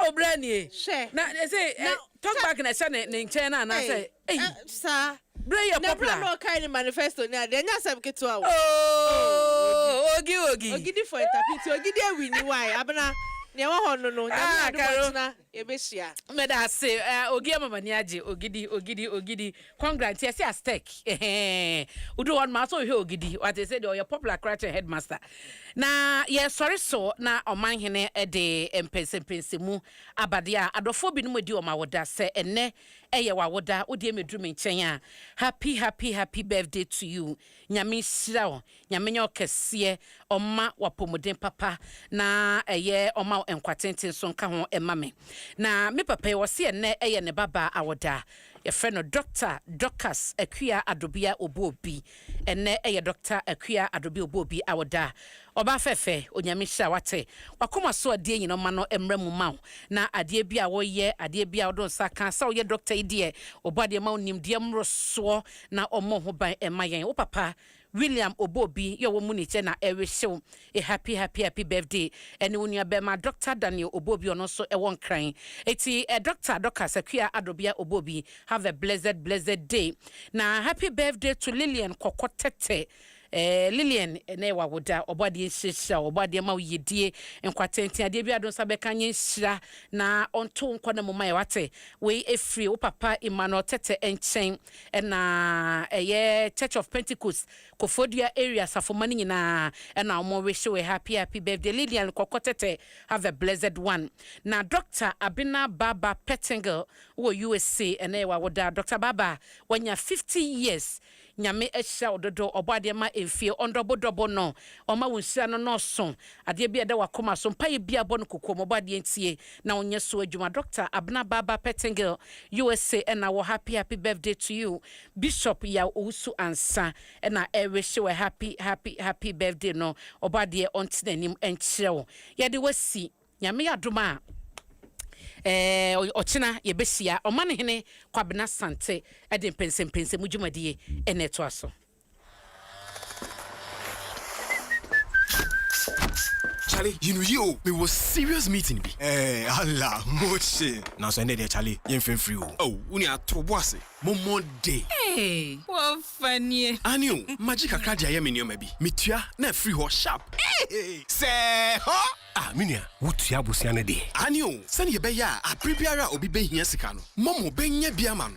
Oh, Brandy. Now they say, talk back in a Sunday in China, and I say, hey, sir. Bray your popular. No kind of manifesto now. Then you have to go. Oh, Ogi. Ogidi for enterprise. Ogidi win why? Abana. No. Carol. Meda say, Ogi mama niaje. Ogidi. Congrats. Yes, yes, Aztec. Udo one maso here Ogidi. What they said, your popular character headmaster. Na yes, sorry so na oman hene de empense mu abadia adofo bi no medi o ma woda se enne eye wa woda odi emedru me nchen a happy birthday to you nyame hira o nyame nya okese oma wapomoden papa na eye oma enkwatenten so nka ho ema me na me papa wo se enne eye ne baba awoda your friend Dr. Docas Akua Adobia Obobi enne eye Dr. Akua Adobia Obobi awoda oba fefe onyame hira wate wakoma so ade nyino ma no emramu ma na ade bia wo ye ade bia wo don saka sa wo ye doctor idie obade ma onim de mroso na omo ho ban emayen wo papa William Obobi yo wo muniche na ewe a happy birthday ene wonu abema Dr. Daniel Obobi ono so e won kran eti Dr. Docas Akua Adobia Obobi have a blessed day na happy birthday to Lillian Kokotete Lillian ne wa woda obade nhyehyia obade ma yedie enkwatenti ade bi adon sabeka nye nhira na onto nkwa na moma ye wate we efri wo papa Emmanuel Tete enchen na Church of Pentecost Kofodia area safomani nyina na omo wish we happy birthday Lillian Kokotete, have a blessed one. Na Dr. Abina Baba Pettingle wo USA ene wa woda Dr. Baba when you 50 years nyame ehya ododo obade ma emfie ondobodobo no oma wonsia no so ade bia da wakoma so mpaye bia bo no kokom obade entie na onye so adwuma. Dr. Abina Baba Pettingle USA na wo happy birthday to you. Bishop ya Usu Ansa na wish you a happy birthday no obade ontinanim enchewo ye de wasi nyame adoma ochina yebesia omane hene kwabena sante ede pense mujumadiye eneto aso. Charlie, you was serious meeting be. Allah, moche. Now so there Charlie, you free. Oh, unia to boss. Momo day. Hey, what funny. Anio, magic akradia ye menio maybe. Mitua na free ho sharp. Hey, say ho. Ah, minia, wutia busiane de. Anio, send ye be ya, a prepare obi be hia sika no. Momo be nya bia ma no.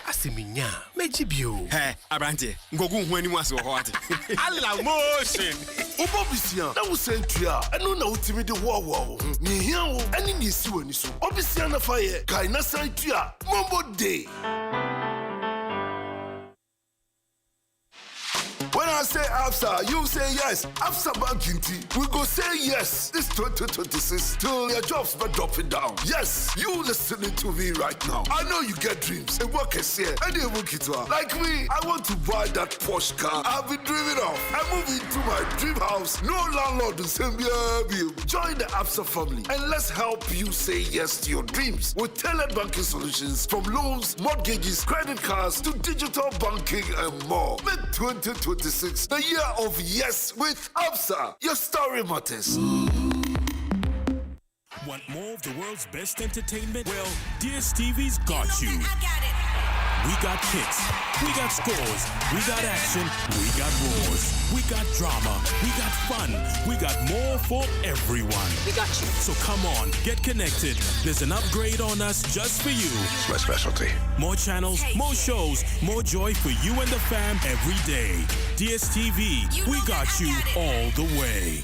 Asiminya, mejibio. Hey, Abrante, ngogu hu animu ase ho ate. Allah motion. Obobisia, na wo sentua, eno na utimi de wo. Ni hia wo, ani ni si wani so. Obisia na faye, kai na sentua, Mombo Day. When I say AFSA, you say yes. AFSA Banking team, we go say yes. This 2026 till your jobs but drop it down. Yes, you listening to me right now. I know you get dreams. And work is here. And they work it well. Like me, I want to buy that Porsche car. I've been dreaming of. I'm moving to my dream house. No landlord will send me a bill. Join the AFSA family and let's help you say yes to your dreams with tailored banking solutions from loans, mortgages, credit cards to digital banking and more. Make 2026 the year of yes with AFSA. Your story matters. Want more of the world's best entertainment? Well, DSTV's got you. I got it. We got kicks, we got scores, we got action, we got roars, we got drama, we got fun, we got more for everyone. We got you. So come on, get connected. There's an upgrade on us just for you. It's my specialty. More channels, more shows, more joy for you and the fam every day. DSTV, we got you all the way.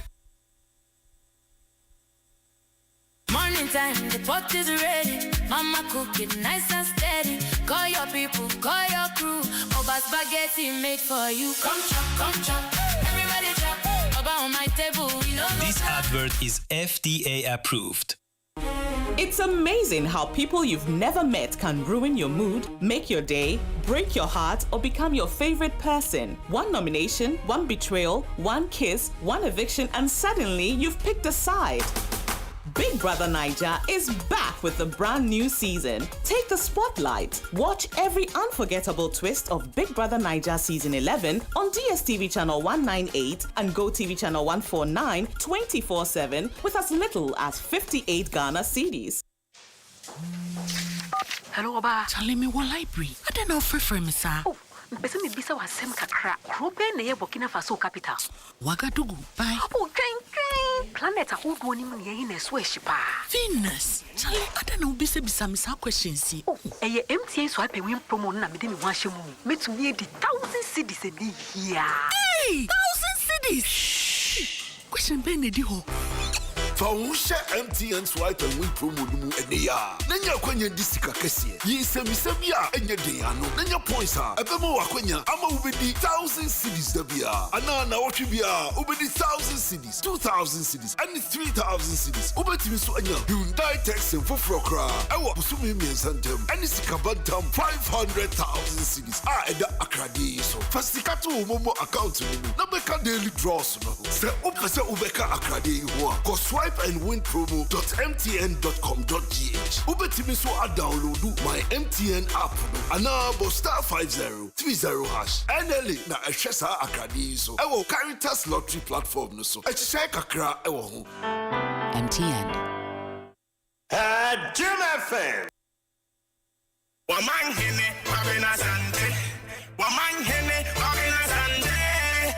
Morning time, the pot is ready. Mama cook it nice and steady. Call your people, call your crew. Oba spaghetti made for you. Come chop. Everybody chop. Oba on my table. This advert is FDA approved. It's amazing how people you've never met can ruin your mood, make your day, break your heart, or become your favorite person. One nomination, one betrayal, one kiss, one eviction, and suddenly you've picked a side. Big Brother Naija is back with a brand new season. Take the spotlight. Watch every unforgettable twist of Big Brother Naija Season 11 on DSTV Channel 198 and GoTV Channel 149 24/7 with as little as 58 Ghana cedis. Hello, Oba. Charlie, me one library. I don't know for me, sir. Oh, mpese me bisa wasem kakra. Krope na ye Burkina Faso capital. Wagadugu, bye. Oh, train. Planet ahodo ni mu ye na so ehyipa. Venus. Charlie, I don't know bisa me sa questions. Oh, eye MTN so ape win promo na me de me ho ahye mu. Metumi e di 1,000 cedis e di here. Hey, 1,000 cedis. Shh. Question ben e di ho. Fausha MTN swipe and win promo mu enia. Nanya kwanya disika kese. Yi semisebia enye de ano. Nanya points a ebemo wakwanya ama ubedi 1,000 cedis da bia. Ana na wotwe bia ubedi 1,000 cedis, 2,000 cedis and 3,000 cedis. Ubetimi so anya Hyundai Texan foforo kra. Ewo busumi miensantem. Ani sika bantam 500,000 cedis. Eda akrade so. Fasikato momo account mu. Na beka daily draws no. Se upese ubeka akrade ho a. Swipe and win promo.mtn.com.gh. Ubetimi so a download my MTN app and now star 5030 hash. NLA na eshesa akadi so. Ewo Caritas lottery platform no so. Echese kakra ewo ho. MTN. Adom FM. Waman hene, wabena sante. Waman hene, wabena sante.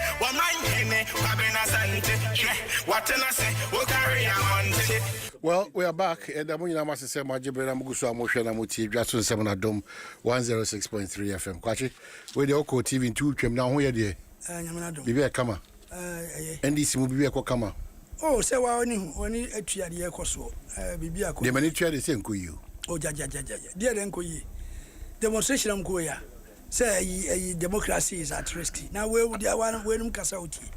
Well, we are back. And I'm going to say, my Jibril Mugusu Amotion Amuti, Dwaso Nsem na Adom 106.3 FM. Kwachi, we the Oko TV in 2 came down here, dear. Bibi Kama. NDC will be a Kama. Oh, say, well, only a tree at the Ecoso. Bibi, the many trade the same you. Oh, Jaja, dear Uncle Ye. Demonstration of Goya. Say, democracy is at risk. Now, where would you want to win Casauti?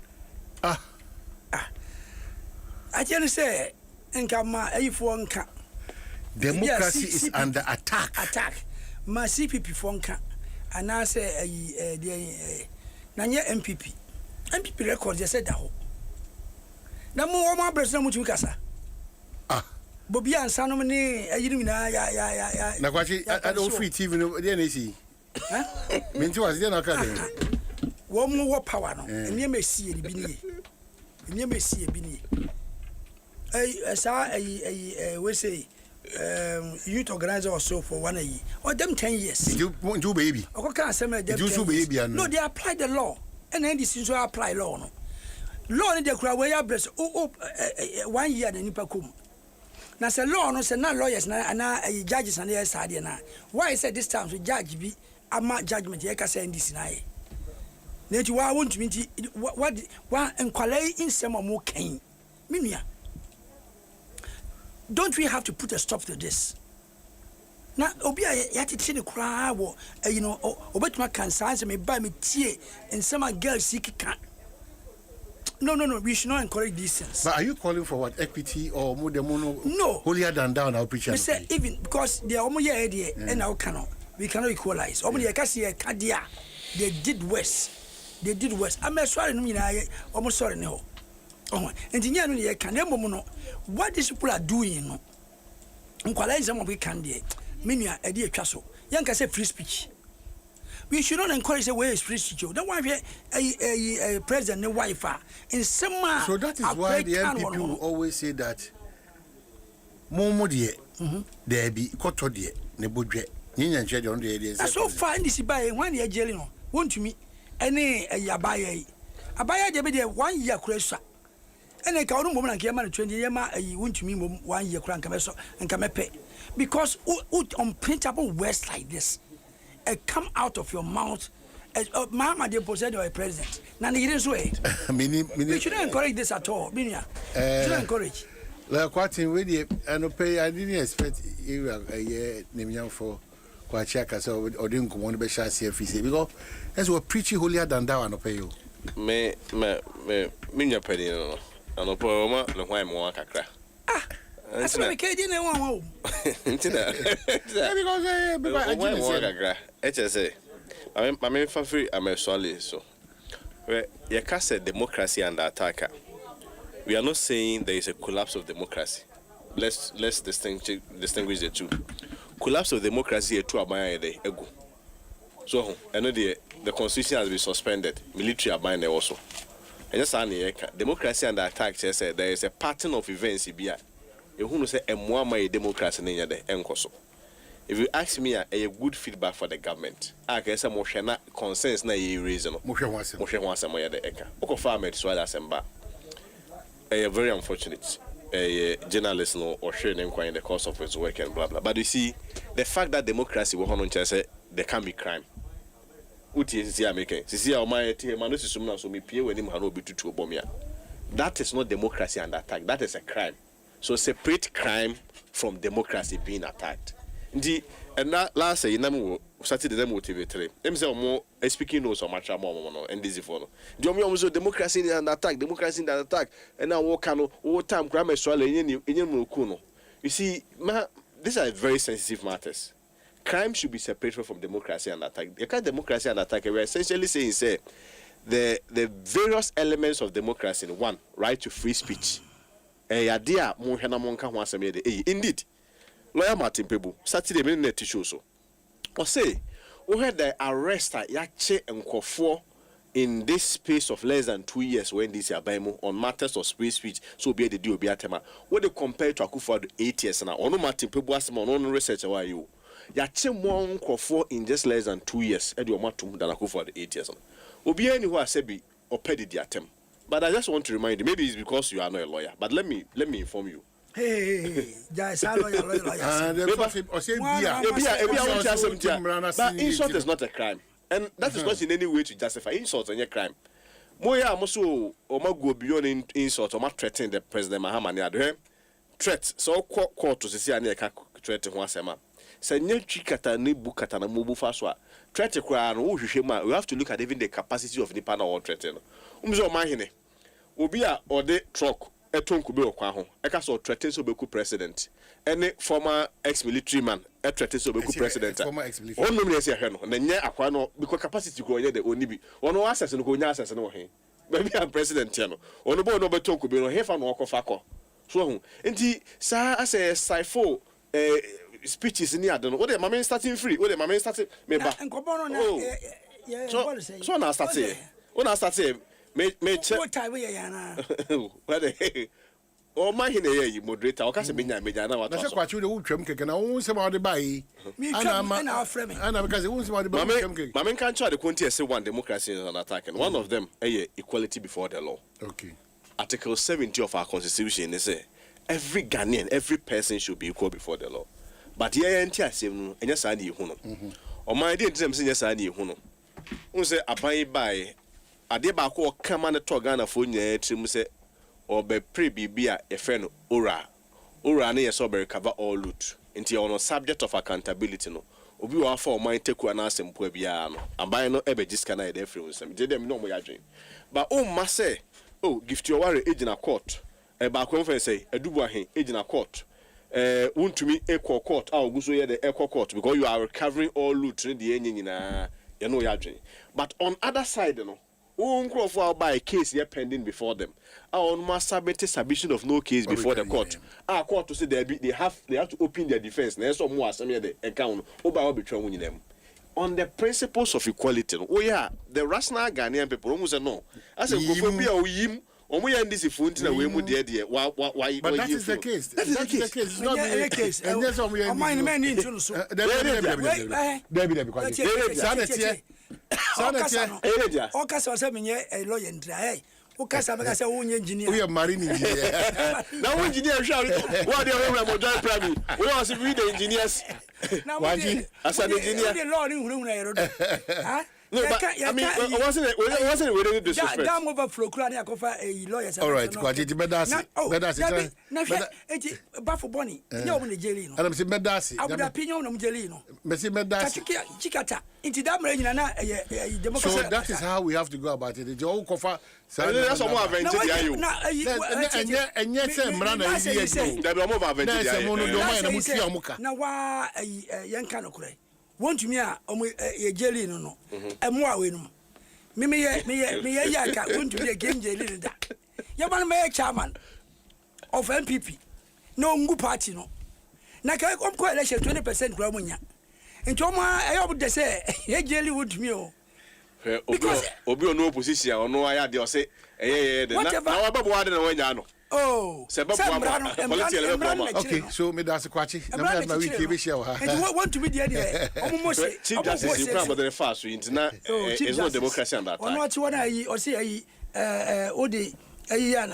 I tell you, say, and come if one can. Democracy is under attack. My CPP fonka, and I say, Nanya MPP. MPP records, they said that. Now, more my president, which you casa. Bobby and Sanomani, I didn't know. I don't free TV, the NAC. Mintu was then academy. One more power, and you may see a bini. And you may see a bini. We say, youth organizer or so for 1 year. Or them 10 years. You want to baby? I can't say them. No, they apply the law. And then this is why apply law. No. Law in the crowd where you bless 1 year and Nipakum. Now, say law, no, say not lawyers and judges and the side. Why I said this time to judge be a judgment, you can say in this night. Nature, I want to meet what and quality in some more cane. Minia. Don't we have to put a stop to this? Now, Obia, you have to see the crowd, you know, about my concerns may buy me tea and some girls seek can. No, we should not encourage these things. But are you calling for what, equity or more mono? No. Holier than down, our preacher. We say, even because they are almost here and now we cannot equalize. They did worse. I'm sorry, almost sorry, no. Engineer can what these people are doing, no. Equalize them we can do. Minia, a dear castle. Young can say free speech. We should not encourage the way it's free speech. Don't want a president, a wife, in some. So that is why the MPP will always say that Momo dear, there be Koto dear, Nebudre, Ninian Shed on the idea. So far, this is by 1 year jailing. Won't you me? Any a Abaya, there 1 year crash. And I can't woman and came out 20 years, you won't me 1 year crank and come pay. Because unprintable words like this come out of your mouth as Mama de possessed by a president. Now, he didn't way. We shouldn't encourage this at all. Minia, shouldn't encourage. Like what in with and pay, I didn't expect you a year named for Quachaka, so or didn't come on the best CFC because as we're preaching holier than thou and pay you. Minya penny, and a poema, no why more cacra. That's what I can't do. HSA. I mean, for free, I'm a solid. So, you can't say democracy under attack. We are not saying there is a collapse of democracy. Let's distinguish the two. Collapse of democracy is too abide the ego. So, I know the constitution has been suspended. Military abide also. And just democracy under attack. There is a pattern of events. You who say a more democracy in the encoso. If you ask me a good feedback for the government, I can say more concerns na ye reason. Moshe wants more the eka. Oko farmer so that's a very unfortunate journalist no or sharing inquiry in the course of his work and blah blah. But you see, the fact that democracy will on say there can be crime. Uti is American. Sisi o my team man so sumna so me pie when him hano be tutu obomia. That is not democracy under attack. That is a crime. So separate crime from democracy being attacked. And last year, I started the motivator. Them say more speaking no so much more and this for no. Do you mean democracy under attack? Democracy under attack. And now what kind of time grammar swallow in Mukuno? You see, these are very sensitive matters. Crime should be separated from democracy and attack. Because democracy and attack, we're essentially saying say the various elements of democracy. One, right to free speech. Indeed, lawyer Martin Pebu Saturday minute show so. Or say, we had the arrest Yache and Kofo in this space of less than 2 years when this Abaimu on matters of free speech, so be the deal be atema. What they compare to Akufo 8 years now. Ono Martin Pebu as on research why you. Yache more Kofo in just less than 2 years. Edu Matum than Akufo 8 years. Obi any who has said be or petty the attempt. But I just want to remind you, maybe it's because you are not a lawyer, but let me inform you. Hey, just a lawyer. But insult is not a crime. And that is not in any way to justify insult on your crime. Moya also go beyond insult or threaten the President Mahaman. Threat so court to see any threat one sema. Say kata ni bukata na mubu faswa. Threat kra no we have to look at even the capacity of nipa na threaten. Umzo mahine. Obi a ode truck etonku be okwa ho. Eka so threaten so beku president. Any former ex-military man threaten so beku president. Former ex-military. Onu me say no. Na nya akwa no because capacity ko nya de oni bi. Ono access no ko nya access no he. Maybe I'm president here no. Ono bo no betonku be no hefa no okofa ko. So nti sa as a cypher speeches in here don't. What the mama starting free? What the mama starting me ba? So na start here. Una start here. Me check. What time we are now? What the oh my here moderator. O ka se menya na wa to. Na se kwachi de wutwam keke na won se ma de bai. Ana aframe. Ana because won se ma de ba wutwam keke. Mama can try the country say one democracy is an attack and one of them equality before the law. Okay. Article 70 of our constitution is say every Ghanaian, every person should be equal before the law. But here enti asem enya sa na ihu no. O man dey ntem se enya sa na ihu no. Un say aban bai ade ba ko kama na to Ghana fo nya trim say obe pre bibia e fe no ora na yes obe recover all loot. Enti ono subject of accountability no. Obi wa fa o man teku na asem po bia no. Aban no ebe jiska na e dey free unsem. Je dem no mo ya dwen. But o ma say oh, gift your worry age in a court. Ba conference say edubu ahen age in a court. Untumi equal court. Go so here the equal court because you are recovering all loot the nyina. You know ya dwen. But on other side no, unkro for by a case here pending before them. On must submit submission of no case before the court. Court to say they have to open their defense. Na so mo asem here the account oba be twa won them. On the principles of equality. Oh yeah, the rational Ghanaian people almost say no. I say go for be o yim omo ya ndisi funti na we mu de why but that is the case. That is the case. It's not the case. And yes omo ya ndisi. Man need to so. David because sanity. O kasa say menye a lawyer ndra. O kasa be kasa wo nye engineer. We are marine engineer. Now engineer shout what they we mo join primary. We want to be the engineers. Waji as an engineer. The law ni hunu na yero. Ha? No, but I mean, wasn't it disrespect? Dam overflow kura ni akofa lawyers. All right, Kwaji bedasi. Na hwe enti bafo boni. Nya omo ne jeli no. Ana msi bedasi. Abuda pinyo no jeli no. Msi bedasi. Chikata. Enti da mra nyina na democracy. So that is how we have to go about it. The all kofa. That's what more advantage there you. Enye se mra na yi. There be more advantage there. Na se mo no do ma na mutu amuka. Na wa yanka no kure. Want me a jelly no emo awe no me yaka want me a game jelly da ya ban me chairman of MPP no ngu party no na ka kom ko election 20% kura munya nti o ma e obo de say ye jelly want me o obi no opposition ono aya de o say na wa babo wa de na wanya no. Oh, okay, so me that's Kwachi. Na we keep share ha. And you want to be there almost Chief Justice you come the fast so na it's not democracy and that. Ono ati wona ayi o say ayi odi ayi an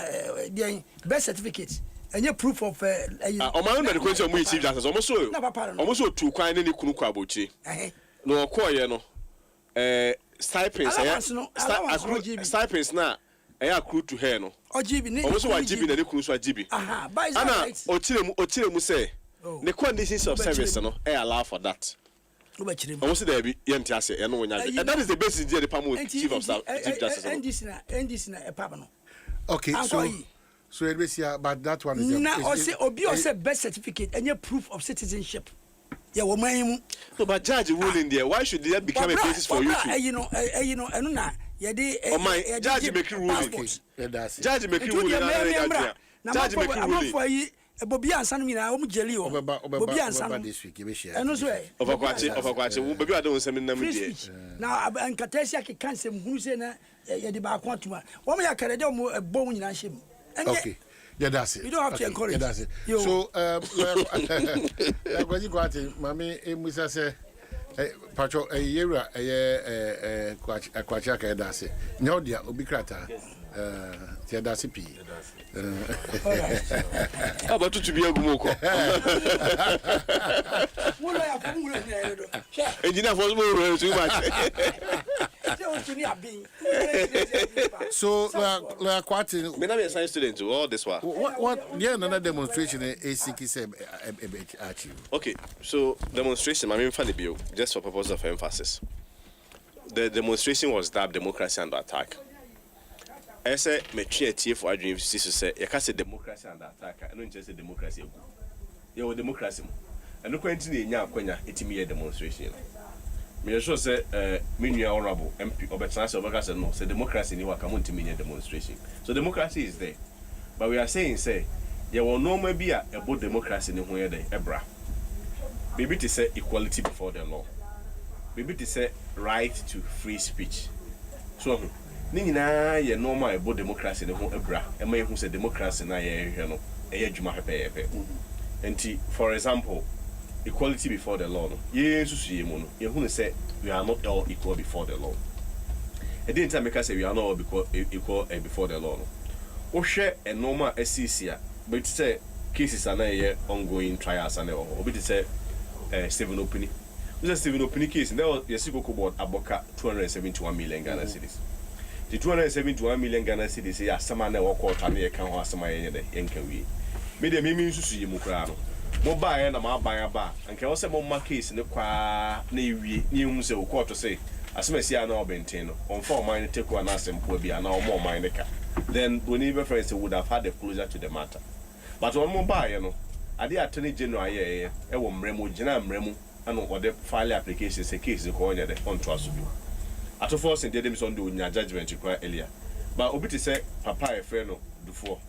the birth certificate and proof of ayi. O ma no the question mu Chief Justice almost so two kwan ne kunu kwa bochi. No okoye no stipends na accrue to her no. Almost what GB na kunu so GB. Aha, by ana ochire mu say the conditions of service no allow for that. Almost there be yenti ase no wonya. And that is the basis there the pamo chief of staff chief justice. NDC na e papa no. Okay, so it was here but that one is na o say obi o say birth certificate and proof of citizenship. Yeah, woman. No, but judge ruling there. Why should that become a basis for you to? You know, na. Judge make ruling. Judge make ruling. Judge make ruling. Bobi ansan mi na o mu jeli o. Bobi ansan this week be share. Eno so e. Overkwache. Bobi Adom Nsem nam die. Na ankatesia ke kansem hunu se na ye de ba kwatuma. Wo me yakarede o mu ebo nyina hye mu. Okay. Yeah, that's it. You don't have to encourage. Yeah, that's it. So, Mami Musa say, Pacho, a year, a quachaka dasi. No, dear, Ubikrata. Tiadasi P. How about to be a gumoko? Engineer was more too much. So, quite a science student to all this one. What? Yeah, another demonstration. ACK said, okay, so demonstration. I mean, funny bill, just for purpose of emphasis. The demonstration was that democracy under attack. I say, me TF for dream to say, you can't say democracy under attack. I don't just say democracy. You democracy. And no continue in Yakwenya, it's me a demonstration. Me sure say, me honorable MP or better no, say democracy ni come to me a demonstration. So democracy is there. But we are saying, say, you will no maybe about democracy in where they ebra. Maybe to say equality before the law. Maybe to say right to free speech. So, Nina, ye normal about democracy in the whole ebra. And may who say democracy na ye no, a juma pepe. And for example, equality before the law. Ye susi mono. Ye who say we are not all equal before the law. It didn't time make say we are not all equal before the law. O share a normal SCC, but it say cases are not ongoing trials and or but it say Stephen Opini. This is Stephen Opini case, and there was yes, you go about Aboka 271 million Ghana cedis. The 271 million Ghana cedis, yeah, some man walk out and they can't have some in the Yankawi. Maybe the means to see Mukrano. Mobile and a man buy a bar, and can also more case in the qua Navy, news or quarter say, as may see an Albentino, on 4 mine take one assem will be an hour more mine car. Then whenever friends would have had a closer to the matter. But on mobile, you know, at the Attorney General, I will Remo, Jenam Remo, and what the file applications a case in corner the contrast to be. At of force, and did him on doing your judgment you quite earlier. But Obiti said, Papa, a friend do four.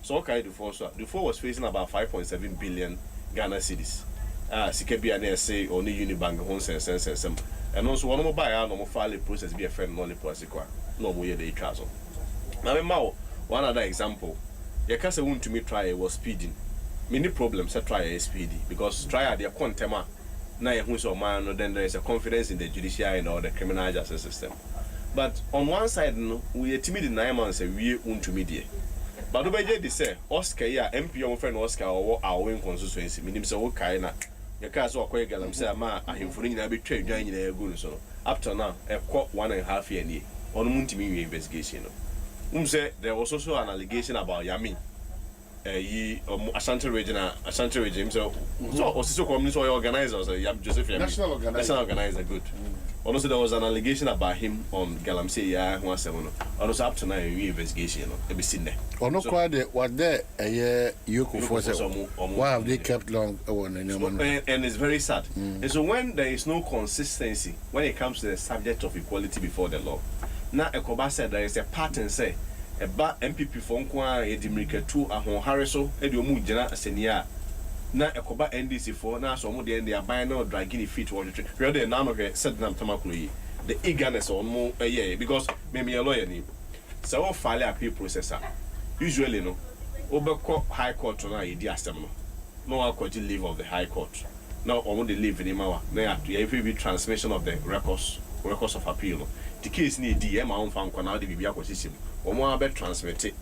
So, okay, do four, so the four was facing about 5.7 billion Ghana cedis. Sikebi and say only Unibank, Hons and some. And also, one more buy no more file process be a friend, no process, no more the castle. Now, one other example, your cousin went to me try was speeding. Many problems are try speedy because try their quantema. Now, who's a man, then there is a confidence in the judiciary or the criminal justice system. But on one side, no, we are timid in 9 months, we want to media. But the way they say, Oscar, yeah, MP on friend Oscar or our own constituency, meaning so okay. Your cars are quite galam, say, ma, I am for a bit trade joining their good so. Up to now, a court 1.5 year on Muntimi investigation. Say there was also an allegation about Yami. Ashanti region, so also community organizers, Joseph National organizer, good. Also, there was an allegation about him on Galamsey, who was also up to now investigation. Every seen there. Or no, quite what there a year you could force. Why have they kept long? And it's very sad. And so, when there is no consistency when it comes to the subject of equality before the law, now Ekoba said there is a pattern say. Eba MPP for nkwa edimrika 2 ahon hareso edi omu gina asenia na ekoba NDC for na so omu de end aban na dragini fit wo twe we dey na no hwe said na tamaklo yi the eagerness on mo because me a lawyer ni so we file appeal processor usually no obekọ high court na yedi asem no akọji leave of the high court now omu dey leave ni mawa na ya be transmission of the records of appeal the case need the ma on fan na the bibia akọsisi Omo be transmitted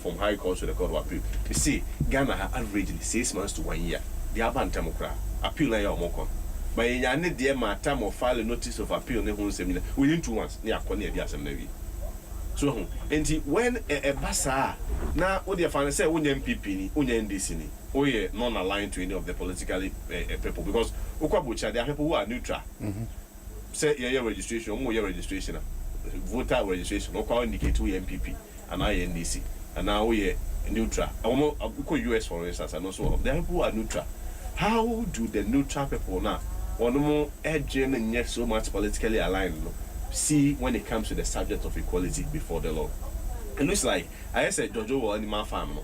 from high court to the court of appeal. You see, Ghana have averagely 6 months to 1 year. The Aban Tamokra appeal na your moko. But in your need the time of file a notice of appeal within 2 months near Konya the assembly. So when a basa now what the finance say unya MPP unya NDC ni oye non aligned to any of the politically people because ukwabucha there are people who are neutral. Say your registration, your registration. Voter registration, no call indicate we MPP and INDC, and now we neutral. US for instance, and also the people are neutral. How do the neutral people now, or no more edging and yet so much politically aligned, see when it comes to the subject of equality before the law? It looks like I said Jojo or animal farm.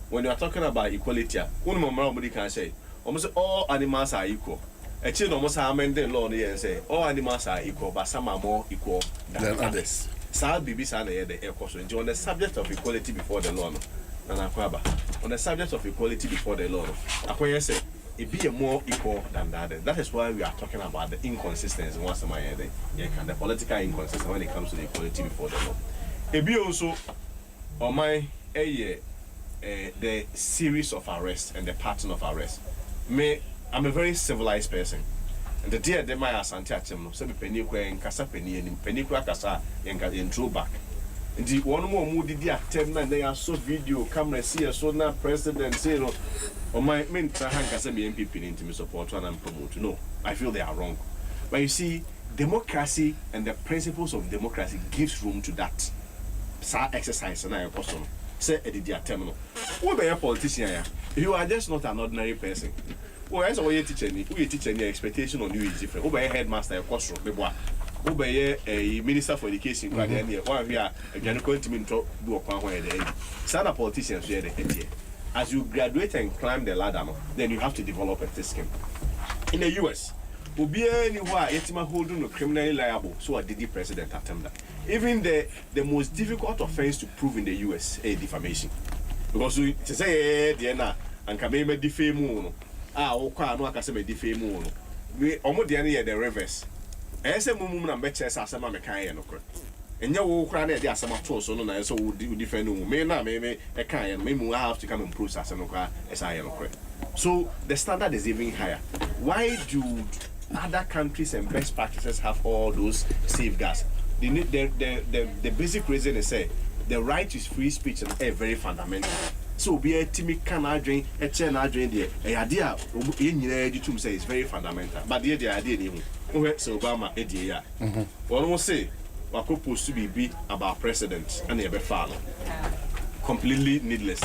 When you are talking about equality, one can say almost all animals are equal. A child almost amended law and say all animals are equal, but some are more equal than others. Sal Bibi Sana the air question on the subject of equality before the law. On the subject of equality before the law, Akoya say it be more equal than that. That is why we are talking about the inconsistency once a year. The political inconsistency when it comes to the equality before the law. It be also on my the series of arrests and the pattern of arrests. I'm a very civilized person. And the day they my asante achim no say penny kwa nkasa penny enim penny kwa kasa en throw back. And the one more moody attempt na they are so video camera see so na president say no or my main kasa me MPP into me support and promote. No, I feel they are wrong. But you see, democracy and the principles of democracy gives room to that. Sa exercise na your person. Say edit their terminal. Who be a politician? You are just not an ordinary person. Well, as a teacher, we teach any expectation on you is different. Who be a headmaster, a classroom, who be a minister for education, one we are going to do a plan where they are politicians here. As you graduate and climb the ladder, then you have to develop a test scheme. In the US, will be anywhere Etima holding no criminally liable, so a DD president attempt that. Even the most difficult offense to prove in the US is defamation. Because we say Diana and Kabeme defame okay, no akase me defame no. We omo Diana the reverse. Ese mumu na beche asema me kan ye no kro. Enya wo kra na de asema to so no na so wo defend no. Me na me e kan ye no. Me mu have to come and prove asema no kra esa ye no kro. So the standard is even higher. Why do other countries and best practices have all those safeguards? The basic reason is say the right to free speech is very fundamental. So be a timid can I drink a chain I drink the idea in say is very fundamental. But the idea so Obama idea. One will say what supposed to be about president and a father. Completely needless.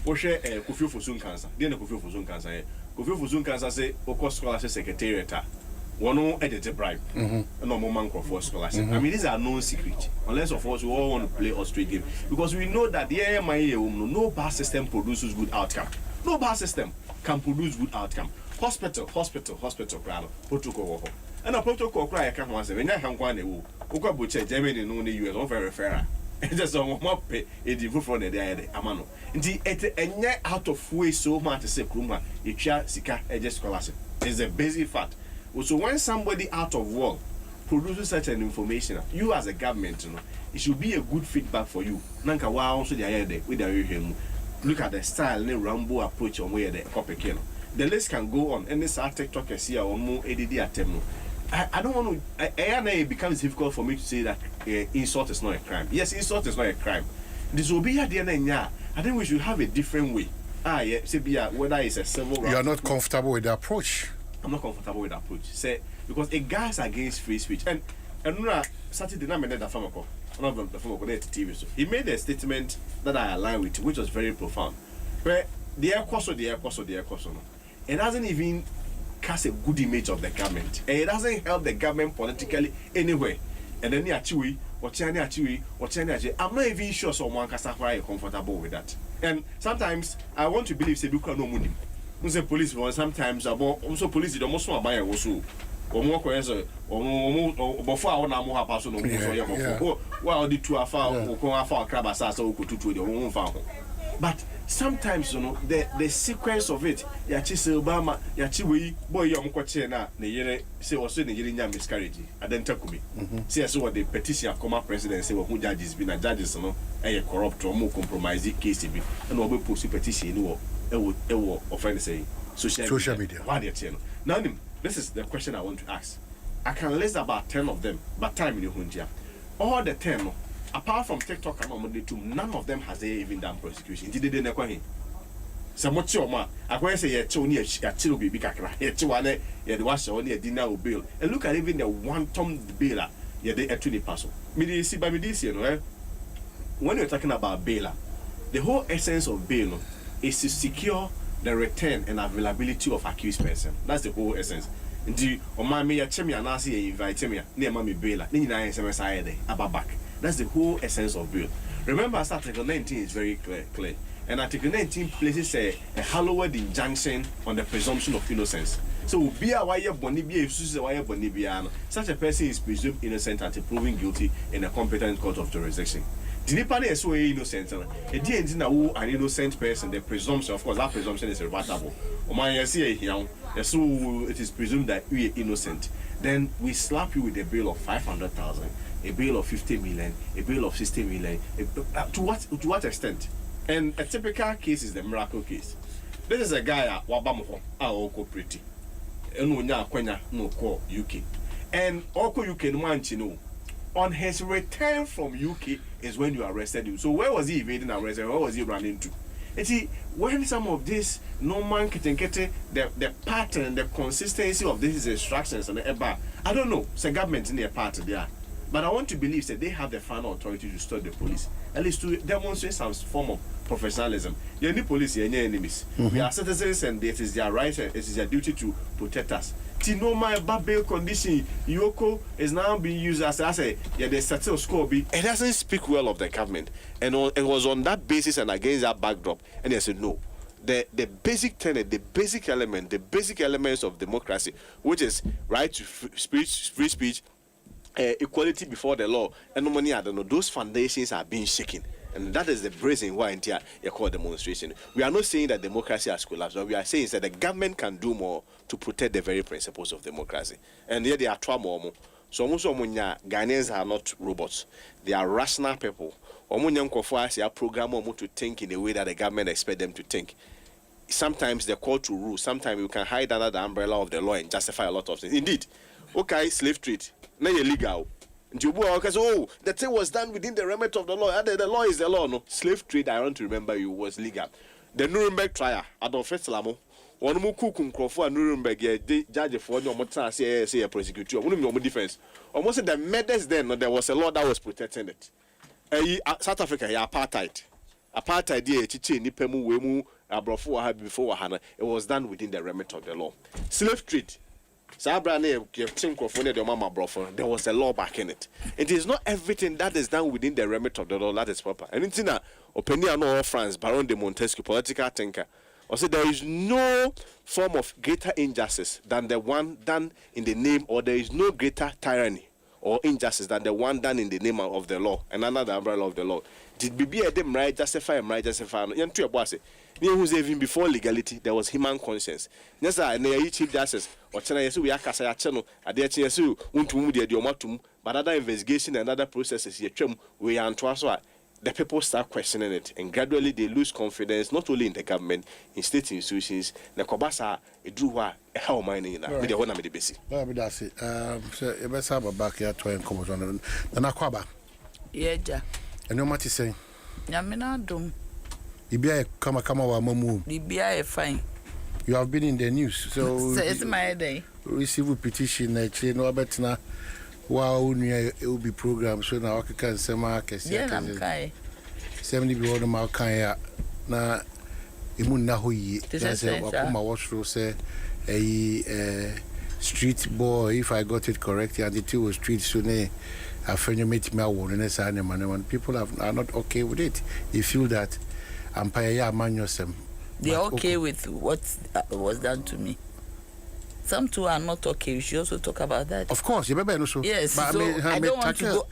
What share Kofi Fosun cancer? Then Kofi Fosun cancer. Kofi Fosun cancer say Oko scholarship secretariat. One no edit bribe. No more for scholarship. I mean, these are no secret. Unless of course we all want to play a straight game. Because we know that the no bar system produces good outcome. No bar system can produce good outcome. Hospital, protocol. And a protocol cry I can't once when I have one who got butcher Germany no the US on very fair. Just on more pay a divu from the day amano. And out of way so much to say Kruma, it sika just scholarship. It's a basic fact. So when somebody out of work produces such an information, you as a government, you know, it should be a good feedback for you. Nanka wa also the idea with the look at the style and the Rambo approach on where the copy can. The list can go on. And this TikTok is here or more ADD attempt. I don't want to. It becomes difficult for me to say that insult is not a crime. Yes, insult is not a crime. This will be at the end. I think we should have a different way. Yeah, whether it's a civil. You are not comfortable with the approach. I'm not comfortable with that approach. Say because it guys against free speech and Saturday night the Famako, one of the Famako TV. So he made a statement that I align with, which was very profound. Where the air course, it doesn't even cast a good image of the government, and it doesn't help the government politically anyway. And then I'm not even sure someone can start comfortable with that. And sometimes I want to believe Seduka no money. Say police sometimes about also police don't most buy also or more question or before I want to have person no well the two afar or come afar crab asasa or to the own farm. But sometimes you know the sequence of it yachi say Obama yachi we boy yom kwache na yere say also the yere miscarriage adentakumi say so what the petition come president say who judges be na judges no e corrupt or more compromise case be and we post petition no offend say social media. Now this is the question I want to ask. I can list about 10 of them, but time in Hundia. All the 10, apart from TikTok and Omode, none of them has even done prosecution. Did they never him? Some much your man. I can say a Tony a chill be big a the wash only a dinner or bill. And look at even the one tom bail. They actually pass. Me see by me this, you know, when you're talking about bail, the whole essence of bail is to secure the return and availability of accused person. That's the whole essence. The Omami Chemia Nasi invite me near Mammy Bela, Nina SMS about back. That's the whole essence of bail. Remember, Article 19 is very clear. And Article 19 places a hallowed injunction on the presumption of innocence. So, be a wire bonibia, if wire bonibiano, such a person is presumed innocent until proven guilty in a competent court of jurisdiction. The Nipani is so innocent. A DNT now an innocent person, the presumption, of course, that presumption is rebuttable. So it is presumed that we are innocent. Then we slap you with a bill of 500,000, a bill of 50 million, a bill of 60 million. To what extent? And a typical case is the miracle case. This is a guy at Wabamoho, our pretty. And no call UK. And Oko UK no one you know. On his return from UK is when you arrested him. So where was he evading arrest? Where was he running to? And see, when some of this no man can get the pattern, the consistency of these instructions and I don't know, it's a government in their part there. But I want to believe that they have the final authority to stop the police, at least to demonstrate some form of professionalism. You need police, you need enemies. We are citizens and it is their right, it is their duty to protect us. No my bail condition, Yoko is now being used as I say, the settle score be. It doesn't speak well of the government. And it was on that basis and against that backdrop. And they said no. The basic tenet, the basic element, the basic elements of democracy, which is right to free speech, equality before the law, and no money, I don't know, those foundations are being shaken. And that is the reason why in here you call demonstration. We are not saying that democracy has collapsed. What we are saying is that the government can do more to protect the very principles of democracy. And here they are trying more. So most of Ghanaians are not robots. They are rational people. They are programmed to think in the way that the government expects them to think. Sometimes they're called to rule. Sometimes you can hide under the umbrella of the law and justify a lot of things. Indeed, okay, slave trade, now you're legal. Oh, the thing was done within the remit of the law. The law is the law. No, slave trade, I want to remember you, was legal. The Nuremberg trial, Adom 106.3. One more cook for Nuremberg, judge for no more time, say a prosecutor. One more defense. Almost the murders then, there was a law that was protecting it. South Africa, apartheid. Apartheid, Chichi, Nipemu, Wemu, Abrofo, before Hana. It was done within the remit of the law. Slave trade. There was a law back in it. It is not everything that is done within the remit of the law that is proper. And it's in a opinion of France, Baron de Montesquieu, political thinker. Also, there is no form of greater injustice than the one done in the name, or there is no greater tyranny or injustice than the one done in the name of the law and under the umbrella of the law. Did be a dem right justify? Even before legality, there was human conscience. Yes, I know chief justice or China, we are Casa channel at the HSU, but other investigation and other processes, we are Antwasoa. The people start questioning it, and gradually they lose confidence not only in the government, in state institutions. The Kobasa, a Drewa, a how mining with the one of the basic. That's it. So you best have a backyard to encourage on the Nakwaba. Yeah, and no matter saying, Yamina Dum. Ibia come wa mamu. Ibia fine. You have been in the news, so it's my day. Receive a petition actually no better. Wow, it will be programmed so now I can say Marcus. Yeah, I'm kai. 70 be one of my na imuna hoyi. That's what my watch through say a street boy, if I got it correct, and the two was street soon. I find you meet me and people are not okay with it. They feel that Empire man yourself. They're okay with what was done to me. Some too are not okay. We should also talk about that. Of course, you remember also. Yes, but so I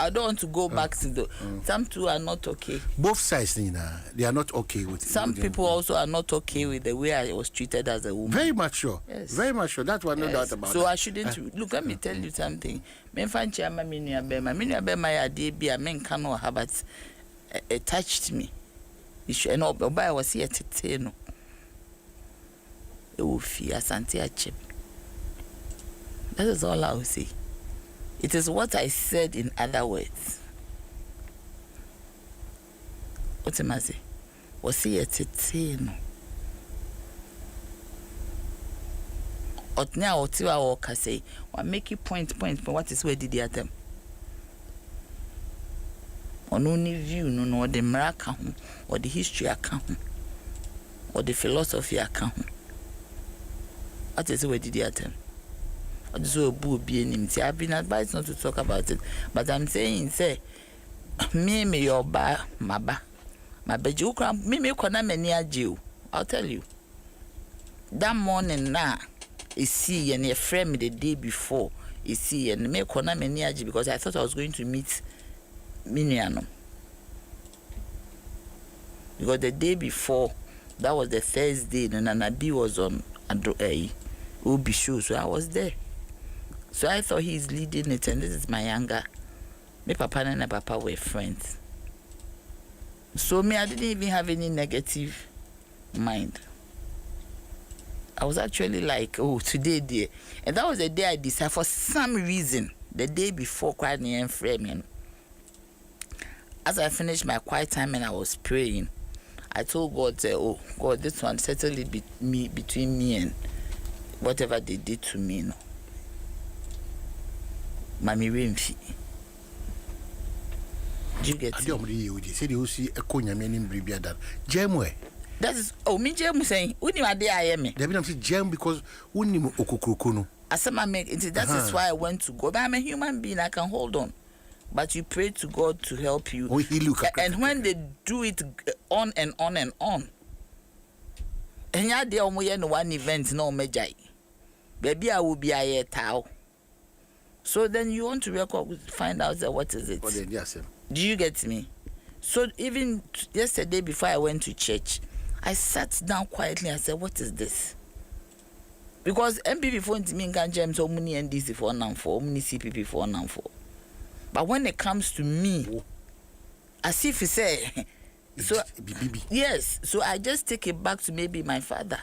don't want to go back to the. Some too are not okay. Both sides, Nina, they are not okay with. Some people also are not okay with the way I was treated as a woman. Very much sure. Yes. Very much sure. That's what no doubt about. So I shouldn't look. Let me tell you something. Me find chama minua bema ya de bia men kan no have but it touched me. And oba was here tete no. E wo fi asante achep. That is all I will say. It is what I said in other words. What am I saying? Was he a titino? Otnia or Tiwa or Kase, or make you point, but what is where did the attempt? On only view, no, the Maracahum, or the history account, or the philosophy account. What is where did the attempt? So I've been advised not to talk about it, but I'm saying, say, me your ba, my beju cram, me kona many a Jew. I'll tell you. That morning now, you see, and your friend the day before, you see, and me kona many a Jew because I thought I was going to meet Miniano. Because the day before, that was the Thursday, and Nanabi was on Obi show, so I was there. So I thought he's leading it, and this is my younger. My papa and my papa were friends. So me, I didn't even have any negative mind. I was actually like, oh, today, dear. And that was the day I decided, for some reason, the day before crying and framing. As I finished my quiet time and I was praying, I told God, oh, God, this one, settle it between me and whatever they did to me. No. Mami Remfi. Do you get it? That is, oh, me Jem saying, when you are there, I am. They be Jem because unim okukukuno. That is why I went to God. I'm a human being, I can hold on. But you pray to God to help you. And when they do it on and on and on, and ya de omo no one event no mejai. Baby, I will be a towel. So then you want to record, find out what is it. Do you get me? So even yesterday before I went to church, I sat down quietly and said, what is this? Because MPP for me can jam so many NDC for now for many CPP for now for. But when it comes to me, as if you say, so yes, so I just take it back to maybe my father.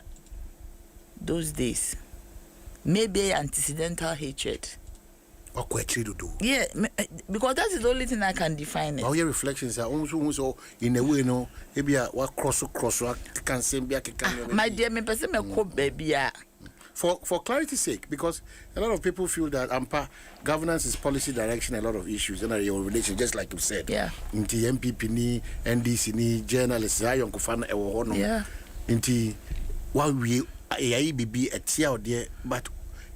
Those days, maybe antecedent hatred. Yeah, because that is the only thing I can define it. All your reflections are also in a way, no, maybe what cross can say, my dear, me person me ko baby. For clarity's sake, because a lot of people feel that governance is policy direction, a lot of issues, and your relation, just like you said. Yeah. Inti MPP ni, NDC ni, journalists, ayon kufana ewo hono. Yeah. Inti wa we AIBB etia ode, but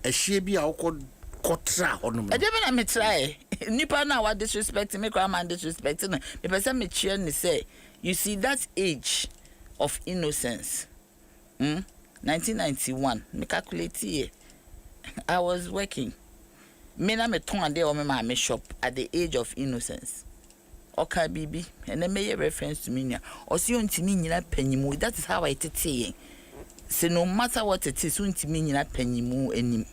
a shebi a oko kotra hono. I didn't me try. Nipa na wa disrespect me, man disrespect me. Me person me cheer ni say, you see that age of innocence. 1991, me calculate here. I was working. Me na me ton there on my shop at the age of innocence. Okay, baby, and then make a reference to me. Or see on me na penny. That is how I say. So no matter what it is, on me na penny mu enim.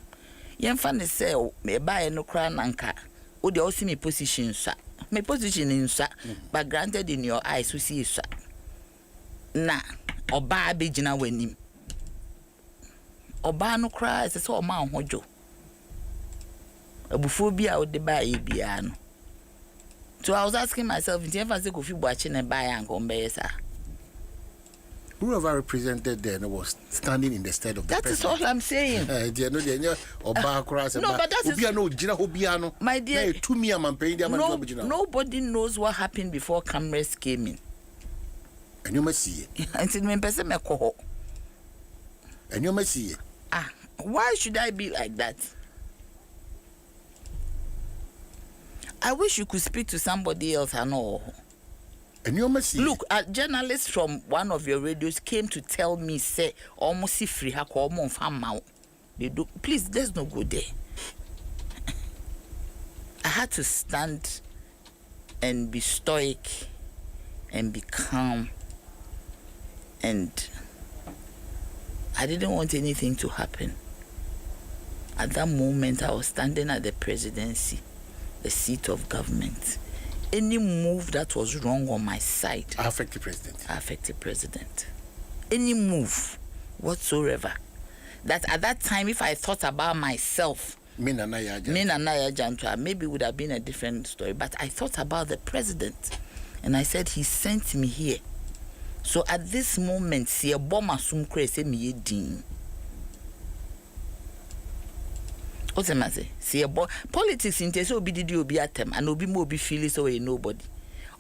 Yen fan say me buy no crown anka. O de also me position sir. My position in sir, but granted in your eyes we see sir. Na oba be jina wenim. Oba no cry say so ma hojo. Abuphobia o de buy bia no. So I was asking myself, if I say Kofi Boachi and buy and come by sir. Whoever represented there was standing in the stead of the president. That is all I'm saying. No, but that is my dear. Nobody knows what happened before cameras came in. And you must see it. And you must see it. Why should I be like that? I wish you could speak to somebody else. I know. And you must see. Look, a journalist from one of your radios came to tell me, say, almost see free they do. Please, let's not go there. I had to stand and be stoic and be calm, and I didn't want anything to happen. At that moment, I was standing at the presidency, the seat of government. Any move that was wrong on my side, I affect the president. Any move whatsoever. That at that time, if I thought about myself, maybe it would have been a different story. But I thought about the president, and I said, he sent me here. So at this moment, see a bomb assume crazy me din. What's the matter? See about politics in so be did you be at them and obi mo be feeling so nobody.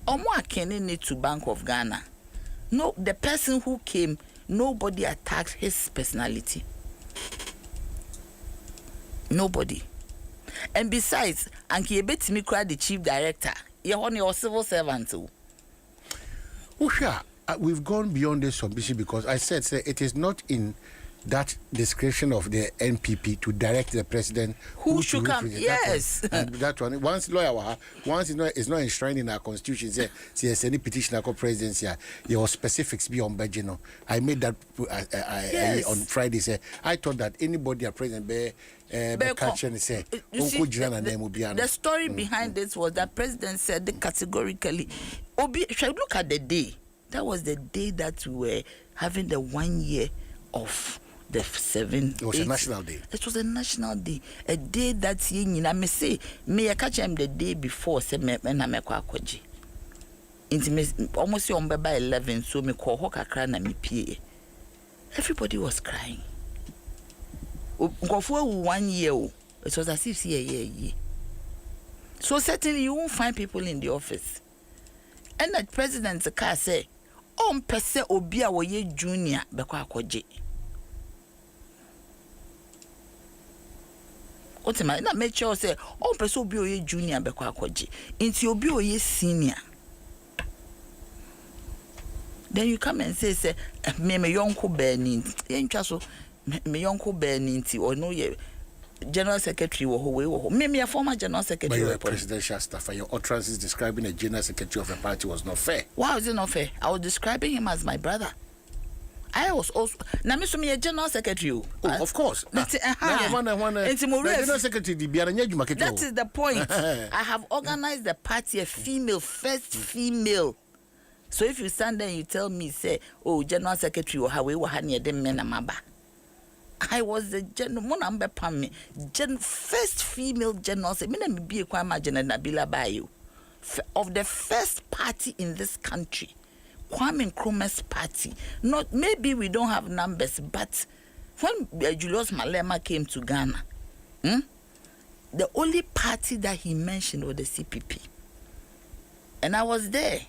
Omo akene need to Bank of Ghana. No, the person who came, nobody attacked his personality. Nobody. And besides, Anki Ebetimi cried the chief director. You're only a civil servant too. We've gone beyond this submission because I said it is not in that discretion of the NPP to direct the president who should come. Yes. That one. Once lawyer, once it's not enshrined in our constitution, say there's any petition about presidency, your specifics be on budget. I made that on Friday. Say I thought that anybody a president be catch and say the story behind this was that president said categorically. Should look at the day. That was the day that we were having the 1 year of the 7. It was a national day. It was a national day. A day that I may say, may I catch him the day before, say, me na me kwa kwaji. Almost on by 11, so me call hoka cry na me pie. Everybody was crying. Go for 1 year. It was as if year. So certainly you won't find people in the office. And that president's car say, pese obi a wo ye junior bekwa akoje. Otima na make sure say pese obi o ye junior bekwa akoje. Inti obi o ye senior. Then you come and say me yonko be ni. Yentwa so me yonko be ni nti o no ye General Secretary me a former General Secretary. But you're a presidential staffer. Your utterances describing a General Secretary of a party was not fair. Why was it not fair? I was describing him as my brother. I was also now me a General Secretary. Of course. General Secretary. That is the point. I have organized the party a first female. So if you stand there and you tell me, say, General Secretary or how we were having them men amaba. I was the first female general. Of the first party in this country, Kwame Nkrumah's party. Not maybe we don't have numbers, but when Julius Malema came to Ghana, the only party that he mentioned was the CPP, and I was there,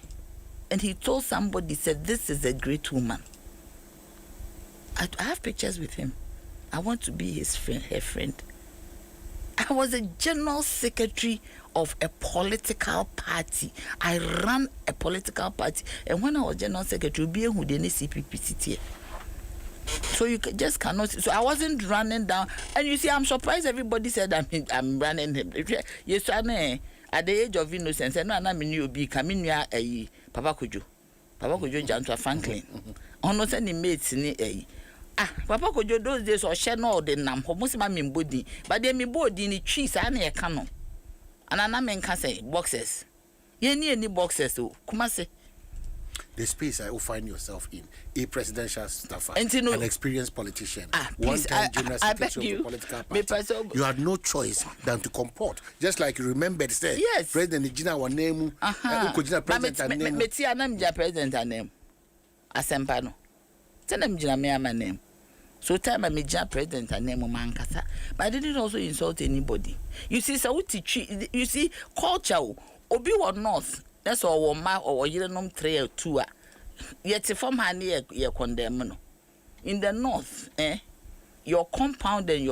and he told somebody, said, "This is a great woman." I have pictures with him. I want to be his friend, her friend. I was a general secretary of a political party. I ran a political party. And when I was general secretary, be who the CPP city. So you just cannot. So I wasn't running down. And you see, I'm surprised everybody said I'm running him. Yes, at the age of innocence, and I'm new be coming near a Papa Kujo Jantua Franklin. On not any mates in a. Papa Kojo those days or share no the nam almost my body, but then me body in trees and a canon. And an man can say boxes. You need any boxes, so come say. The space I will find yourself in, a presidential staffer, an experienced politician, please, one-time general secretary of a political party. You had no choice than to comport. Just like you remembered, say, yes, President Nijina wa name, President name, Asempano. Tell them Jina name. So time I made president and name Mankasa. But I didn't also insult anybody. You see, you see, culture, Obi or North, that's all ma or Yerenum 3 or 2. Yet if I'm handy, you're condemned. In the North, your compound and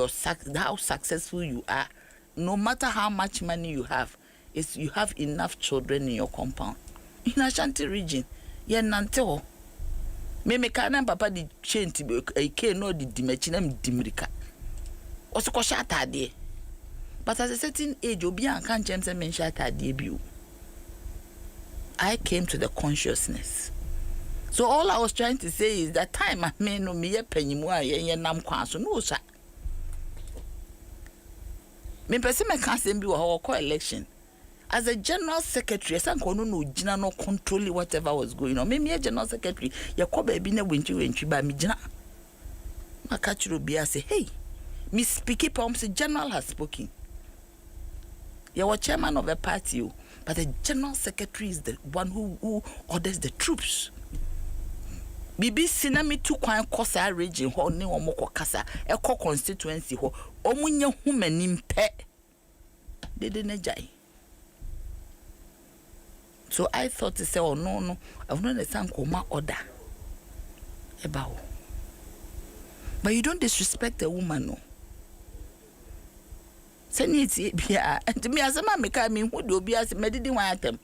how successful you are, no matter how much money you have, is you have enough children in your compound. In Ashanti region, you're Nantel. Me kana papa di chenti ke no di dimachinam dimrika osoko shata de but at a certain age obi an kan chem se men shata de bi. I came to the consciousness. So all I was trying to say is that time I me no me ye panyimu a ye nam kwan so no sha me pese me kan se bi wo ho election. As a general secretary, I no jina no control whatever was going on. Me a general secretary, ya ko ba bi na wenchi ba mi jina. Maka chiro bia say, hey, me speaking palm say general has spoken. You are chairman of a party, but the general secretary is the one who orders the troops. Bibi sinami tu kwan kosa region ho ne omo kokasa e ko constituency ho omunye humanim pe. De nejai. So I thought to say, oh no, I've not understand Koma order. About. But you don't disrespect a woman, no. Send it here. And to me, as a man, I mean, who do be as a medicine item?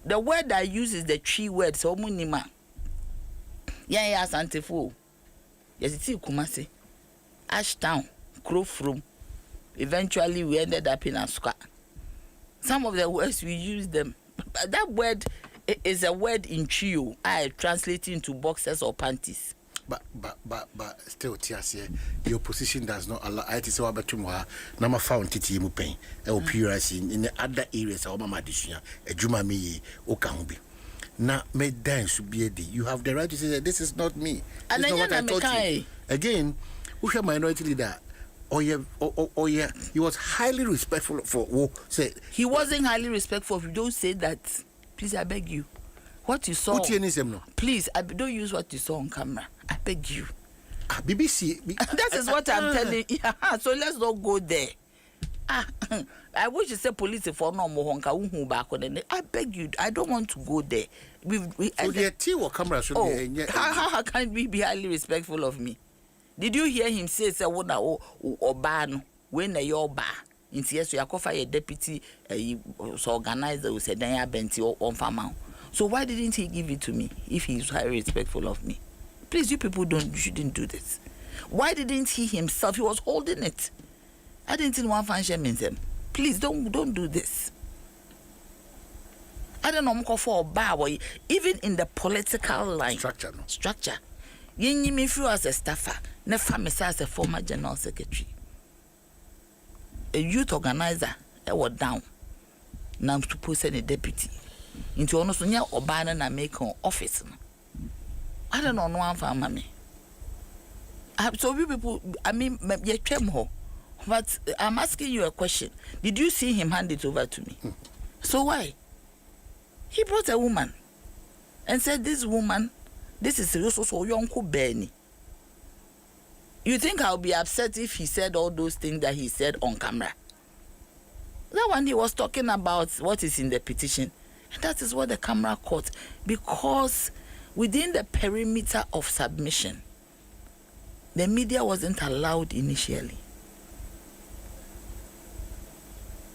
The word I use is the 3 words, Omunima. Yeah, Santifu. Yes, it's Kumasi. Ashtown, Crowfroom. Eventually, we ended up in Asuka. Some of the words we use them. That word is a word in Chio. I translate into boxers or panties. But still, Tiasia, your position does not allow. I say about tomorrow. Nama found titi mu pain. In the other areas of Mama Dishia, a Juma me, Okambi. Now, made dance should be a day. You have the right to say that this is not me. And this is not what I taught you. Again, who shall minority leader? Oh yeah, he was highly respectful for say he wasn't highly respectful. You don't say that. Please, I beg you. What you saw. Please, I don't use what you saw on camera. I beg you. BBC. That is what I'm telling you. So let's not go there. I wish you say police for no more honka back on. I beg you. I don't want to go there. So the T or camera should be. How can we be highly respectful of me? Did you hear him say what ban when your bar? In yes, you are a deputy organizer who said then benti on farm. So why didn't he give it to me if he is highly respectful of me? Please, you people shouldn't do this. Why didn't he himself? He was holding it. I didn't want Adom Nsem. Please don't do this. I don't know for a bar even in the political line structure. You me through as a staffer, never me as a former general secretary. A youth organizer, I was down. Now I'm supposed to send a deputy into almost near Obana and make an office. I don't know one for mommy. So you people, I mean, you came home, but I'm asking you a question. Did you see him hand it over to me? So why? He brought a woman and said, "This woman, this is so young Benny." You think I'll be upset if he said all those things that he said on camera? That one he was talking about what is in the petition. And that is what the camera caught. Because within the perimeter of submission, the media wasn't allowed initially.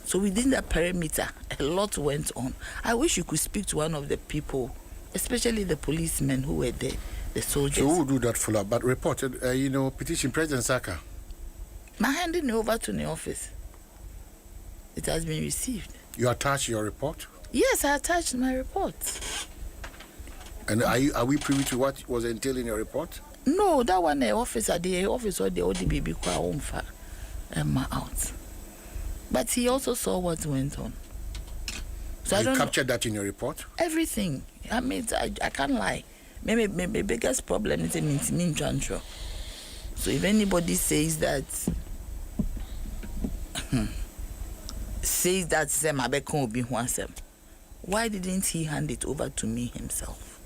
So within the perimeter, a lot went on. I wish you could speak to one of the people, especially the policemen who were there. The soldiers. So who will do that follow-up? But reported, petition President Saka. My handing it over to the office. It has been received. You attached your report? Yes, I attached my report. And are we privy to what was entailed in your report? No, that one the office or the ODB kwa out. But he also saw what went on. So you captured that in your report? Everything. I mean, I can't lie. Maybe my biggest problem is me transfer. So if anybody says that why didn't he hand it over to me himself?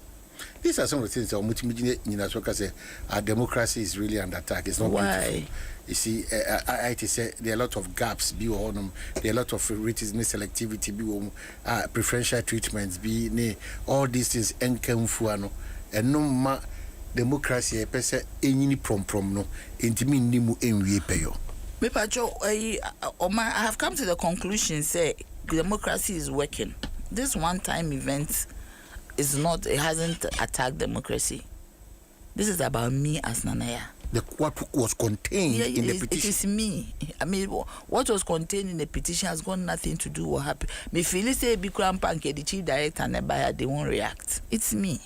These are some of the things that say our democracy is really under attack. It's not beautiful. You see, I say there are a lot of gaps, there are a lot of racism, selectivity, preferential treatments, all these things, and no democracy, any prom no, intimate nimu enwie peyo. I have come to the conclusion, say democracy is working. This one-time event is not, it hasn't attacked democracy. This is about me as Nanaya. What was contained in the petition? It is me. I mean, what was contained in the petition has got nothing to do with what happened. Me feel say Bikram Panke, the chief director, and they won't react. It's me.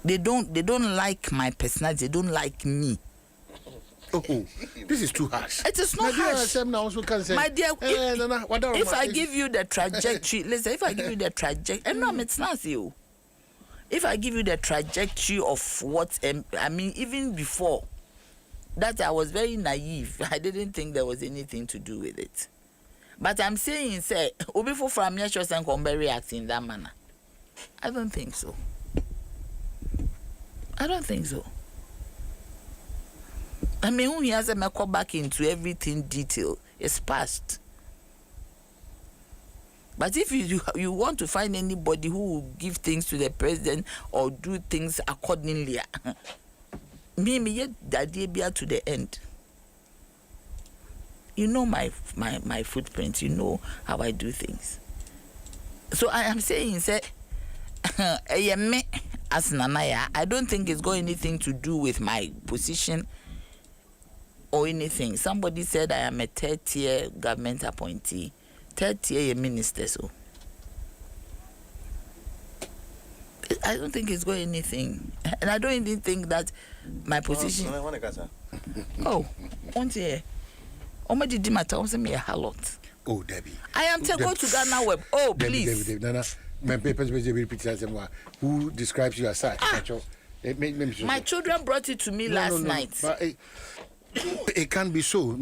They don't like my personality. They don't like me. Oh, this is too harsh. It is not harsh. My dear, if I give you the trajectory, listen, if I give you the trajectory, and no, it's not you. If I give you the trajectory of what, I mean, even before that, I was very naive. I didn't think there was anything to do with it. But I'm saying, say, Obifo from Yashos and Kombe react in that manner. I don't think so. I don't think so. I mean, when he has a go back into everything detail, it's past. But if you want to find anybody who will give things to the president or do things accordingly, me yet that day be to the end. You know my footprint. You know how I do things. So I am saying, say, me as Nanaya, I don't think it's got anything to do with my position or anything. Somebody said I am a third-tier government appointee. Third-tier minister, so I don't think it's got anything. And I don't even think that my position... Oh, one year. Oh, did my town send me a halot. Oh, Debbie. I am to go to Ghana Web. Oh, please. Debbie, Nana, my papers will repeat as who describes you as such. My children brought it to me last night. But it can't be so.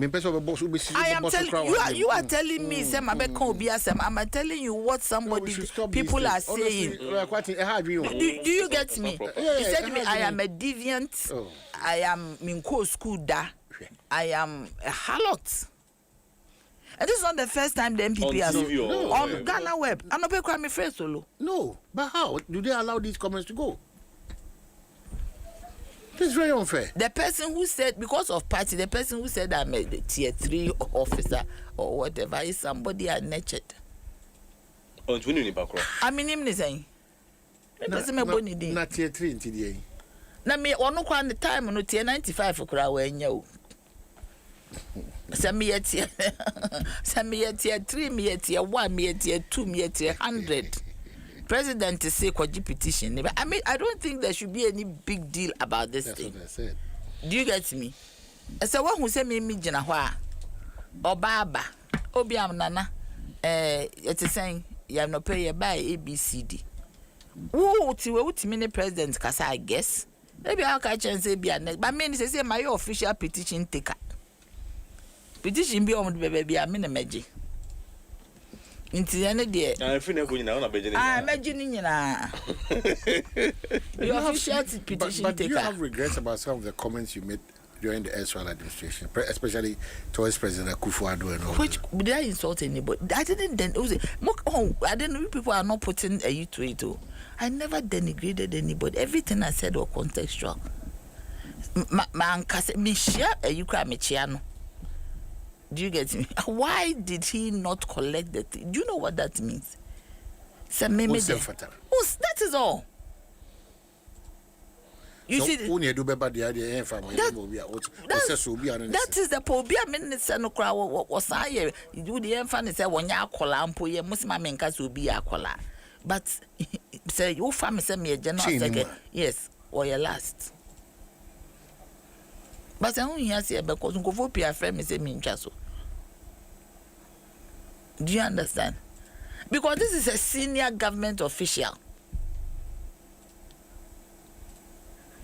I am telling you are telling me I'm telling you what somebody people are saying. Do you get me? He said to me, I am a deviant. I am Minko school da. I am a harlot. And this is not the first time the MPP has on Ghana Web. I'm not paying me first solo. No, but how do they allow these comments to go? This is very unfair. The person who said, because of party, the person who said I'm a tier 3 officer or whatever is somebody I nurtured. I mean, him is saying, not tier 3 in TDA. Na me ono kwa the time no tier 95 okra wa nya o. Some me tier 3, me tier 1, me tier 2, me tier 100. President to say kwaji petition. I mean, I don't think there should be any big deal about this thing. That's what I said. Do you get me? So one who say me jina hwa obaba obi am nana it is saying you have no pay by ABCD. Wo ti we utimi ne president kasa I guess. Maybe I can chance say be next. But me say my official petition taker. Petition be on the baby I mean meji. Inti ene de I feel na go nyina na beje ni. Meji ni nyina. Your official petition but taker. Do you have regrets about some of the comments you made during the Israel administration, especially towards President Akufo-Addo and all? Which did I insult anybody? I didn't. Then it was I didn't know people are not putting a you to it. I never denigrated anybody. Everything I said was contextual. Man, me share a you cry me chiano. Do you get me? Why did he not collect the thing? Do you know what that means? That is all. You see, that is the pobia minister no cry was I do the emphasis when ya kola ampo ye musima menka so bi akola. But say you family say me a general secretary. Yes, or your last. But I only hear say because go pia friend me say me nchaso. Do you understand? Because this is a senior government official.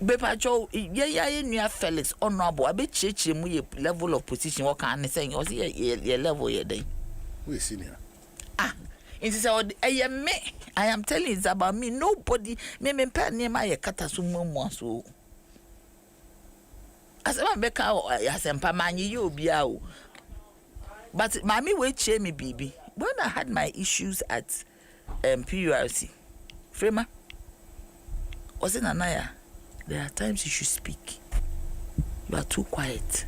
Bepacho ye nua Felix honorable abe cheche mu ye level of position what can say o say ye level ye den. Who is senior? It is me. I am telling you it's about me. Nobody me pay name my kata so mo so. Asema beka asempa manyi you bia o. But mami we che me bibi. When I had my issues at PURC, Frema was in Anaya. There are times you should speak. You are too quiet.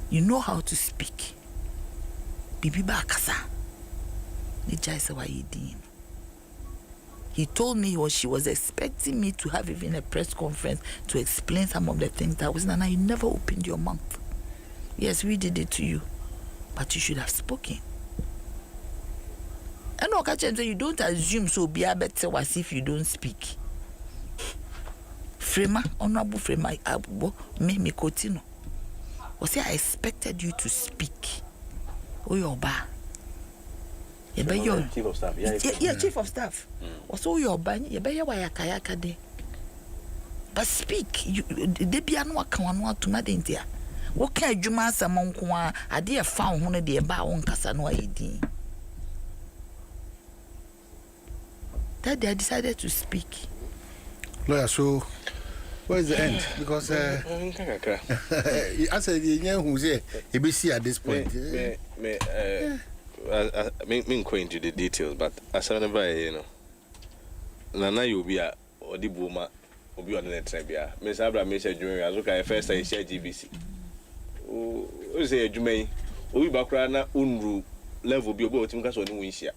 You know how to speak. Bibi bakasa. He told me she was expecting me to have even a press conference to explain some of the things that was Nana. You never opened your mouth. Yes, we did it to you, but you should have spoken. And no, you don't assume so be a better as if you don't speak. Frema, honorable Frema, me continue. I expected you to speak. Oh, your bar. Chief of staff. Yeah, chief of staff. Also, your ban, you better why kayaka de. But speak. You de be anwa kanwa to madintia. What can you mass among kwa? I dear found one of the ba on Casanwa edi. That they decided to speak. Lawyer, so where's the end? Because I said, who's here? He be see at this point. I mean, going into the details, but as I never, Nana, you'll be a Odibuma, will be on the Trebia. Miss Abra, Miss Junior, I look at first, I share GBC. Oh, say, Jume, we back right now, Unru level be about to make us on Winshia.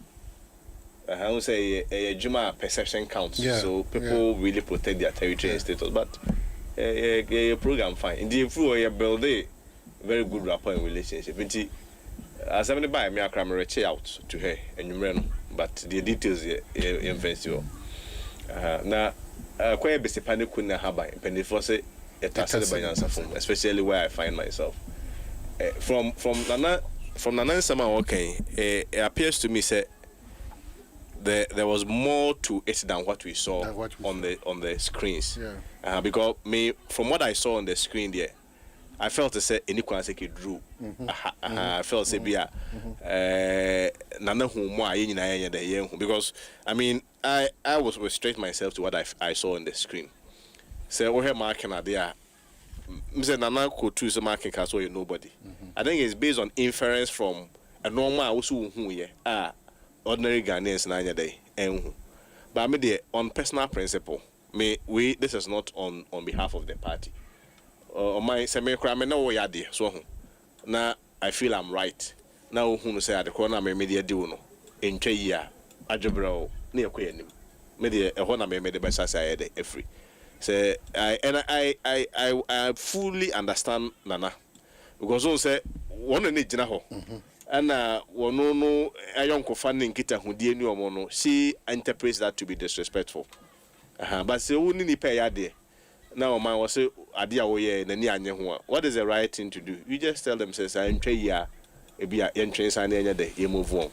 I would say a Juma perception counts. So people really protect their territory and status. But a program fine. Indeed, if you build a very good rapport and relationship, as I'm by me, I can reach out to her and you know, but the details influence you. Now, quite a bit of panic couldn't have by penny for say a task especially where I find myself. From Nana Nsem, okay, it appears to me say there was more to it than what we saw on the screens. Because from what I saw on the screen there, I felt to say inequality drew. I felt say be Nana because I mean I was restrained myself to what I saw on the screen. So we have marking there. Mr. Nana could choose a marking cast or nobody. I think it's based on inference from a normal also who ordinary Ghanaians na day. But I mean on personal principle, this is not on behalf of the party. My semi crime no way idea. So now I feel I'm right. Now who say the corner media do no in year Ajabro near Queen. Media a honor made the best society every. So I fully understand Nana because also one need Jinaho and one no a young co-funding kita who dear new mono she interprets that to be disrespectful. But se who need pay ade now man was say adia wo ye na ni anye ho. What is the right thing to do? You just tell them says I entry ya e bia ye entry san anya de you move on.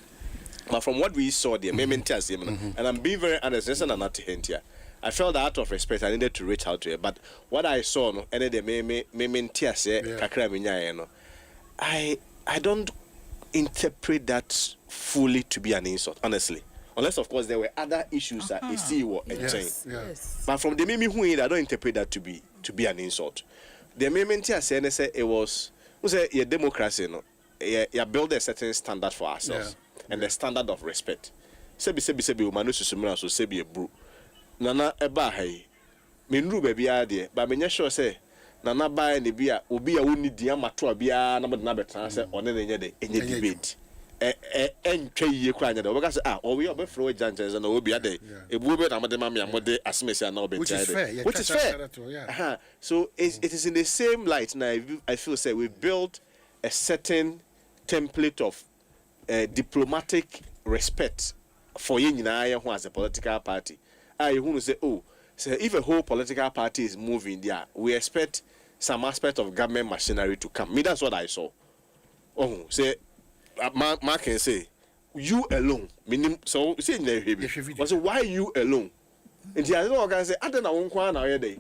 But from what we saw there, and I'm being very honest, listen and not to hint here. I felt that out of respect, I needed to reach out to her. But what I saw, no, and I don't interpret that fully to be an insult, honestly. Unless, of course, there were other issues that you see were But from the meme who I don't interpret that to be an insult. The moment I said it was a democracy, no, you build a certain standard for ourselves and the standard of respect. Sebi so sebi a bro. Nana eba hai me nru baby ade ba me nya sure say nana ba ne bia obi a woni dia mato bia na na betra say one na nya de enye debate entwa yie kra nya de obeka say we obefro janjens na obi ade ebu be na made ma me amode asemesi na obi tia which is fair so it is in the same light now I feel say we built a certain template of diplomatic respect for you who as a political party. I who say, if a whole political party is moving there, we expect some aspect of government machinery to come. That's what I saw. Say, Mark can say, you alone. Meaning, so say in the so why you alone? And the other guy say, I don't know one now day.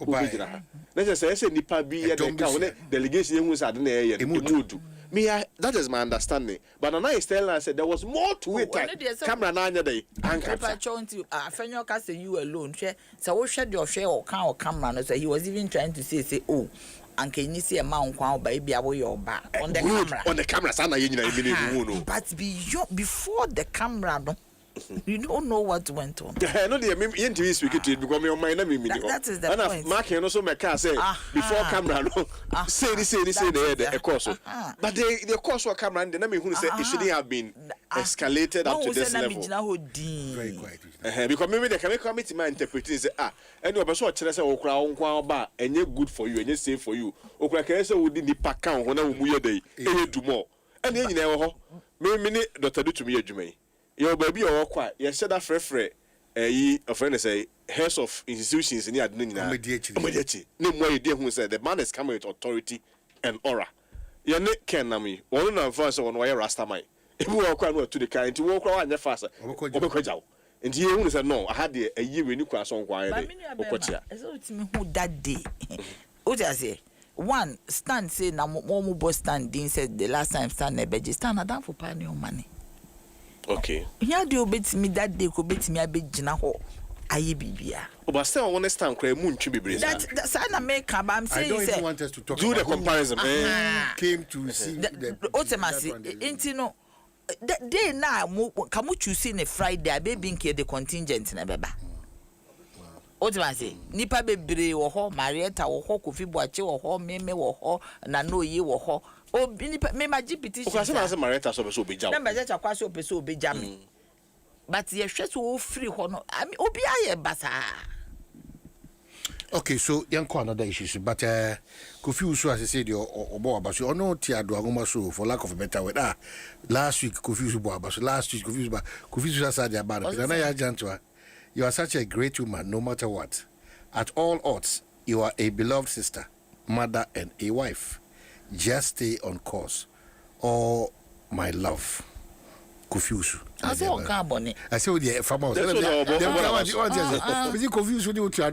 Let's just say nipa be the delegation was at the that is my understanding. But Nana is telling us that there was more to it. Camera nanya day. I say you alone. So we share your share or camera. So he was even trying to say, and can you see a man baby away your back on the camera? On the camera, but before the camera, no. You don't know what went on. I know the interview speaking to it because my mind that is the point. Mark and also my car say before camera no say the course. But the course for camera and then who say it shouldn't have been escalated up to this level. Very quiet. Because maybe they can come to my interpretation say and you person say okra ba enye good for you enye safe for you. Okra can say we di nipa kan ho na wo mu ye dey e do more. And you nyina ho me Dr. do to me adwuma your baby or quite, you said that free, a friend say, heads of institutions in the immediately. No more idea who said the man is coming with authority and aura. Your neck can me, one of us on wire Rastamai. If we walk out to the kind to walk around the faster, and he said, no, I had a year when you cross on quiet. Who that day? What I say? One stand say, now more boss stand, Dean said the last time stand a budget stand down for paying your money. Okay. Yeah, do bet me that they could bet me a bit jinaho. Aye, bibia. But still, I want to stand cry moon to be brave. That's an American. I'm saying, I don't even want us to talk. Do the comparison. Came to see the ultimacy. Intino. They now come you see a Friday. I be being the contingent in a beba. Ultimacy. Nipa bebre or ho Marietta or ho Kofi Boache or ho Meme or ho Nano ye or ho. Oh, me my GPT. Marietta so be jam. Number that akwaso be so be jam. but ye hwe so free ho no I mean obi aye basa. Okay, so yanko another issue, but Kofi Usu, as I said, or Abasu, or no Tiado Agomaso, for lack of a better word. Last week, Kofi Usu Abasu, last week, Kofi Usu Sadia Bana, you are such a great woman, no matter what. At all odds, you are a beloved sister, mother, and a wife. Just stay on course. Oh, my love. Kofi Usu. I say carbon. I say with the farmers. Is it confused with you to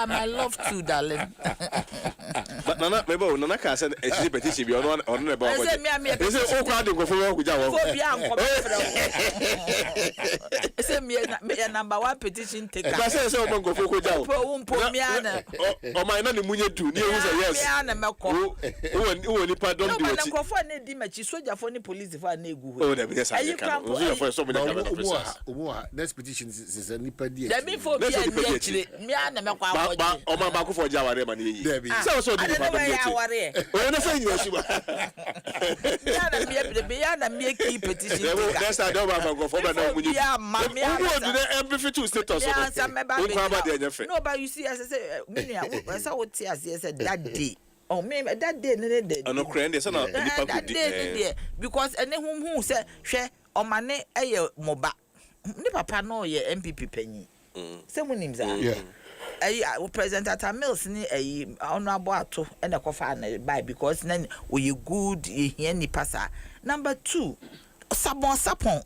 my love too, darling. But Nana, maybe Nana can send a petition on about. I say, oh, God, go for say me number one petition taker. I say, so go for Kujao. Oh, my name is Munya too. Yes, who will pardon you? Soldier for the police for oh, yes, I can. For so many next petition is a nipper dear. Let me for me and my back for Java money. So I don't know where I worry. When I say you and me keep petition. That's I don't have go for no, but you see, as I say, I saw what I said that day. Oh, maybe that day, no, that day, because any who said, share on my name, a moba. Ni papa no ye MPP penny. Someone names are. President Mills ni honorable ato and a coffee by because then we good here ni pasa. Number 2, Sabon Sapon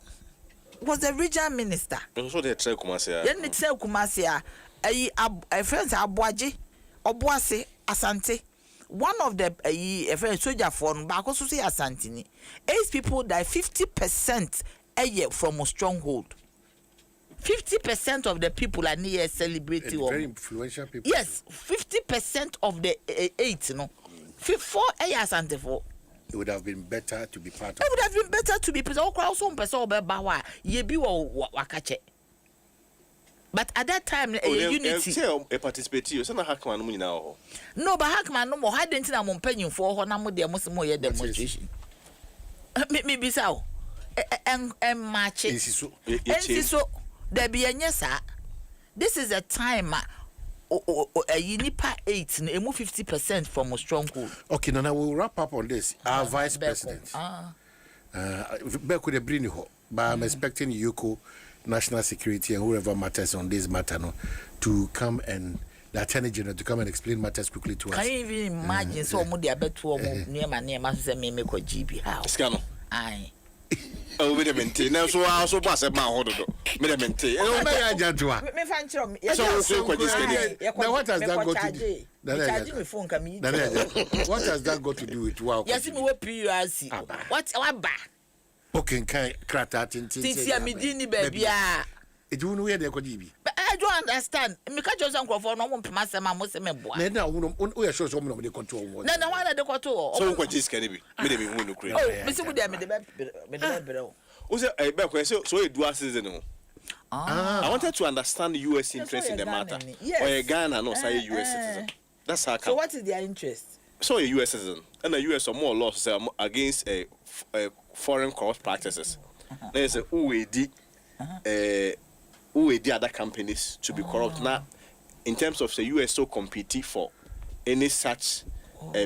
was the regional minister. So they tell Kumasia. Then it tell Kumasia a friends Abuaji, Obuase, Asante. One of the friends soldier phone back also say Asantini. 8 people die 50% a year from a stronghold. 50% of the people are near celebrating. Very influential people. Yes, 50% of the 8, no. 4 years and 4. It would have been better to be part of. It would have been better to be part of. Also, person bawa ye bi wo wakache. But at that time, unity. A participate you. So na Hackman mu nyina ho. No, but Hackman no mo had nti na mo mpanyin fo ho na mo de mo se mo ye demonstration. Me bisa o. Match. Ensiso. There be a this is a time a unipa 8 and 50% from a stronghold. Okay, now we'll wrap up on this. Our vice president. Back with the Briniho, but I'm expecting Yuko, national security, and whoever matters on this matter no, to come and the attorney general to come and explain matters quickly to us. Can you even imagine so much about near my name as me make a GB house? Scano. Aye. Oh, wait a minute. Now, so I also pass a man. Hold on. Wait a minute. Oh, my God, so what has that got to do? What has that got to do with wow? Yes, me what PURC. What ba? Okay, can crack that in since you me dini baby. It won't wear the Kodibi. But I don't understand. Mika Johnson for no one master man must me boy. Now, we are sure some of the control. No, one of the control. So what is can be? Maybe we won't create. Oh, Mr. Woodham, the who's a back so it was season. I wanted to understand US interest in the matter. Yes. Or a Ghana no say US citizen. That's how. So what is their interest? So a US citizen and the US are more laws against a foreign corrupt practices. There's a UAD the other companies to be corrupt now in terms of the US so compete for any such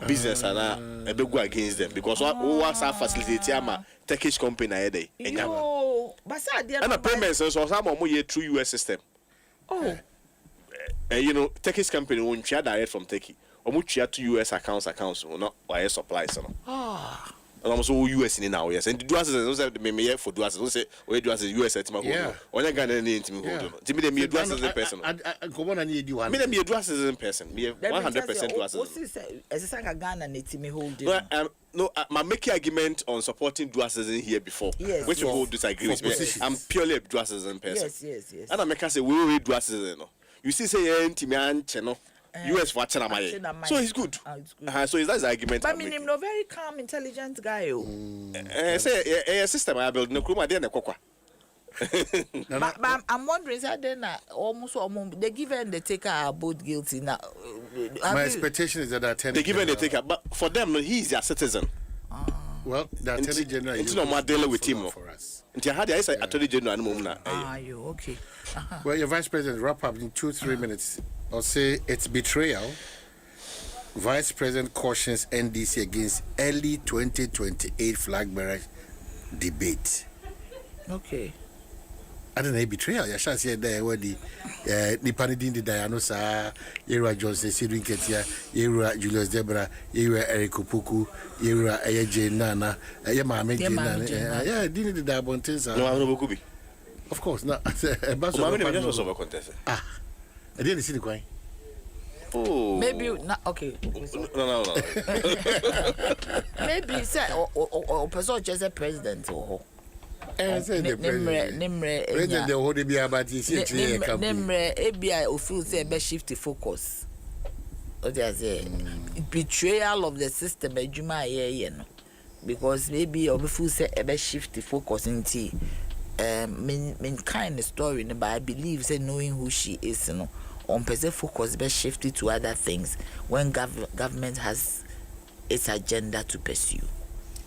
business and a big go against them because what was our facility ama Turkish company ahead and a payment so some more through US system. You know Turkish company won't share direct from Turkey or much share to US accounts will not wire supplies. And I'm so US in now, yes. And the Dwaso Nsem me for Dwaso say we Dwaso US at my home. Only Ghana into me hold. To me the me Dwaso is a person. Come on and you one. Me the me Dwaso is a person. Me 100% Dwaso. What is as a Ghana need me hold. No, my making argument on supporting Dwaso in here before. Yes. Which will disagree with me. I'm purely a Dwaso person. Yes. And I make say we read Dwaso no. You see say anti me channel. US for China, so he's good. So is that the argument? But I mean, no very calm, intelligent guy. Say a system I build no kruma there na kokwa. But I'm wondering, is that then almost they give and they take are both guilty now. My expectation is that they give and they take, but for them, he's their citizen. Well, the Attorney General is not dealing with him for us. Until I say Attorney General you okay. Well, your Vice President, wrap up in 2-3 minutes. Or say it's betrayal. Vice President cautions NDC against early 2028 flag bearer debate. Okay. I don't know, betrayal. I shall say there where the Nipanidin the Dianosa, Yera Johnson, Sidwin Ketia, Yera Julius Debra, Yera Eric Puku, Yera Aya Nana, Yama Nana, yeah, didn't the Dabontes. No, I'm not Bukubi. Of course, not. I didn't see the coin. Oh, maybe not. Okay. No. Maybe say or person just a president or. President the whole be about this Nemre ABI official say be shift the focus. What they say betrayal of the system ejuma here no, because maybe official say be shift the focus into mean kind of story, but I believe say knowing who she is, you know, on person focus be shifted to other things when government has its agenda to pursue.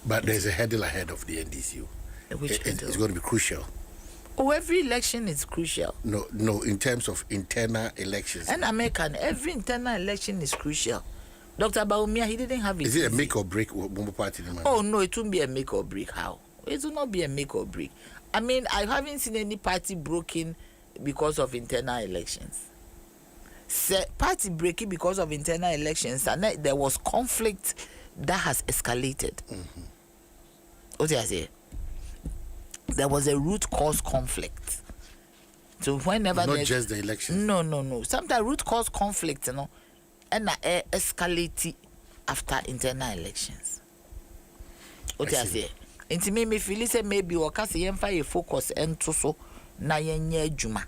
But there's a hurdle ahead of the NDCU. It's going to be crucial. Oh, every election is crucial. No, in terms of internal elections. And American, every internal election is crucial. Dr. Baumia, he didn't have it. Is it a make or break party? Oh, no, it won't be a make or break. How? It will not be a make or break. I mean, I haven't seen any party broken because of internal elections. Party breaking because of internal elections, and there was conflict that has escalated. What did I say? There was a root cause conflict. So whenever not just the election. No. Sometimes root cause conflict, you know, and escalate after internal elections. What I say? Into me feel say maybe or cause yen fa focus and so na yen ye juma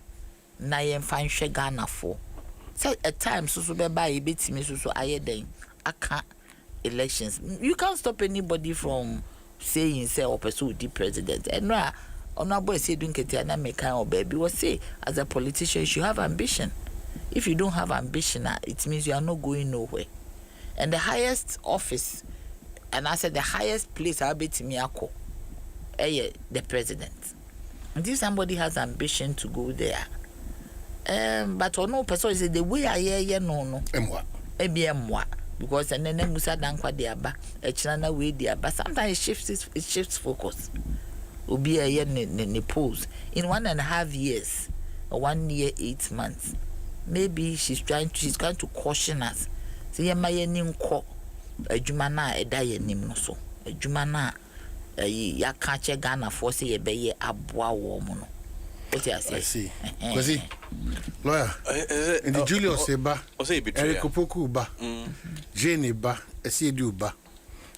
na yen fan hwe Ghana for. So at times so be buy bit me so aye den aka elections. You can't stop anybody from saying say or pursue the president. And no boy say doing ketia na make or baby was say as a politician you should have ambition. If you don't have ambition, it means you are not going nowhere. And the highest office, and I said the highest place I'll be to me the president. And if somebody has ambition to go there, but or no person is the way I hear no. Because and then Musa Dankwa diaba, a china way diaba. Sometimes it shifts focus. Will be a year in pose in 1.5 years or 1 year 8 months. Maybe she's going to caution us. See, my name call a Jumana a die name no so. A Jumana ya catch a Ghana for say a bay a bois woman. What I see. Was he? Lawyer, in the Julius Eba, Eric Opoku Ba, Jane Ba, Esidu Ba.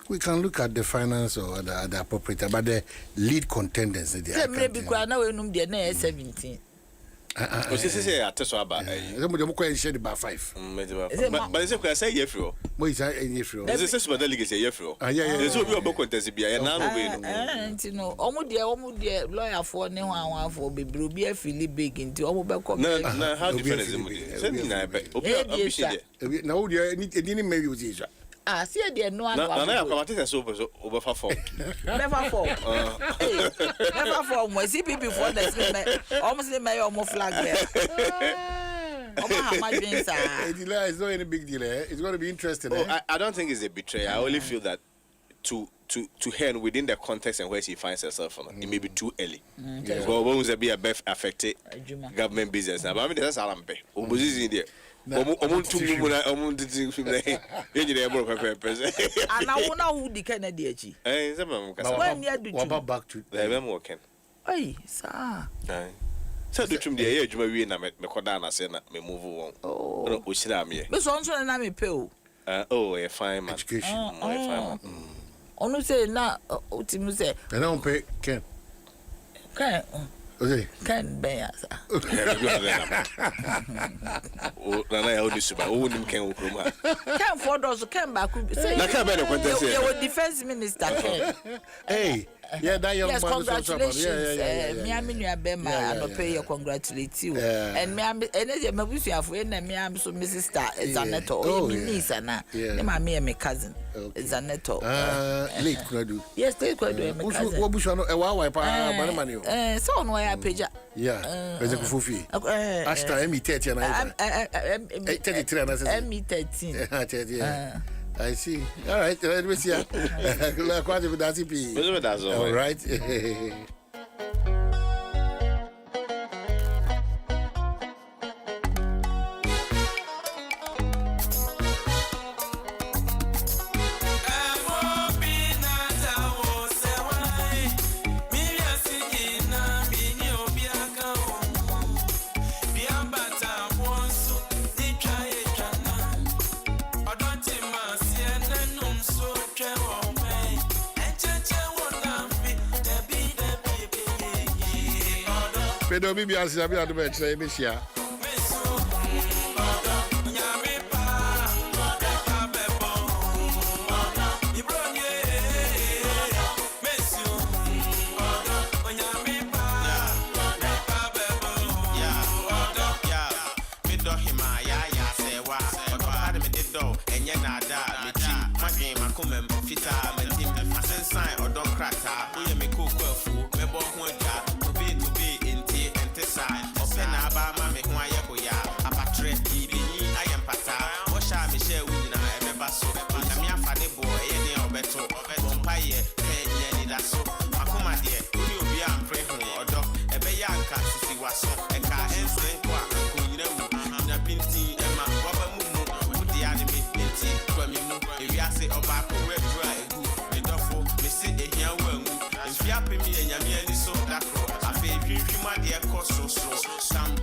We can look at the finance or the appropriate, but the lead contenders. Maybe now we know the 17. But this is a test about about 5. But is it say Yefro? What is Yefro? This is what delegate Yefro. There's will be a book contest be a now. And you know, almost dear lawyer for no one for be a Philip big into almost. No, how different is it? Now, you didn't maybe use Asia. See, dear, no one. No, over 4. Never fall. Never fall. My CP before the almost my almost flag there. It's not any big deal. It's going to be interesting. I don't think it's a betrayal. I only feel that to her within the context and where she finds herself, it may be too early. Well, when was be a birth affected government business? Now, I mean, that's all I'm paying. Opposition there. And I won't who the Kennedy. When back to the working. Hey, sir. So the trim the age we na me kodana say na me move on. Oh, o shira me. Me so nso na me pay o. Oh, a fine man. Education. A fine man. Onu say na o ti mu say. And I don't pay Ken. Okay. Ken be ya sa. O na na ya o disuba. O nim Ken okroma. Ken for those Ken back. Say. Na Ken be the contest. You defense minister Ken. Hey, Yeah, that young yes, man. congratulations. Yeah. Me and you Bema, I'm pay you congratulate you. And me and Mabusi have me I'm so Mrs. Star Zaneto. Oh, me niece and me and my cousin Zaneto. Late Cradu. Yes, late Cradu. What bush on a wipe? So on why I page. Yeah, there's a Fufi. Ashta Emmy 30 and 33 and Emmy 13. I see. All right, let me see. All right. Pedro Bibi as a bit of the this year. Some